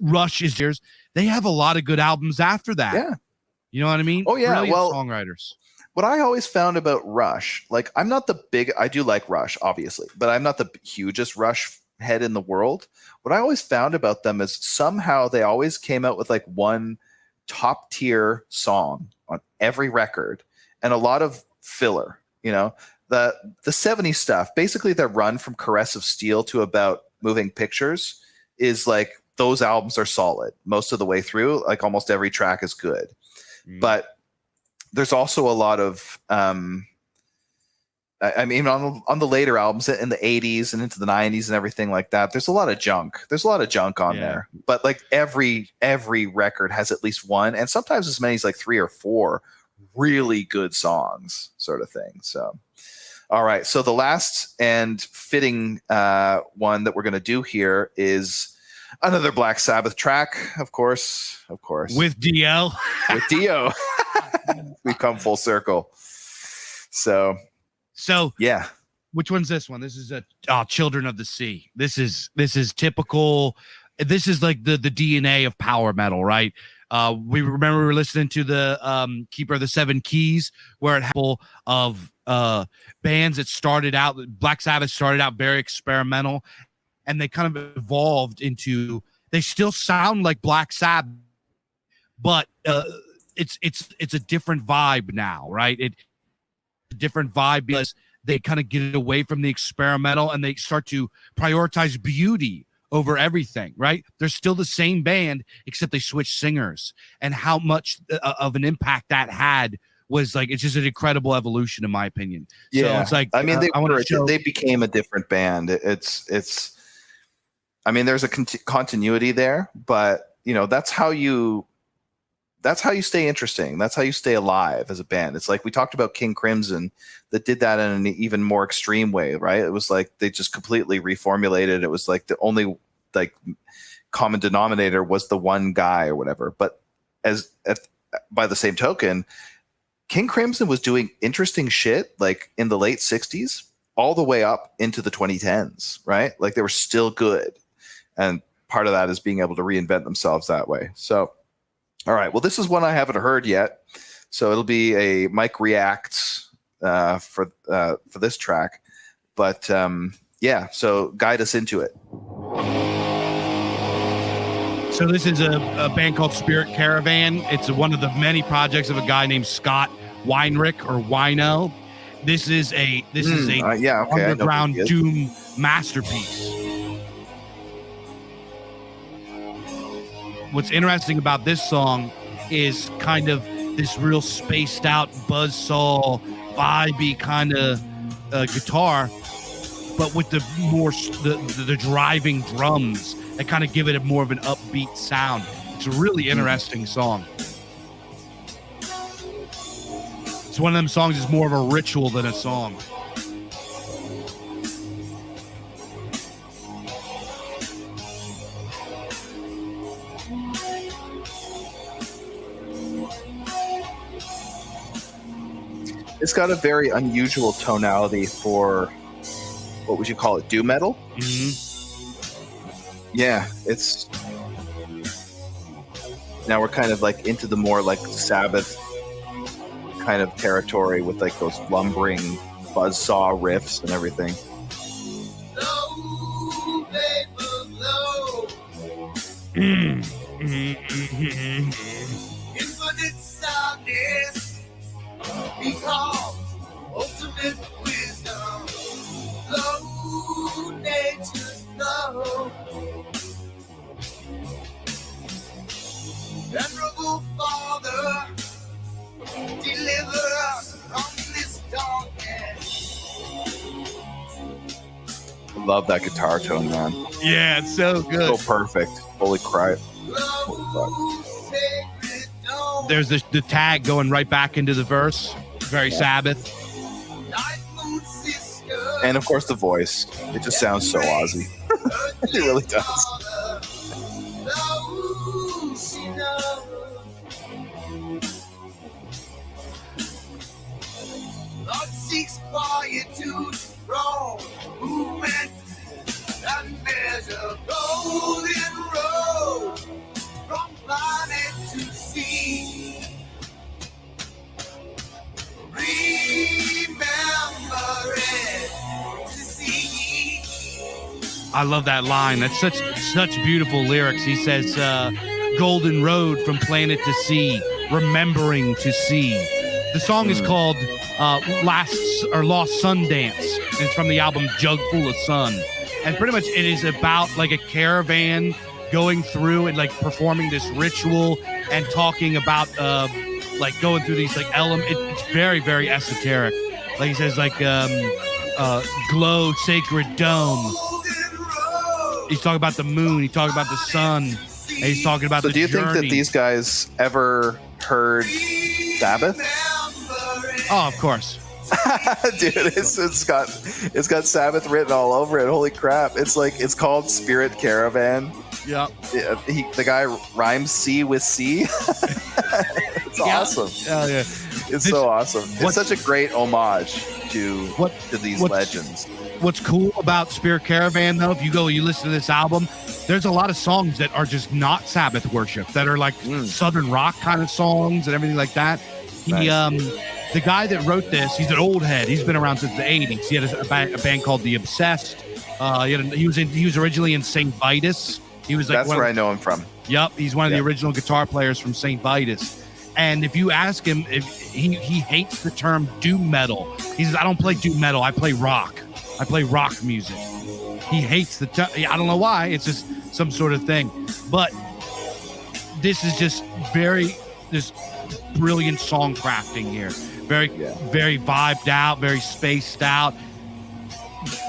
Rush is yours. They have a lot of good albums after that. Yeah. You know what I mean? Oh, yeah. Brilliant Well, songwriters. What I always found about Rush, like I do like Rush, obviously, but I'm not the hugest Rush head in the world. What I always found about them is somehow they always came out with like one top tier song on every record and a lot of filler. The 70s stuff, basically their run from Caress of Steel to about Moving Pictures is like, those albums are solid most of the way through. Like almost every track is good. But there's also a lot of, on the later albums in the 80s and into the 90s and everything like that, there's a lot of junk. There's a lot of junk on there. But like every record has at least one, and sometimes as many as like 3 or 4 really good songs, sort of thing. So, all right. So the last and fitting one that we're going to do here is another Black Sabbath track, of course. With Dio. With Dio. We've come full circle. So yeah. Which one's this one? This is Children of the Sea. This is typical. This is like the DNA of power metal, right? We were listening to the Keeper of the Seven Keys, where it had full of bands that started out. Black Sabbath started out very experimental, and they kind of evolved into. They still sound like Black Sabbath, but it's a different vibe now, right? A different vibe because they kind of get away from the experimental and they start to prioritize beauty over everything, right? They're still the same band, except they switched singers. And how much of an impact that had was like, it's just an incredible evolution, in my opinion. Yeah. So it's like, they became a different band. There's a continuity there, but that's how you stay interesting. That's how you stay alive as a band. It's like we talked about King Crimson that did that in an even more extreme way, right? It was like they just completely reformulated. It was like the only like common denominator was the one guy or whatever. But by the same token, King Crimson was doing interesting shit like in the late 60s all the way up into the 2010s, right? Like they were still good. And part of that is being able to reinvent themselves that way. So, all right. Well, this is one I haven't heard yet, so it'll be a Mike Reacts for this track. But yeah, so guide us into it. So this is a band called Spirit Caravan. It's one of the many projects of a guy named Scott Weinrich or Wino. This is a underground doom masterpiece. What's interesting about this song is kind of this real spaced out buzzsaw, vibey kind of guitar, but with the more the driving drums that kind of give it a more of an upbeat sound. It's a really interesting song. It's one of them songs that's more of a ritual than a song. It's got a very unusual tonality for, what would you call it, doom metal? Mm-hmm. Yeah, it's... Now we're kind of like into the more like Sabbath kind of territory with like those lumbering buzzsaw riffs and everything. Infinite sadness. Because ultimate wisdom, flow, nature's flow. Venerable Father, deliver us from this darkness. I love that guitar tone, man. Yeah, it's so good. So perfect. Holy crap. Holy fuck. There's the tag going right back into the verse. Very Sabbath. And of course the voice. It just sounds so Ozzy. It really does. seeks for you to roll movement, and there's a golden road from planet to sea. Remember it to see. I love that line. That's such beautiful lyrics. He says, golden road from planet to sea, remembering to see. The song is called Lost Sundance. It's from the album Jug Full of Sun. And pretty much it is about like a caravan going through and like performing this ritual and talking about like going through these like elements. It's very, very esoteric. Like he says, like glow sacred dome. He's talking about the moon. He's talking about the sun. And he's talking about the journey. So do you think that these guys ever heard Sabbath? Oh, of course. Dude, it's got Sabbath written all over it. Holy crap. It's called Spirit Caravan. Yeah. The guy rhymes C with C. It's awesome. Yeah. It's so awesome. It's such a great homage to these legends. What's cool about Spirit Caravan, though, if you listen to this album, there's a lot of songs that are just not Sabbath worship, that are like Southern rock kind of songs and everything like that. The guy that wrote this, he's an old head. He's been around since the 80s. He had a band called The Obsessed. He was originally in St. Vitus. He was like that's where I know him from. Yep, he's one of the original guitar players from St. Vitus. And if you ask him, if he hates the term doom metal. He says, I don't play doom metal. I play rock. I play rock music. He hates the term. I don't know why. It's just some sort of thing. But this is just this brilliant song crafting here. Very vibed out, very spaced out.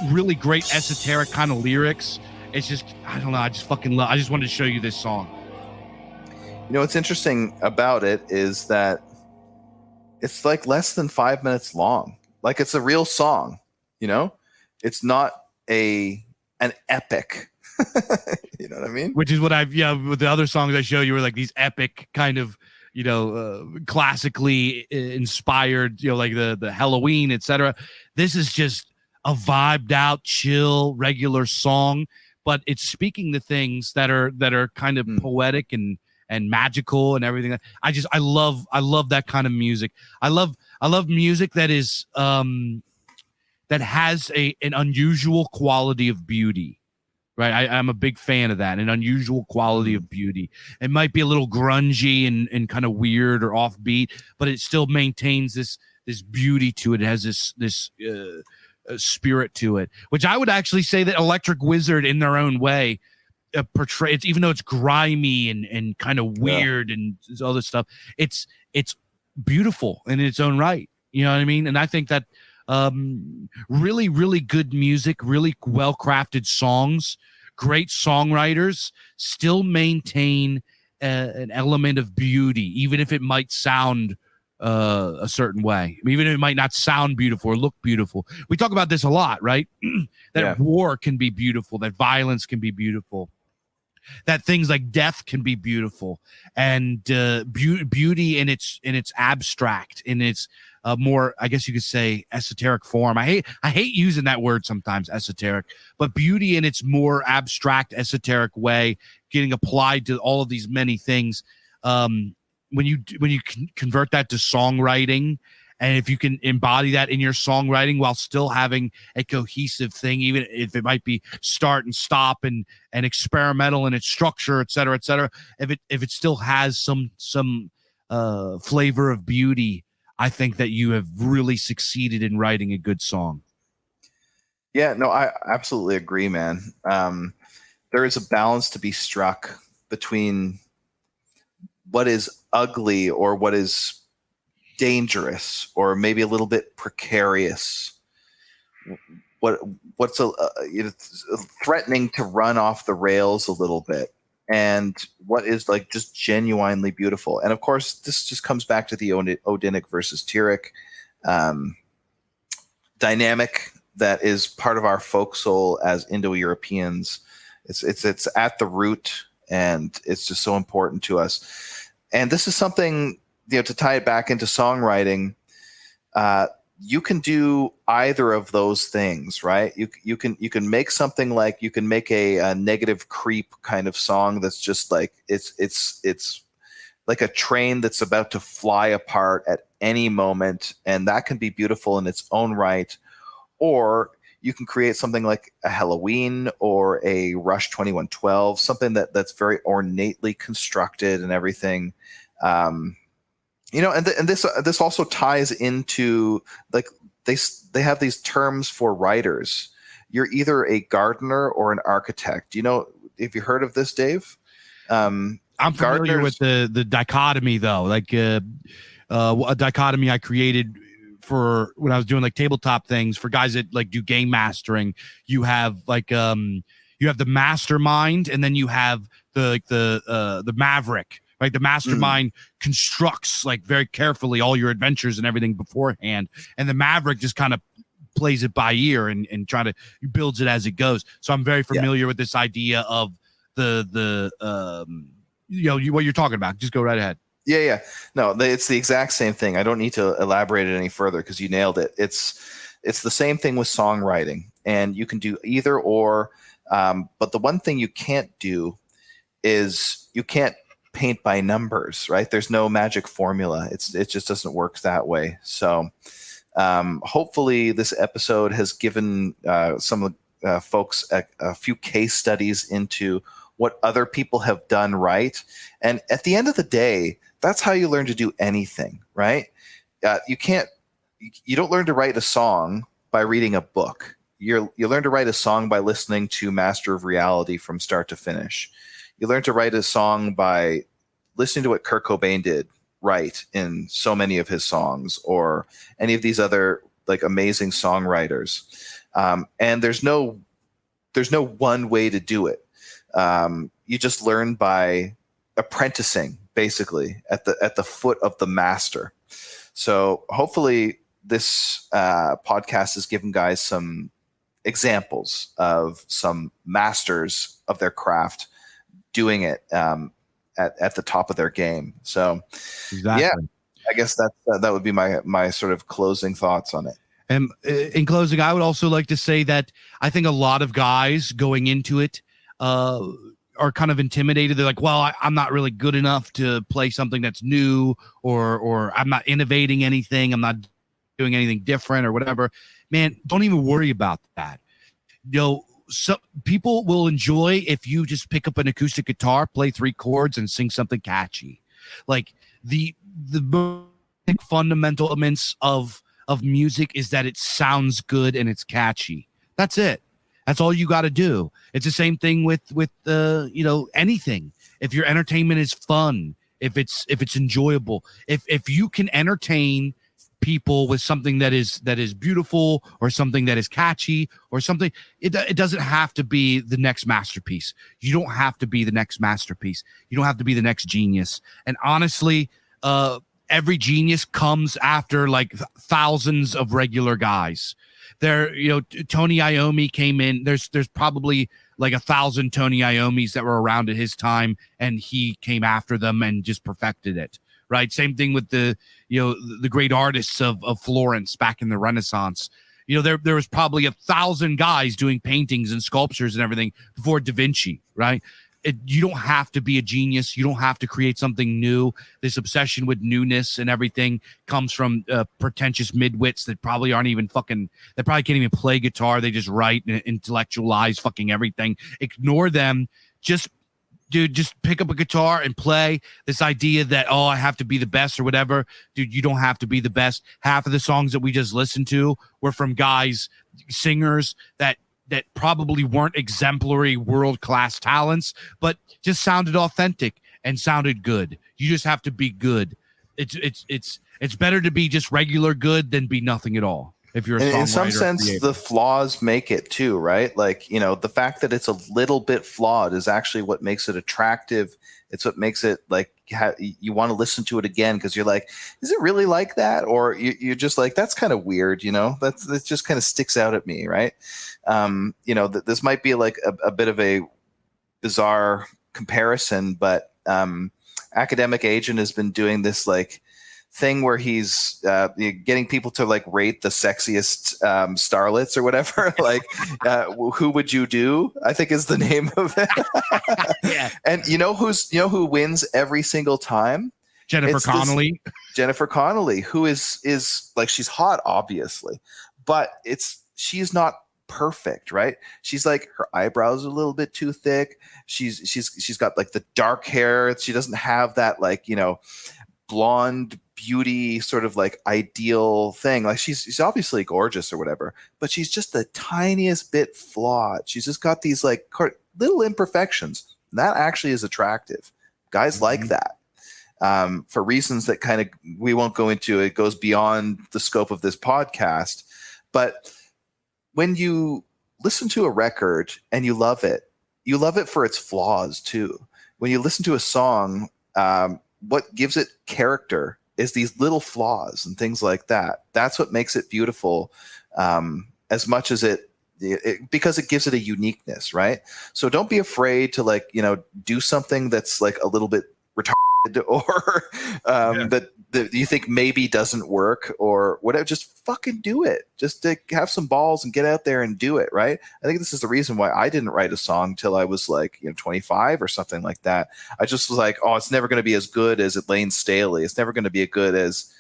Really great esoteric kind of lyrics. It's just, I don't know. I just fucking love. I just wanted to show you this song. You know, what's interesting about it is that it's like less than 5 minutes long. Like it's a real song, you know? It's not an epic. You know what I mean? Which is what with the other songs I show you were like these epic kind of, classically inspired, like the Helloween, etc. This is just a vibed out, chill, regular song, but it's speaking to things that are kind of poetic and magical and everything. I love that kind of music. I love music that is that has an unusual quality of beauty, right? I'm a big fan of that, an unusual quality of beauty. It might be a little grungy and kind of weird or offbeat, but it still maintains this beauty to it. It has this spirit to it, which I would actually say that Electric Wizard in their own way portray it, even though it's grimy and kind of weird and all this stuff. It's beautiful in its own right. You know what I mean? And I think that really, really good music, really well-crafted songs, great songwriters still maintain an element of beauty, even if it might sound a certain way, even if it might not sound beautiful or look beautiful. We talk about this a lot, right? That war can be beautiful, that violence can be beautiful, that things like death can be beautiful, and beauty in its abstract, in its more, I guess you could say, esoteric form. I hate using that word sometimes, esoteric, but beauty in its more abstract, esoteric way, getting applied to all of these many things. When you convert that to songwriting, and if you can embody that in your songwriting while still having a cohesive thing, even if it might be start and stop and experimental in its structure, et cetera, if it still has some flavor of beauty, I think that you have really succeeded in writing a good song. Yeah, no, I absolutely agree, man. There is a balance to be struck between what is ugly or what is dangerous or maybe a little bit precarious, what's threatening to run off the rails a little bit, and what is like just genuinely beautiful. And of course, this just comes back to the Odinic versus Tyrrhic dynamic that is part of our folk soul as Indo-Europeans. It's at the root, and it's just so important to us. And this is something, to tie it back into songwriting, you can do either of those things, right? You can make something like, you can make a negative creep kind of song that's just like, it's like a train that's about to fly apart at any moment, and that can be beautiful in its own right. Or you can create something like a Helloween or a Rush 2112, something that's very ornately constructed and everything. And this also ties into, like, they have these terms for writers. You're either a gardener or an architect. Have you heard of this, Dave? I'm familiar with the dichotomy, though. Like a dichotomy I created for when I was doing like tabletop things for guys that like do game mastering. You have like you have the mastermind, and then you have the maverick. Like the mastermind constructs like very carefully all your adventures and everything beforehand, and the maverick just kind of plays it by ear and try to builds it as it goes. So I'm very familiar with this idea of the what you're talking about. Just go right ahead. Yeah. No, it's the exact same thing. I don't need to elaborate it any further because you nailed it. It's the same thing with songwriting, and you can do either or. But the one thing you can't do is you can't paint by numbers, right? There's no magic formula. It just doesn't work that way. So hopefully this episode has given some folks a few case studies into what other people have done right. And at the end of the day, that's how you learn to do anything, right? You don't learn to write a song by reading a book. You learn to write a song by listening to Master of Reality from start to finish. You learn to write a song by listening to what Kurt Cobain did right in so many of his songs, or any of these other like amazing songwriters. And there's no one way to do it. You just learn by apprenticing, basically, at the foot of the master. So hopefully this podcast has given guys some examples of some masters of their craft doing it at the top of their game. So exactly. Yeah, I guess that would be my sort of closing thoughts on it. And in closing, I would also like to say that I think a lot of guys going into it are kind of intimidated. They're like, well, I'm not really good enough to play something that's new, or I'm not innovating anything. I'm not doing anything different or whatever. Man, don't even worry about that. So people will enjoy if you just pick up an acoustic guitar, play 3 chords, and sing something catchy. Like the fundamental elements of music is that it sounds good and it's catchy. That's it. That's all you got to do. It's the same thing with anything. If your entertainment is fun, if it's enjoyable, if you can entertain people with something that is beautiful, or something that is catchy, or something, it doesn't have to be the next masterpiece. You don't have to be the next masterpiece. You don't have to be the next genius. And honestly, every genius comes after like thousands of regular guys. There, Tony Iommi came in. There's probably like 1,000 Tony Iommis that were around at his time, and he came after them and just perfected it. Right. Same thing with the great artists of Florence back in the Renaissance. There was probably 1,000 guys doing paintings and sculptures and everything before Da Vinci. Right. You don't have to be a genius. You don't have to create something new. This obsession with newness and everything comes from pretentious midwits that probably aren't even that probably can't even play guitar. They just write and intellectualize fucking everything. Ignore them. Just pick up a guitar and play. This idea that, I have to be the best or whatever. Dude, you don't have to be the best. Half of the songs that we just listened to were from guys, singers that probably weren't exemplary world-class talents, but just sounded authentic and sounded good. You just have to be good. It's better to be just regular good than be nothing at all. If you're a songwriter, in some sense, creator. The flaws make it too, right? Like, the fact that it's a little bit flawed is actually what makes it attractive. It's what makes it like you want to listen to it again, because you're like, is it really like that? Or you're just like, that's kind of weird, that just kind of sticks out at me, right? This might be like a bit of a bizarre comparison, but Academic Agent has been doing this like thing where he's getting people to like rate the sexiest starlets or whatever. Like, who would you do? I think is the name of it. Yeah. And you know who wins every single time? Jennifer Connelly. Jennifer Connelly, who is like, she's hot, obviously, but she's not perfect, right? She's like, her eyebrows are a little bit too thick. She's got like the dark hair. She doesn't have that like, blonde beauty sort of like ideal thing. Like she's obviously gorgeous or whatever, but she's just the tiniest bit flawed. She's just got these like little imperfections. That actually is attractive. Guys like that. For reasons that kind of we won't go into. It goes beyond the scope of this podcast. But when you listen to a record and you love it for its flaws too. When you listen to a song, what gives it character is these little flaws and things like that. That's what makes it beautiful, as much as because it gives it a uniqueness, right? So don't be afraid to like, do something that's like a little bit retarded or that you think maybe doesn't work or whatever. Just fucking do it. Just to have some balls and get out there and do it, right? I think this is the reason why I didn't write a song till I was like 25 or something like that. I just was like, oh, it's never going to be as good as Elaine Staley. It's never going to be as good as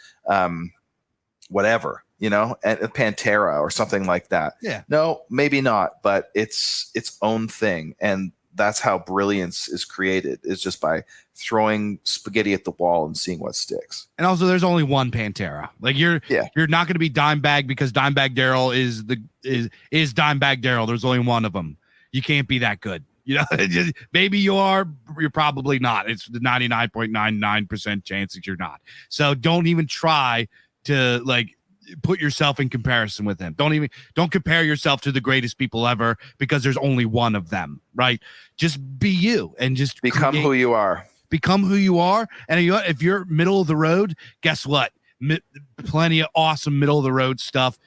whatever, and Pantera or something like that. Yeah. No, maybe not, but it's its own thing. And that's how brilliance is created, is just by throwing spaghetti at the wall and seeing what sticks. And also, there's only one Pantera. Like you're not going to be Dimebag because Dimebag Darrell is Dimebag Darrell. There's only one of them. You can't be that good. Maybe you are. You're probably not. It's the 99.99% chance that you're not. So don't even try to like put yourself in comparison with him. Don't compare yourself to the greatest people ever because there's only one of them, right? Just be you and just become who you are. Become who you are. And if you're middle of the road, guess what? Plenty of awesome middle of the road stuff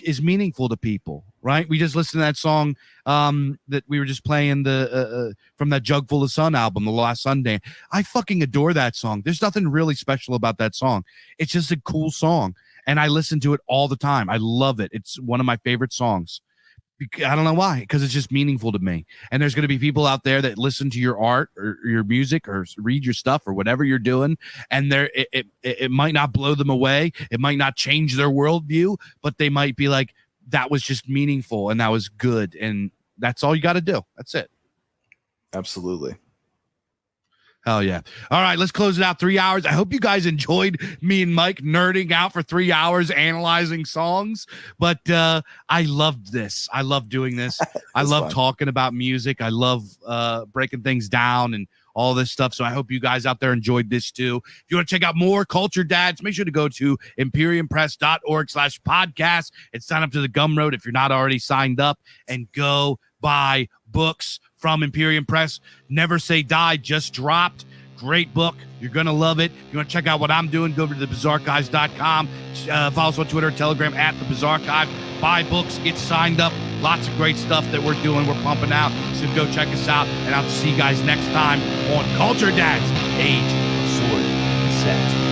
is meaningful to people, right? We just listened to that song that we were just playing from that Jug Full of Sun album, the last Sunday. I fucking adore that song. There's nothing really special about that song. It's just a cool song. And I listen to it all the time. I love it. It's one of my favorite songs. I don't know why, because it's just meaningful to me. And there's going to be people out there that listen to your art or your music or read your stuff or whatever you're doing. And it might not blow them away. It might not change their worldview, but they might be like, that was just meaningful and that was good. And that's all you got to do. That's it. Absolutely. Hell yeah. All right, let's close it out. 3 hours. I hope you guys enjoyed me and Mike nerding out for 3 hours analyzing songs. But I loved this. I love doing this. I love talking about music. I love breaking things down and all this stuff. So I hope you guys out there enjoyed this too. If you want to check out more Culture Dads, make sure to go to imperiumpress.org/podcast and sign up to the Gumroad if you're not already signed up, and go buy books from Imperium Press. Never Say Die just dropped. Great book. You're going to love it. If you want to check out what I'm doing, go over to thebizarchives.com. Follow us on Twitter and Telegram at thebizarchive. Buy books. Get signed up. Lots of great stuff that we're doing. We're pumping out. So go check us out. And I'll see you guys next time on Culture Dads Age of Sword Cassette.